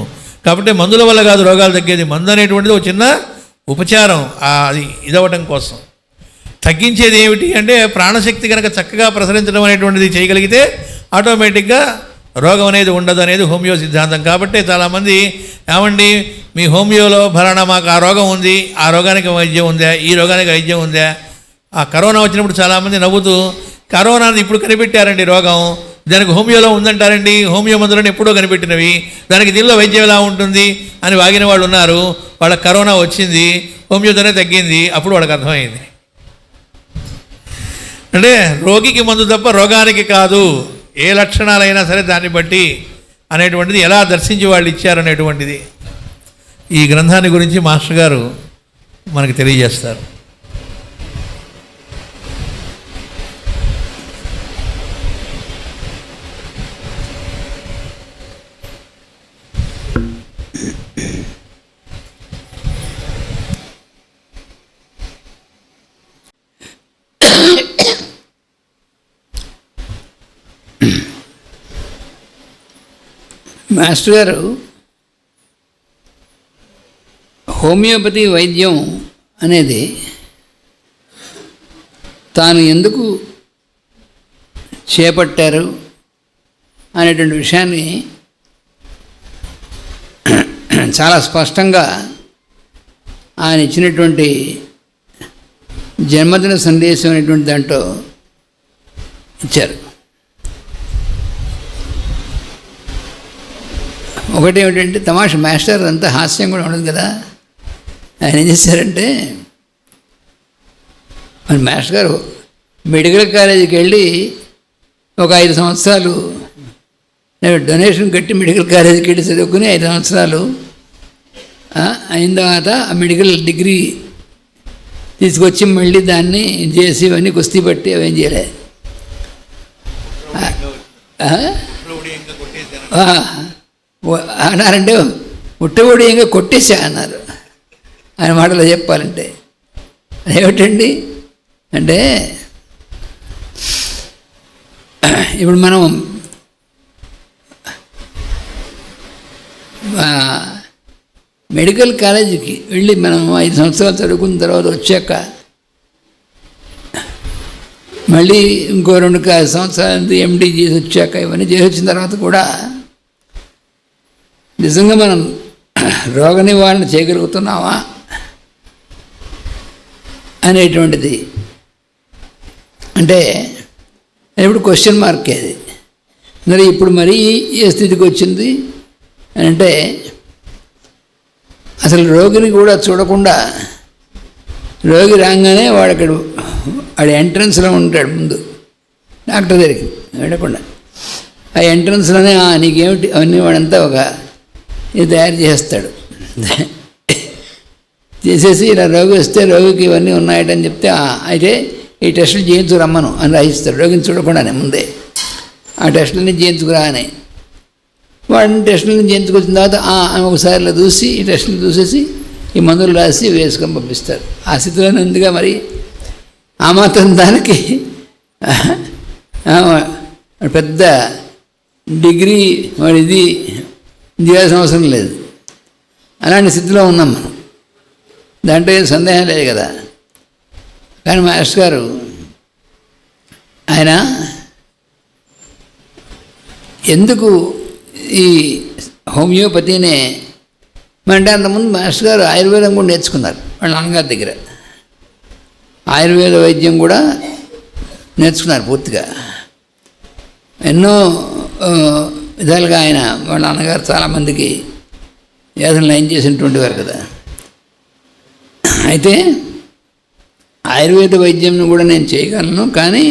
కాబట్టి మందుల వల్ల కాదు రోగాలు తగ్గేది. మందు అనేటువంటిది ఒక చిన్న ఉపచారం, అది ఇదవటం కోసం. తగ్గించేది ఏమిటి అంటే ప్రాణశక్తి కనుక చక్కగా ప్రసరించడం అనేటువంటిది చేయగలిగితే ఆటోమేటిక్గా రోగం అనేది ఉండదు అనేది హోమియో సిద్ధాంతం. కాబట్టి చాలామంది ఏమండి మీ హోమియోలో ఫలానా మాకు ఆ రోగం ఉంది, ఆ రోగానికి వైద్యం ఉందా, ఈ రోగానికి వైద్యం ఉందా. ఆ కరోనా వచ్చినప్పుడు చాలామంది నవ్వుతూ కరోనాని ఇప్పుడు కనిపెట్టారండి రోగం, దానికి హోమియోలో ఉందంటారండి, హోమియో మందులను ఎప్పుడో కనిపెట్టినవి, దానికి దీనిలో వైద్యం ఎలా ఉంటుంది అని వాగిన వాళ్ళు ఉన్నారు. వాళ్ళకి కరోనా వచ్చింది, హోమియోతోనే తగ్గింది. అప్పుడు వాళ్ళకి అర్థమైంది అంటే రోగికి మందు తప్ప రోగానికి కాదు, ఏ లక్షణాలైనా సరే దాన్ని బట్టి అనేటువంటిది ఎలా దర్శించి వాళ్ళు ఇచ్చారనేటువంటిది ఈ గ్రంథాన్ని గురించి మాస్టర్ గారు మనకు తెలియజేస్తారు. మాస్టర్ గారు హోమియోపతి వైద్యం అనేది తాను ఎందుకు చేపట్టారు అనేటువంటి విషయాన్ని చాలా స్పష్టంగా ఆయన ఇచ్చినటువంటి జన్మదిన సందేశం అనేటువంటి దాంట్లో ఇచ్చారు. ఒకటి ఏమిటంటే తమాషా మాస్టర్ అంతా హాస్యం కూడా ఉండదు కదా. ఆయన ఏం చేశారంటే, మన మాస్టర్ గారు మెడికల్ కాలేజీకి వెళ్ళి ఒక 5 సంవత్సరాలు డొనేషన్ కట్టి మెడికల్ కాలేజీకి వెళ్ళి చదువుకుని 5 సంవత్సరాలు అయిన తర్వాత ఆ మెడికల్ డిగ్రీ తీసుకొచ్చి మళ్ళీ దాన్ని చేసి ఇవన్నీ కుస్తీ పట్టి అవేం చేయలే. అన్నారంటే ఉట్టబొడియంగా కొట్టేసా అన్నారు. ఆయన మాటలో చెప్పాలంటే ఏమిటండి అంటే, ఇప్పుడు మనం మెడికల్ కాలేజీకి వెళ్ళి మనం 5 సంవత్సరాలు చదువుకున్న తర్వాత వచ్చాక మళ్ళీ ఇంకో 2 సంవత్సరాలు ఎండీ చేసి వచ్చాక ఇవన్నీ చేసి వచ్చిన తర్వాత కూడా నిజంగా మనం రోగ నివారణ చేయగలుగుతున్నామా అనేటువంటిది అంటే ఇప్పుడు క్వశ్చన్ మార్క్ అది. మరి ఇప్పుడు మరీ ఏ స్థితికి వచ్చింది అని అంటే, అసలు రోగిని కూడా చూడకుండా రోగి రాగానే వాడి ఎంట్రన్స్లో ఉంటాడు ముందు డాక్టర్ దగ్గరికి వెళ్ళకుండా. ఆ ఎంట్రన్స్లోనే నీకేమిటి అవన్నీ వాడంతా ఒక ఇది తయారు చేస్తాడు. చేసేసి ఇలా రోగి వస్తే రోగికి ఇవన్నీ ఉన్నాయటని చెప్తే అయితే ఈ టెస్టులు చేయించుకురమ్మను అని రాయిస్తాడు. రోగిని చూడకుండానే ముందే ఆ టెస్టులని చేయించుకురా అని. వాడిని టెస్టులను చేయించుకొచ్చిన తర్వాత ఒకసారి ఇలా చూసి ఈ టెస్టులు చూసేసి ఈ మందులు రాసి వేసుకొని పంపిస్తారు. ఆ స్థితిలోనే ఉందిగా. మరి ఆ మాత్రం దానికి పెద్ద డిగ్రీ వాడిది చేయాల్సిన అవసరం లేదు. అలాంటి స్థితిలో ఉన్నాం మనం. దాంట్లో ఏం సందేహం లేదు కదా. కానీ మాస్టర్ గారు ఆయన ఎందుకు ఈ హోమియోపతినే అంటే, అంతకుముందు మాస్టర్ గారు ఆయుర్వేదం కూడా నేర్చుకున్నారు వాళ్ళ నాన్నగారి దగ్గర. ఆయుర్వేద వైద్యం కూడా నేర్చుకున్నారు పూర్తిగా. ఎన్నో విధాలుగా ఆయన వాళ్ళ నాన్నగారు చాలామందికి వ్యాధులు నయం చేసినటువంటి వారు కదా. అయితే ఆయుర్వేద వైద్యంను కూడా నేను చేయగలను, కానీ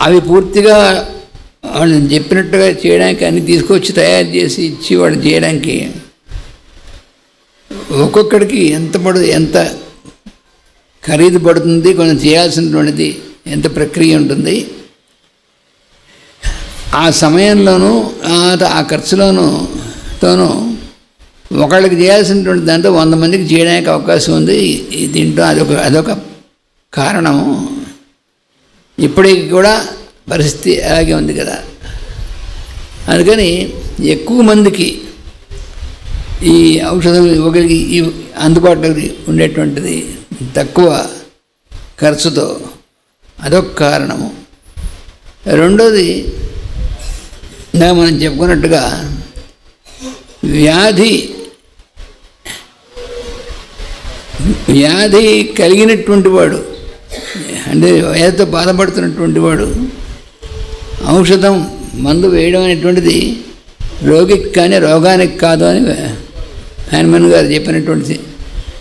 అవి పూర్తిగా వాళ్ళని చెప్పినట్టుగా చేయడానికి అన్ని తీసుకొచ్చి తయారు చేసి ఇచ్చి వాళ్ళు చేయడానికి ఒక్కొక్కడికి ఎంత ఖరీదు పడుతుంది, కొంచెం చేయాల్సినటువంటిది ఎంత ప్రక్రియ ఉంటుంది. ఆ సమయంలోనూ ఆ ఖర్చులోనూ ఒకళ్ళకి చేయాల్సినటువంటి దాంట్లో 100 మందికి చేయడానికి అవకాశం ఉంది. దీంట్లో అదొక కారణము. ఇప్పటికి కూడా పరిస్థితి అలాగే ఉంది కదా. అందుకని ఎక్కువ మందికి ఈ ఔషధం ఇవ్వగలిగి అందుబాటులో ఉండేటువంటిది తక్కువ ఖర్చుతో అదొక కారణము. రెండోది మనం చెప్పుకున్నట్టుగా వ్యాధి కలిగినటువంటి వాడు అంటే వ్యాధితో బాధపడుతున్నటువంటి వాడు ఔషధం మందు వేయడం అనేటువంటిది రోగికి కానీ రోగానికి కాదు అని హ్యాన్మన్ గారు చెప్పినటువంటిది.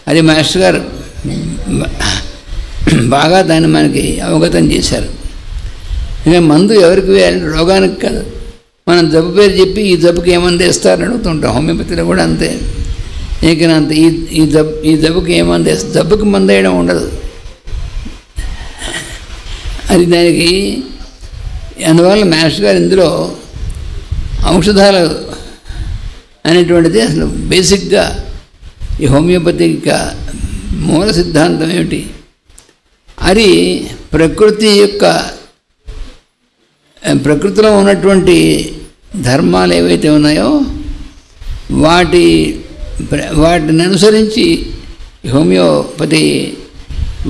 అది మాస్టర్ గారు బాగా దాన్ని మనకి అవగతం చేశారు. ఇంకా మందు ఎవరికి వేయాలంటే రోగానికి కాదు. మనం జబ్బు పేరు చెప్పి ఈ జబ్బుకి ఏమంది వేస్తారని అడుగుతుంటాం. హోమియోపతిలో కూడా అంతే. అంతే ఈ జబ్బుకి ఏమంది వేస్తారు, జబ్బుకి మందు వేయడం ఉండదు. అది దానికి అందువల్ల మాస్టర్ గారు ఇందులో ఔషధాలు అనేటువంటిది అసలు బేసిక్గా ఈ హోమియోపతిక మూల సిద్ధాంతం ఏమిటి, అది ప్రకృతిలో ఉన్నటువంటి ధర్మాలు ఏవైతే ఉన్నాయో వాటిని అనుసరించి హోమియోపతి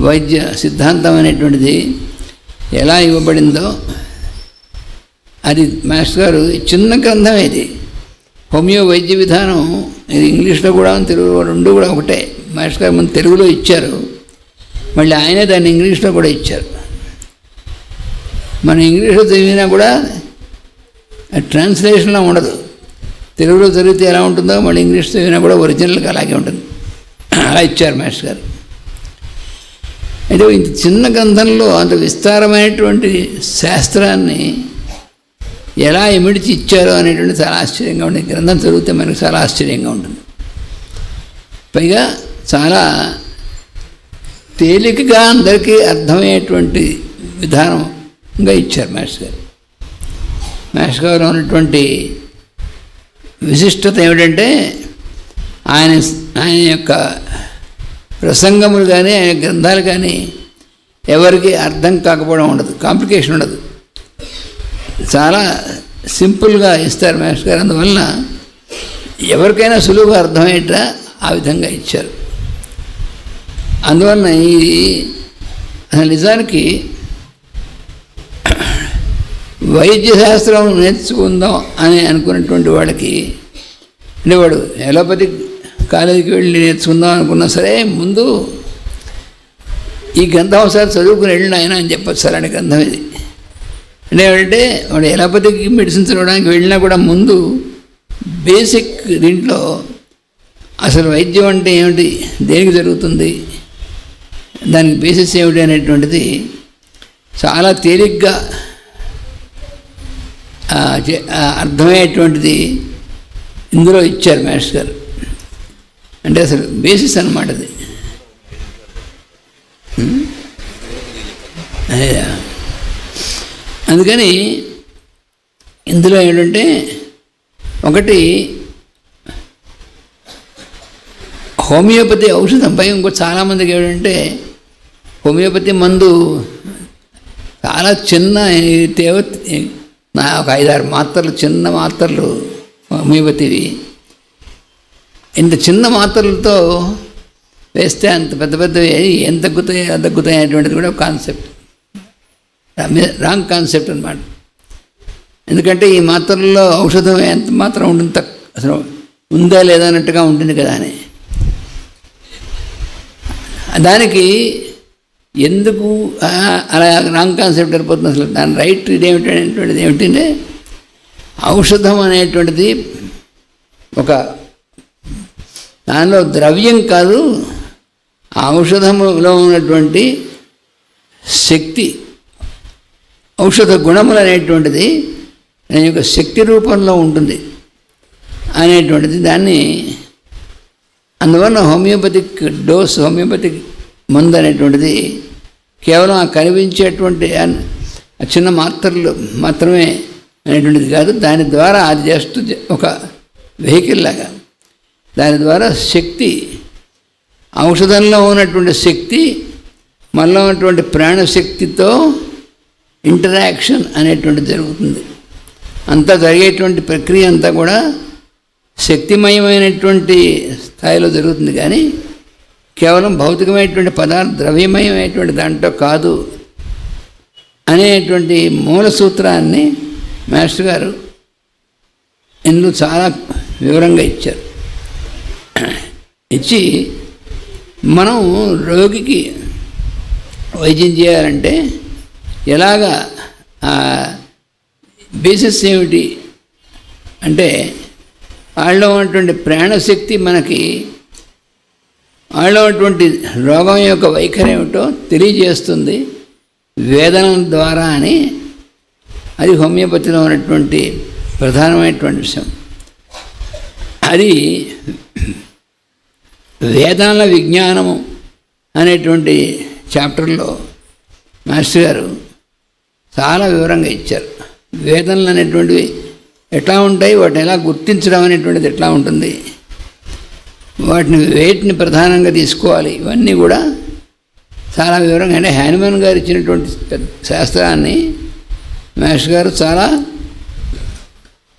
వైద్య సిద్ధాంతం అనేటువంటిది ఎలా ఇవ్వబడిందో అది మాస్టర్ గారు చిన్న గ్రంథం ఇది. హోమియో వైద్య విధానం ఇది ఇంగ్లీష్లో కూడా తెలుగులో రెండు కూడా ఒకటే. మాస్టర్ గారు ముందు తెలుగులో ఇచ్చారు, మళ్ళీ ఆయనే దాన్ని ఇంగ్లీష్లో కూడా ఇచ్చారు. మనం ఇంగ్లీష్లో చదివినా కూడా ట్రాన్స్లేషన్లో ఉండదు. తెలుగులో చదివితే ఎలా ఉంటుందో మళ్ళీ ఇంగ్లీష్ చదివినా కూడా ఒరిజినల్గా అలాగే ఉంటుంది. అలా ఇచ్చారు మాస్టర్ గారు. అయితే ఇంత చిన్న గ్రంథంలో అంత విస్తారమైనటువంటి శాస్త్రాన్ని ఎలా ఇమిడిచి ఇచ్చారో అనేటువంటి చాలా ఆశ్చర్యంగా ఉంటుంది. గ్రంథం చదివితే మనకు చాలా ఆశ్చర్యంగా ఉంటుంది. పైగా చాలా తేలికగా అందరికీ అర్థమయ్యేటువంటి విధానంగా ఇచ్చారు మాస్టర్ గారు. మాస్టర్ గారు ఉన్నటువంటి విశిష్టత ఏమిటంటే ఆయన యొక్క ప్రసంగములు కానీ ఆయన గ్రంథాలు కానీ ఎవరికి అర్థం కాకపోవడం ఉండదు, కాంప్లికేషన్ ఉండదు, చాలా సింపుల్గా ఇస్తారు మాస్టర్ గారు. అందువలన ఎవరికైనా సులువుగా అర్థమయ్యేట ఆ విధంగా ఇచ్చారు. అందువలన ఇది అసలు నిజానికి వైద్య శాస్త్రం నేర్చుకుందాం అని అనుకున్నటువంటి వాళ్ళకి, అంటే వాడు ఎలోపతి కాలేజీకి వెళ్ళి నేర్చుకుందాం అనుకున్నా సరే ముందు ఈ గ్రంథం ఒకసారి చదువుకుని వెళ్ళిన ఆయన అని చెప్పచ్చు సార్ అని గ్రంథం ఇది. అంటే ఏమంటే వాడు ఎలోపతికి మెడిసిన్ చదవడానికి వెళ్ళినా కూడా ముందు బేసిక్ దీంట్లో అసలు వైద్యం అంటే ఏమిటి, దేనికి జరుగుతుంది, దానికి బేసిస్ ఏమిటి అనేటువంటిది చాలా తేలిగ్గా అర్థమయ్యేటువంటిది ఇందులో ఇచ్చారు మాస్టర్ గారు. అంటే అసలు బేసిస్ అన్నమాట అది. అందుకని ఇందులో ఏంటంటే ఒకటి హోమియోపతి ఔషధం పై ఇంకో చాలామందికి ఏమిటంటే హోమియోపతి మందు చాలా చిన్న ఒక 5-6 మాత్రలు, చిన్న మాత్రలు హోమియోపతివి. ఇంత చిన్న మాత్రలతో వేస్తే అంత పెద్ద పెద్దవి ఏం తగ్గుతాయి తగ్గుతాయి అనేటువంటిది కూడా ఒక కాన్సెప్ట్, రాంగ్ కాన్సెప్ట్ అన్నమాట. ఎందుకంటే ఈ మాత్రల్లో ఔషధం ఎంత మాత్రం ఉంటుంది, అసలు ఉందా లేదా అన్నట్టుగా ఉంటుంది కదా అని. దానికి ఎందుకు అలా రాంగ్ కాన్సెప్ట్ వెళ్ళిపోతుంది? అసలు దాని రైట్ ఇదేమిటనేటువంటిది ఏమిటంటే ఔషధం అనేటువంటిది ఒక దానిలో ద్రవ్యం కాదు, ఆ ఔషధములో ఉన్నటువంటి శక్తి, ఔషధ గుణములు అనేటువంటిది దాని యొక్క శక్తి రూపంలో ఉంటుంది అనేటువంటిది దాన్ని. అందువల్ల హోమియోపతిక్ డోస్, హోమియోపతిక్ మందు అనేటువంటిది కేవలం ఆ కనిపించేటువంటి చిన్న మాత్రలు మాత్రమే అనేటువంటిది కాదు. దాని ద్వారా అది జస్ట్ ఒక వెహికల్ లాగా, దాని ద్వారా శక్తి, ఔషధంలో ఉన్నటువంటి శక్తి మనలో ఉన్నటువంటి ప్రాణశక్తితో ఇంటరాక్షన్ అనేటువంటిది జరుగుతుంది. అంతా జరిగేటువంటి ప్రక్రియ అంతా కూడా శక్తిమయమైనటువంటి స్థాయిలో జరుగుతుంది, కానీ కేవలం భౌతికమైనటువంటి ద్రవ్యమయమైనటువంటి దాంట్లో కాదు అనేటువంటి మూల సూత్రాన్ని మాస్టర్ గారు ఇందులో చాలా వివరంగా ఇచ్చారు. ఇచ్చి మనం రోగికి వైద్యం చేయాలంటే ఎలాగా బేసిస్ ఏమిటి అంటే వాళ్ళలో ఉన్నటువంటి ప్రాణశక్తి మనకి వాళ్ళలో ఉన్నటువంటి రోగం యొక్క వైఖరి ఏమిటో తెలియజేస్తుంది వేదన ద్వారా అని. అది హోమియోపతిలో ఉన్నటువంటి ప్రధానమైనటువంటి విషయం. అది వేదాల విజ్ఞానము అనేటువంటి చాప్టర్లో మాస్టర్ గారు చాలా వివరంగా ఇచ్చారు. వేదనలు అనేటువంటివి ఎట్లా ఉంటాయి, వాటిని ఎలా గుర్తించడం అనేటువంటిది ఎట్లా ఉంటుంది, వేటిని ప్రధానంగా తీసుకోవాలి, ఇవన్నీ కూడా చాలా వివరంగా. అంటే హ్యానిమన్ గారు ఇచ్చినటువంటి శాస్త్రాన్ని మాస్టర్ గారు చాలా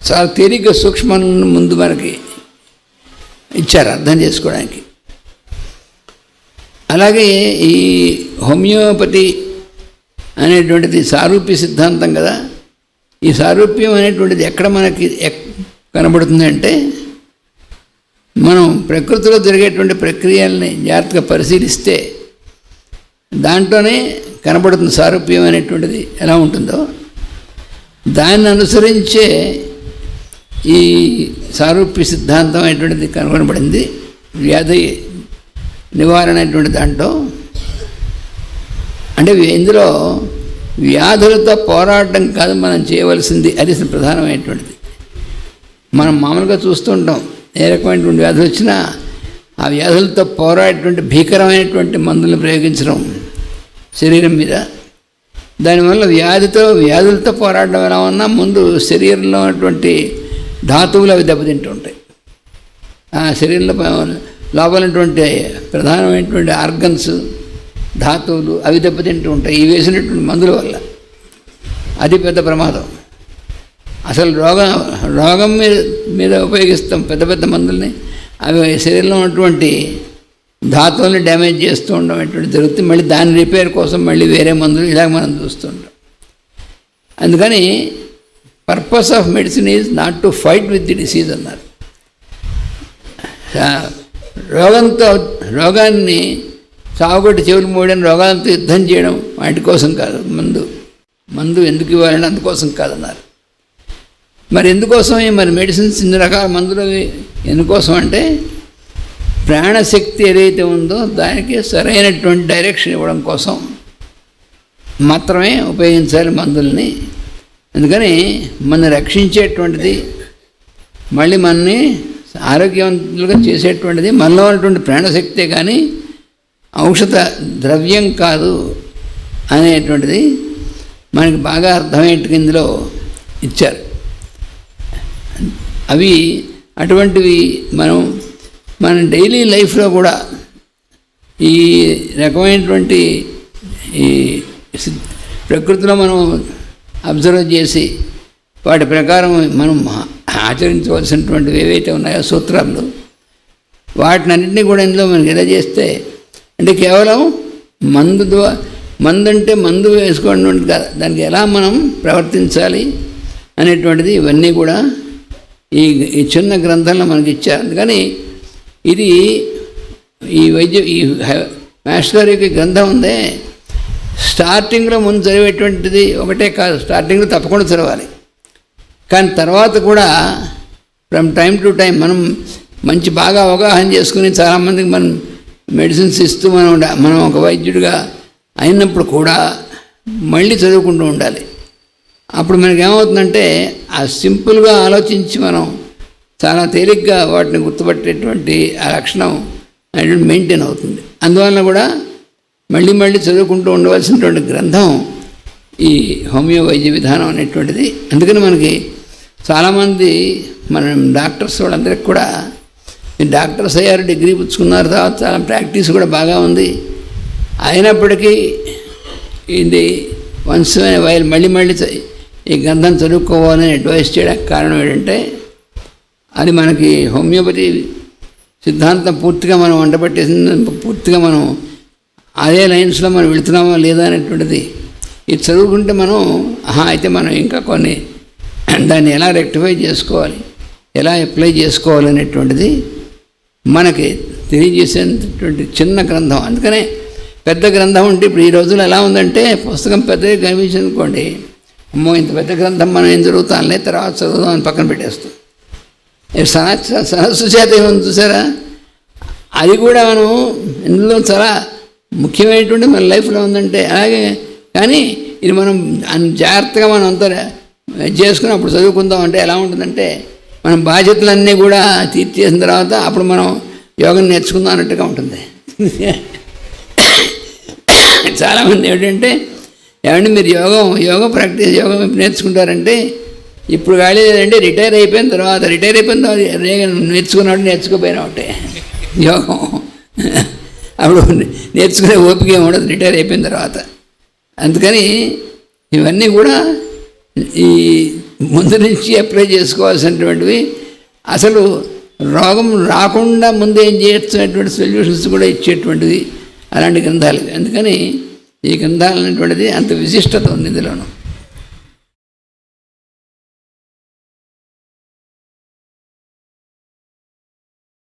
చాలా తేలిగ్గా సూక్ష్మం ముందు మనకి ఇచ్చారు అర్థం చేసుకోవడానికి. అలాగే ఈ హోమియోపతి అనేటువంటిది సారూప్య సిద్ధాంతం కదా. ఈ సారూప్యం అనేటువంటిది ఎక్కడ మనకి కనబడుతుంది అంటే, మనం ప్రకృతిలో జరిగేటువంటి ప్రక్రియల్ని జాగ్రత్తగా పరిశీలిస్తే దాంట్లోనే కనబడుతుంది సారూప్యం అనేటువంటిది ఎలా ఉంటుందో. దాన్ని అనుసరించే ఈ సారూప్య సిద్ధాంతం అనేటువంటిది కనుగొనబడింది వ్యాధి నివారణ అనేటువంటి దాంట్లో. అంటే ఇందులో వ్యాధులతో పోరాటం కాదు మనం చేయవలసింది, అది ప్రధానమైనటువంటిది. మనం మామూలుగా చూస్తుంటాం, ఏ రకమైనటువంటి వ్యాధులు వచ్చినా ఆ వ్యాధులతో పోరాడేటువంటి భీకరమైనటువంటి మందులను ప్రయోగించడం శరీరం మీద. దానివల్ల వ్యాధులతో పోరాడడం ఎలా ఉన్నా ముందు శరీరంలో ఉన్నటువంటి ధాతువులు అవి దెబ్బతింటూ ఉంటాయి. ఆ శరీరంలో లోపలటువంటి ప్రధానమైనటువంటి ఆర్గన్స్, ధాతువులు అవి దెబ్బతింటూ ఉంటాయి ఈ వేసినటువంటి మందుల వల్ల. అది పెద్ద ప్రమాదం. అసలు రోగం మీద ఉపయోగిస్తాం పెద్ద పెద్ద మందుల్ని, అవి శరీరంలో ఉన్నటువంటి ధాతువుల్ని డ్యామేజ్ చేస్తూ ఉండడం అటువంటి జరుగుతుంది. మళ్ళీ దాని రిపేర్ కోసం మళ్ళీ వేరే మందులు ఇలాగ మనం చూస్తుంటాం. అందుకని purpose of medicine is not to fight with the disease అన్నారు. రోగాన్ని సాగుకొట్టి చెవులు మూయడం, రోగాలతో యుద్ధం చేయడం వాటి కోసం కాదు. మందు ఎందుకు ఇవ్వాలని అందుకోసం కాదన్నారు. మరి ఎందుకోసం మరి మెడిసిన్స్ ఇన్ని రకాల మందులు ఎందుకోసం అంటే, ప్రాణశక్తి ఏదైతే ఉందో దానికి సరైనటువంటి డైరెక్షన్ ఇవ్వడం కోసం మాత్రమే ఉపయోగించాలి మందుల్ని. అందుకని మన రక్షించేటువంటిది, మళ్ళీ మనని ఆరోగ్యవంతులుగా చేసేటువంటిది మనలో ఉన్నటువంటి ప్రాణశక్తే కానీ ఔషధ ద్రవ్యం కాదు అనేటువంటిది మనకి బాగా అర్థమయ్యేట్టుగా ఇందులో ఇచ్చారు. అవి అటువంటివి మన డైలీ లైఫ్లో కూడా ఈ రకమైనటువంటి ఈ ప్రకృతిలో మనం అబ్జర్వ్ చేసి వాటి ప్రకారం మనం ఆచరించవలసినటువంటివి ఏవైతే ఉన్నాయో సూత్రాలు, వాటిని అన్నింటినీ కూడా ఇందులో మనకి ఎలా చేస్తే, అంటే కేవలం మందు అంటే మందు వేసుకోవడం కాదు, దానికి ఎలా మనం ప్రవర్తించాలి అనేటువంటిది ఇవన్నీ కూడా ఈ చిన్న గ్రంథంలో మనకి ఇచ్చారు. అందుకని ఇది ఈ మాస్టర్ గారి యొక్క గ్రంథం ఉందే, స్టార్టింగ్లో ముందు చదివేటువంటిది ఒకటే కాదు, స్టార్టింగ్లో తప్పకుండా చదవాలి. కానీ తర్వాత కూడా ఫ్రమ్ టైం టు టైం మనం మంచి బాగా అవగాహన చేసుకుని చాలామందికి మనం మెడిసిన్స్ ఇస్తూ మనం ఒక వైద్యుడిగా అయినప్పుడు కూడా మళ్ళీ చదువుకుంటూ ఉండాలి. అప్పుడు మనకి ఏమవుతుందంటే ఆ సింపుల్గా ఆలోచించి మనం చాలా తేలిగ్గా వాటిని గుర్తుపట్టేటువంటి ఆ లక్షణం అనేటువంటి మెయింటైన్ అవుతుంది. అందువల్ల కూడా మళ్ళీ చదువుకుంటూ ఉండవలసినటువంటి గ్రంథం ఈ హోమియో వైద్య విధానం అనేటువంటిది. అందుకని మనకి చాలామంది మనం డాక్టర్స్ వాళ్ళందరికీ కూడా డాక్టర్స్ అయ్యారు, డిగ్రీ పుచ్చుకున్నారు, తర్వాత చాలా ప్రాక్టీస్ కూడా బాగా ఉంది. అయినప్పటికీ ఇది వన్స్ మళ్ళీ ఈ గ్రంథం చదువుకోవాలని అడ్వైస్ చేయడానికి కారణం ఏంటంటే, అది మనకి హోమియోపతి సిద్ధాంతం పూర్తిగా మనం వంటపట్టేసింది, పూర్తిగా మనం అదే లైన్స్లో మనం వెళుతున్నామా లేదా అనేటువంటిది ఇది చదువుకుంటే మనం అయితే మనం ఇంకా కొన్ని దాన్ని ఎలా రెక్టిఫై చేసుకోవాలి, ఎలా అప్లై చేసుకోవాలి అనేటువంటిది మనకి తెలియజేసేటువంటి చిన్న గ్రంథం. అందుకనే పెద్ద గ్రంథం ఉంటే ఇప్పుడు ఈ రోజుల్లో ఎలా ఉందంటే, పుస్తకం పెద్దగా కనిపించింది అనుకోండి, అమ్మో ఇంత పెద్ద గ్రంథం మనం ఏం చదువుతాంలే తర్వాత చదువుదాం అని పక్కన పెట్టేస్తాం. సహస్సు చేత ఏమని చూసారా, అది కూడా మనం ఇందులో చాలా ముఖ్యమైనటువంటి మన లైఫ్లో ఉందంటే అలాగే. కానీ ఇది మనం జాగ్రత్తగా మనం అంతా చేసుకుని అప్పుడు చదువుకుందాం అంటే ఎలా ఉంటుందంటే, మనం బాధ్యతలన్నీ కూడా తీర్చేసిన తర్వాత అప్పుడు మనం యోగం నేర్చుకుందాం అన్నట్టుగా ఉంటుంది. చాలామంది ఏమిటంటే, ఏమంటే మీరు యోగం ప్రాక్టీస్ యోగం నేర్చుకుంటారంటే ఇప్పుడు కాలేదంటే రిటైర్ అయిపోయిన తర్వాత నేర్చుకోపోయినా ఒకటే యోగం. అప్పుడు నేర్చుకునే ఓపిక ఉండదు రిటైర్ అయిపోయిన తర్వాత. అందుకని ఇవన్నీ కూడా ఈ ముందు నుంచి అప్లై చేసుకోవాల్సినటువంటివి. అసలు రోగం రాకుండా ముందు ఏం చేయొచ్చినటువంటి సొల్యూషన్స్ కూడా ఇచ్చేటువంటివి అలాంటి గ్రంథాలు. అందుకని ఈ గ్రంథాలు అనేటువంటిది అంత విశిష్టత ఉంది ఇందులోను.